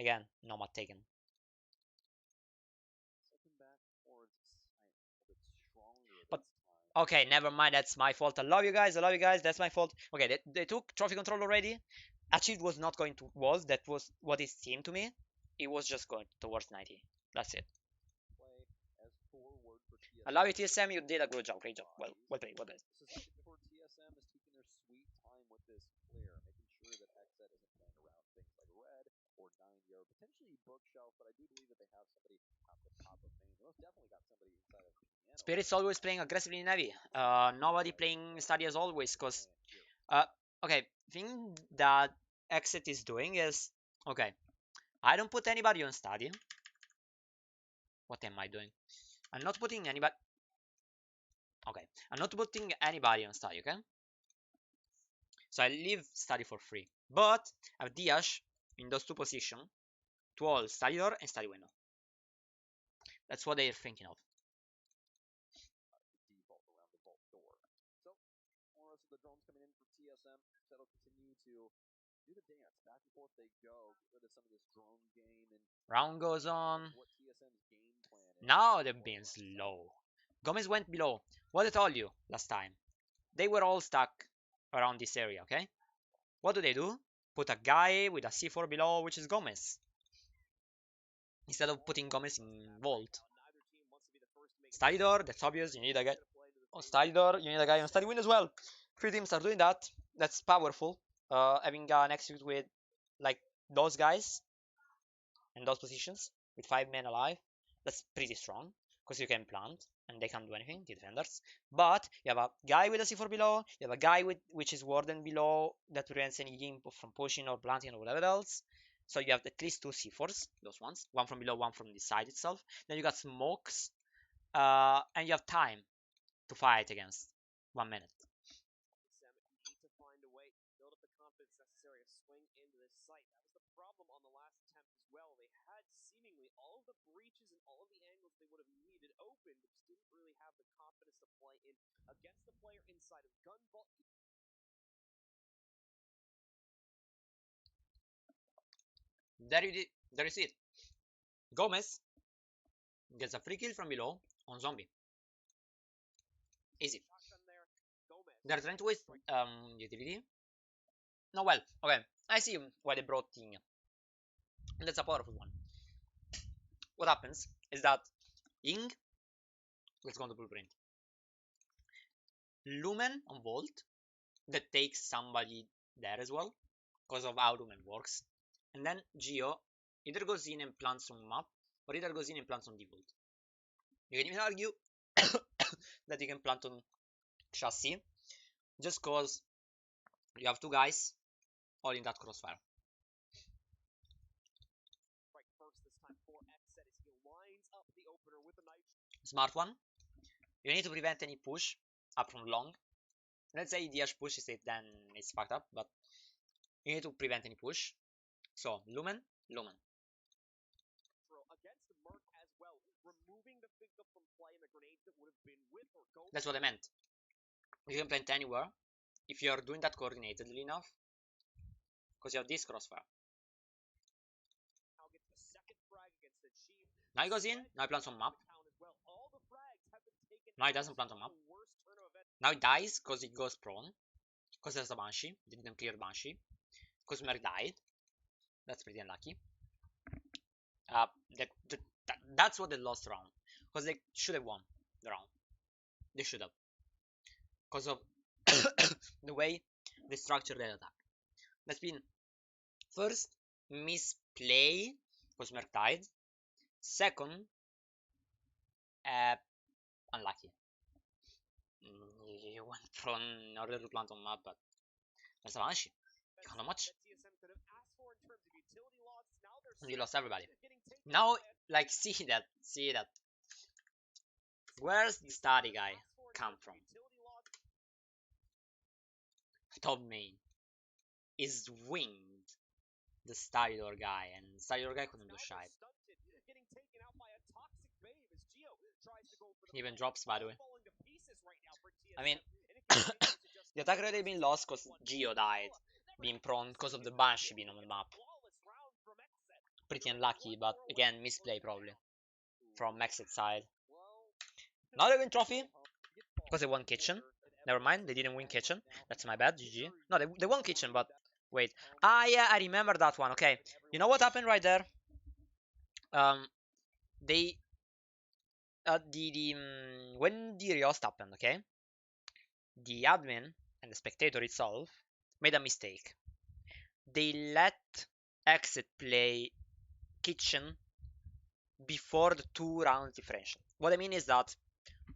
Again, Nomad taken. But okay, never mind. That's my fault. I love you guys. I love you guys. That's my fault. Okay, they took trophy control already. Achieved was not going to was. That was what it seemed to me. It was just going towards 90. That's it. I love you, TSM. You did a good job. Great job. Well played. Well played. Spirit's always playing aggressively in heavy. Nobody playing steady as always. Cause okay, thing that XSET is doing is okay. I don't put anybody on study. What am I doing? I'm not putting anybody. Okay, I'm not putting anybody on study. Okay, so I leave study for free. But I have Diash in those two positions to all study door and study window. That's what they're thinking of. Round goes on. Now they're being slow. Gomez went below. What I told you last time. They were all stuck around this area, okay? What do? Put a guy with a C4 below, which is Gomez. Instead of putting Gomez in Vault. Study door, that's obvious. You need a guy on study door. You need a guy on study win as well. 3 teams are doing that. That's powerful. Having an execute with like those guys in those positions with 5 men alive, that's pretty strong because you can plant and they can't do anything, the defenders. But you have a guy with a C4 below, you have a guy with which is warden below that prevents any game from pushing or planting or whatever else. So you have at least 2 C4s, those ones, one from below, one from the side itself. Then you got smokes, and you have time to fight against 1 minute. There you see it. Gomez gets a free kill from below on zombie. Easy. They're trying to waste utility. No, well, okay. I see why they brought Ting. And that's a powerful one. What happens is that Ying, let's go on the blueprint. Lumen on Volt that takes somebody there as well because of how Lumen works. And then Geo either goes in and plants on map or either goes in and plants on default. You can even argue that you can plant on chassis just cause you have 2 guys all in that crossfire. Smart one. You need to prevent any push up from long let's say DH pushes it, then it's fucked up, but you need to prevent any push. So, Lumen, Lumen. That's what I meant. You can plant anywhere if you're doing that coordinatedly enough, because you have this crossfire. Now he goes in, now he plants on map. Now he doesn't plant on map. Now he dies because he goes prone. Because there's a Banshee. They didn't clear Banshee. Because Merc died. That's pretty unlucky. That's what they lost round. Because they should have won the round. They should have. Because of the way they structured their attack. That's been first misplay because Merc died. Second, unlucky. He went prone in order to plant on map, but there's a Banshee. You can't do much. You lost everybody. Now, like, see that. Where's the study guy come from? Top main is winged the study door guy, and study door guy couldn't do shit. He even drops, by the way. I mean, the attack already been lost because Geo died, being prone because of the Banshee being on the map. Pretty unlucky, but again, misplay probably from XSET side. Now they win trophy because they won kitchen. Never mind, they didn't win kitchen. That's my bad, GG. No, they won kitchen, but wait. Ah, yeah, I remember that one. Okay, you know what happened right there? They when the Riost happened, okay, the admin and the spectator itself made a mistake. They let XSET play kitchen before the 2 rounds differential. What I mean is that,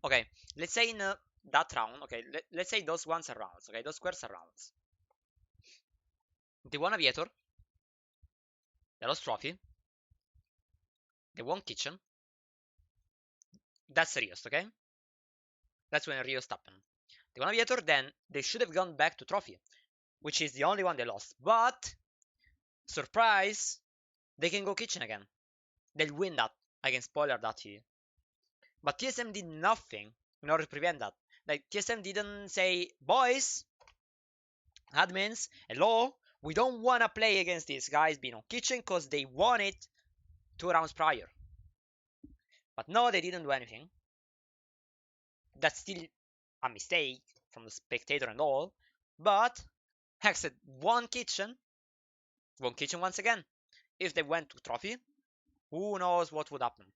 okay, let's say in that round, okay, let's say those ones are rounds, okay, those squares are rounds. They won Aviator, they lost trophy, they won kitchen. That's Riost, okay? That's when Riost happened. They won Aviator, then they should have gone back to trophy, which is the only one they lost. But, surprise, they can go kitchen again. They'll win that. I can spoiler that to you. But TSM did nothing in order to prevent that. Like, TSM didn't say, boys, admins, hello, we don't want to play against these guys being on kitchen because they won it 2 rounds prior. But no, they didn't do anything. That's still a mistake from the spectator and all. But XSET won kitchen once again. If they went to trophy, who knows what would happen.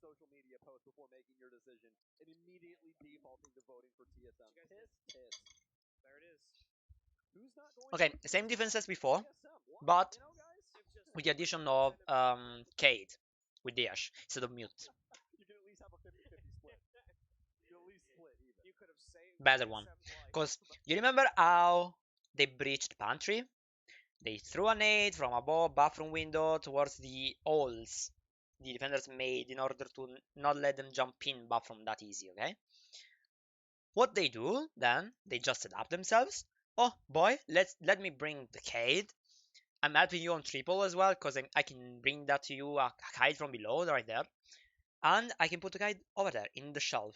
Social media post before making your decision and immediately defaulting to voting for TSM. Piss. There it is. Who's not going Okay, same defense as before, but with the addition of Cade with Dash instead of Mute. You can at least have a 50-50 split. You can at least split even. You could have saved Better one. Because you remember how they breached Pantry? They threw a nade from above bathroom window towards the holes the defenders made in order to not let them jump in bathroom that easy, okay? What they do then, they just adapt themselves. Oh boy, let me bring the Cade. I'm helping you on triple as well, because I can bring that to you, a kite from below, right there. And I can put the kite over there, in the shelf.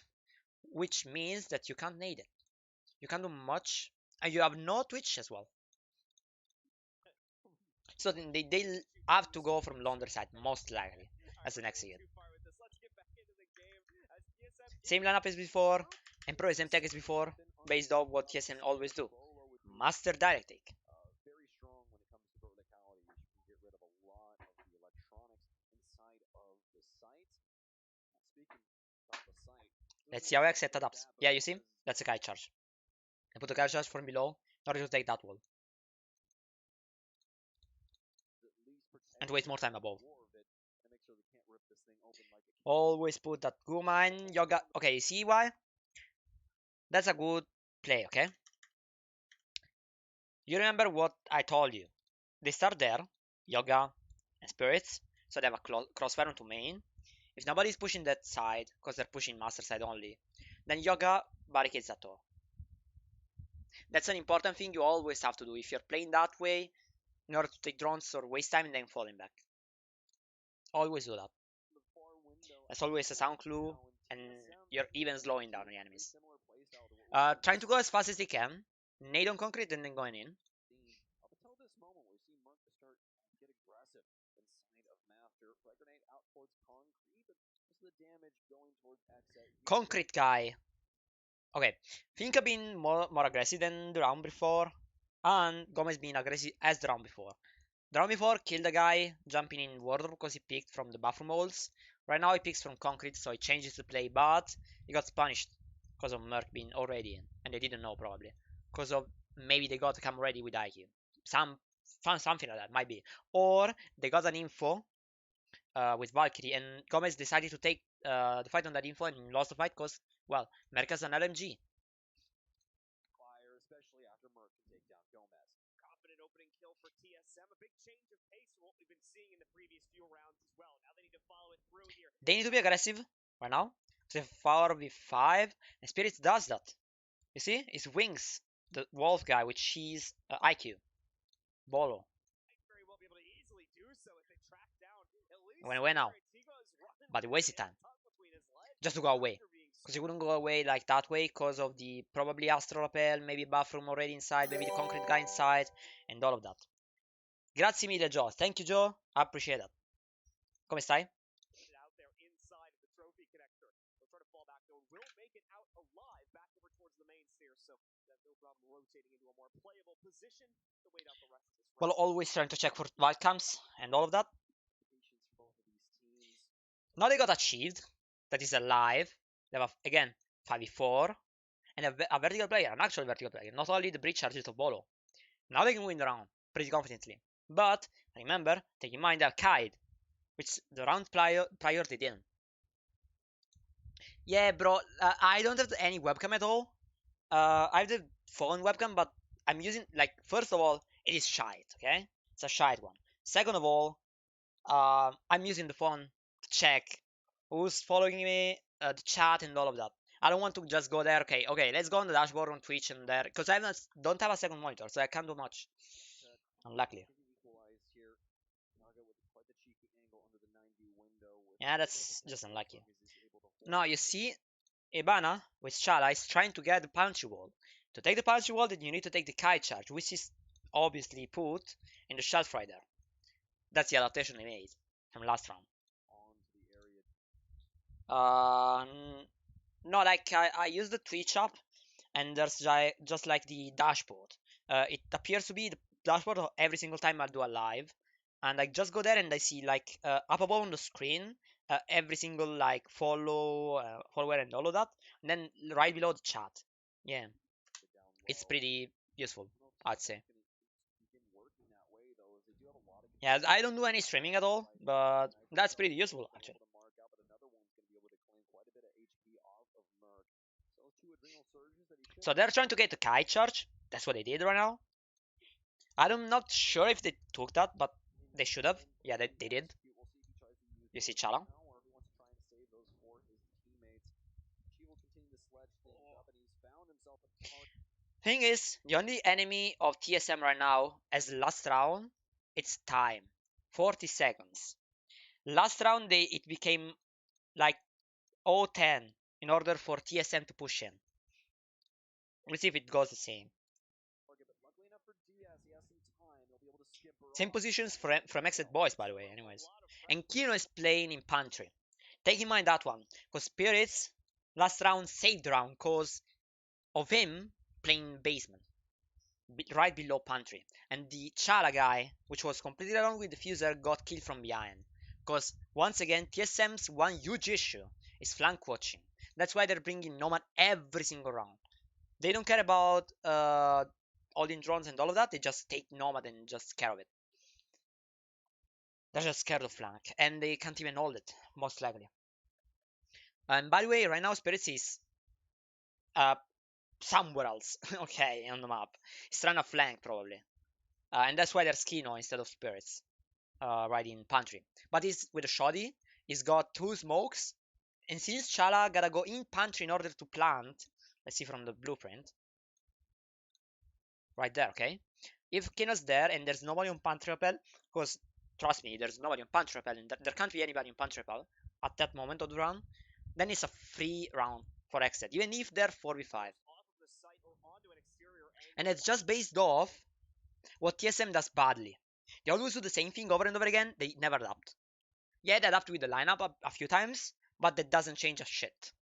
Which means that you can't nade it. You can't do much, and you have no twitch as well. So then they have to go from Launder side, most likely, as the next year. Same lineup as before, and probably same tech as before, based on what TSM always do. Master direct take. Very strong when it comes to verticality, which can get rid of a lot of the electronics inside of the site. Speaking about the site, Let's see how XSET adapts. Yeah, you see? That's a kite charge. I put a kite charge from below in order to take that wall. And waste more time above. Always put that Guma in Yoga. Okay, you see why? That's a good play, okay? You remember what I told you. They start there, Yoga and Spirits, so they have a crossfire onto main. If nobody's pushing that side, because they're pushing master side only, then Yoga barricades that door. That's an important thing you always have to do if you're playing that way in order to take drones or waste time and then falling back. Always do that. That's always a sound clue, and you're even slowing down the enemies. Trying to go as fast as they can, nade on concrete and then going in. Concrete guy. Okay, think I've been more aggressive than the round before, and Gomez being aggressive as the round before. The round before killed a guy jumping in wardrobe because he picked from the bathroom walls. Right now he picks from concrete, so he changes to play, but he got punished because of Merc being already in, and they didn't know probably because of maybe they got to come ready with IQ, something like that might be, or they got an info with Valkyrie, and Gomez decided to take the fight on that info and lost the fight because, well, Merc has an LMG. Especially after Merc can take down Gomez. Confident opening kill for TSM. A big change of pace from what we've been seeing in the previous few rounds as well. Now they need to follow it through here. They need to be aggressive right now. So if power of 5 and Spirits does that. You see, it's Wings, the Wolf guy, which he's IQ. Bolo. When away now. But he wasted time. Just to go away. Because he wouldn't go away like that way because of the probably Astral Rappel, maybe bathroom already inside, maybe the concrete guy inside, and all of that. Grazie mille Joe. Thank you Joe. I appreciate that. Come stai? Well, always trying to check for wildcams and all of that. Now they got achieved. That is alive. They have, again, 5v4. And a vertical player, an actual vertical player. Not only the breach charges of Bolo. Now they can win the round pretty confidently. But, remember, take in mind that Kaid, which the round prior they didn't. Yeah, bro, I don't have any webcam at all. I have the phone webcam, but I'm using, like, first of all, it is shite, okay? It's a shite one. Second of all, I'm using the phone to check who's following me, the chat and all of that. I don't want to just go there, okay, let's go on the dashboard on Twitch and there, because I don't have a second monitor, so I can't do much. Unluckily. Yeah, that's just unlucky. Now, you see, Ibana with Chala is trying to get the punchy wall. To take the punchy wall, then you need to take the kite charge, which is obviously put in the Shelf Rider. That's the adaptation they made from last round. No, like I use the Twitch app, and there's just like the dashboard. It appears to be the dashboard every single time I do a live, and I just go there and I see like up above on the screen every single like follower and all of that, and then right below the chat. Yeah, it's pretty useful, I'd say. Yeah, I don't do any streaming at all, but that's pretty useful actually. So they're trying to get the kite charge. That's what they did right now. I'm not sure if they took that, but they should have. Yeah, they did. You see Chala? Thing is, the only enemy of TSM right now as last round, it's time. 40 seconds. Last round it became like 0-10 in order for TSM to push in. Let's see if it goes the same. Same positions from Exit Boys, by the way, anyways. And Kino is playing in Pantry. Take in mind that one, because Spirits last round saved the round because of him playing basement, right below Pantry. And the Chala guy, which was completely along with the Fuser, got killed from behind. Because, once again, TSM's one huge issue is flank watching. That's why they're bringing Nomad every single round. They don't care about holding drones and all of that, they just take Nomad and just care of it. They're just scared of flank, and they can't even hold it, most likely. And by the way, right now Spirits is somewhere else, okay, on the map. He's trying to flank, probably. And that's why there's Kino instead of Spirits, right in Pantry. But he's with a shoddy, He's got 2 smokes. And since Chala gotta go in pantry in order to plant, let's see from the blueprint. Right there, okay? If Kino's there and there's nobody on pantry repel, because trust me, there's nobody on pantry repel, and there can't be anybody on pantry repel at that moment of the round, then it's a free round for XSET, even if they're 4v5. And it's just based off what TSM does badly. They always do the same thing over and over again, they never adapt. Yeah, they adapt with the lineup a few times, but that doesn't change a shit.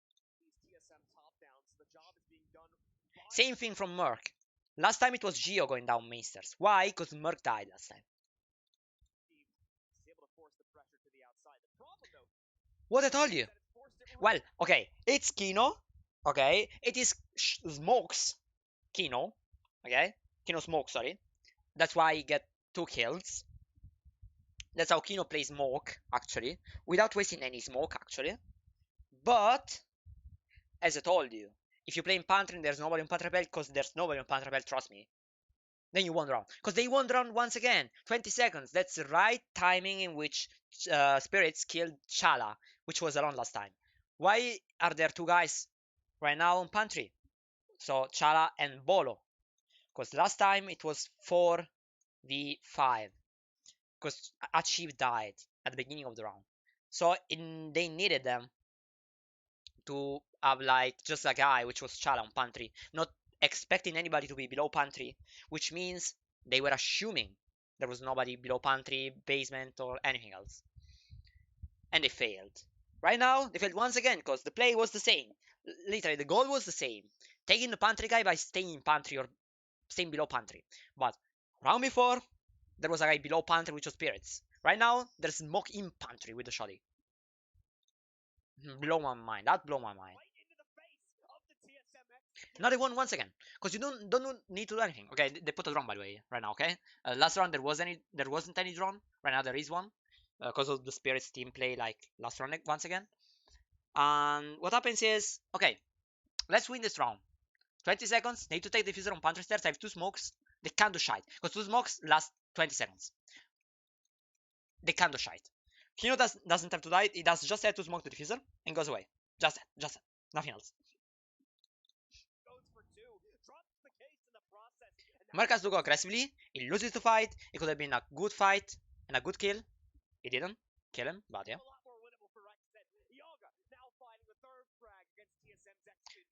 Same thing from Merc. Last time it was Geo going down Mainsters. Why? Because Merc died last time. What I told you. Well, okay, it's Kino. Okay, it is Smokes Kino. Okay, Kino Smoke, sorry. That's why he get 2 kills. That's how Kino plays Smoke, actually, without wasting any smoke, actually. But, as I told you, if you play in Pantry and there's nobody in Pantry Repel, because there's nobody in Pantry Repel, trust me, then you won round. Because they won round once again. 20 seconds. That's the right timing in which Spirits killed Chala, which was around last time. Why are there 2 guys right now on Pantry? So Chala and Bolo. Because last time it was 4v5. Because Achieve died at the beginning of the round. So they needed them to have like just a guy, which was Chala on Pantry, not expecting anybody to be below Pantry, which means they were assuming there was nobody below Pantry, basement, or anything else. And they failed. Right now, they failed once again because the play was the same. Literally, the goal was the same. Taking the Pantry guy by staying in Pantry or staying below Pantry. But round before, there was a guy below Pantry, which was Spirits. Right now, there's Smoke in Pantry with the Shoddy. Blow my mind. That blow my mind. Now they won once again, because you don't need to do anything. Okay, they put a drone by the way right now. Okay, last round there wasn't any drone. Right now there is one, because of the Spirits team play like last round once again. And what happens is, okay, let's win this round. 20 seconds. Need to take the diffuser on Pantry stairs. I have 2 smokes. They can't do shite, because 2 smokes last 20 seconds. They can't do shite. Kino doesn't have to die. He does just have to smoke the diffuser and goes away. Just that. Nothing else. Mark has to go aggressively. He loses the fight. It could have been a good fight and a good kill. He didn't kill him, but yeah.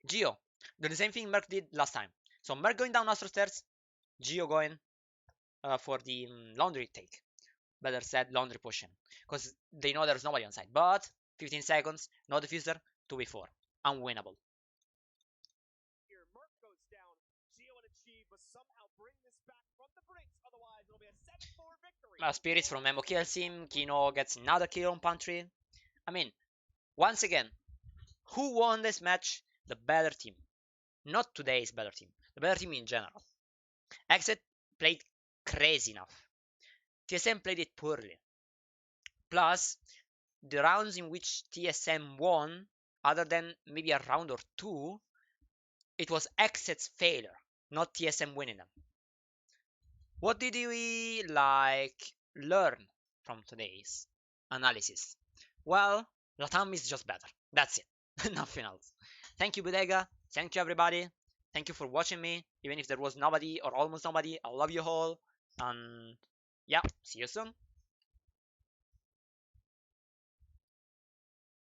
Geo, do the same thing Merc did last time. So Merc going down Astro Stairs, Geo going for the laundry take. Better said, laundry pushing. Because they know there's nobody on side. But 15 seconds, no diffuser, 2v4. Unwinnable. Spirits from Memo kills him. Kino gets another kill on Pantry. I mean, once again, who won this match? The better team. Not today's better team. The better team in general. XSET played crazy enough. TSM played it poorly. Plus, the rounds in which TSM won, other than maybe a round or 2, it was XSET's failure, not TSM winning them. What did we learn from today's analysis? Well, Latam is just better. That's it. Nothing else. Thank you, Bodega. Thank you, everybody. Thank you for watching me. Even if there was nobody or almost nobody, I love you all. And yeah, see you soon.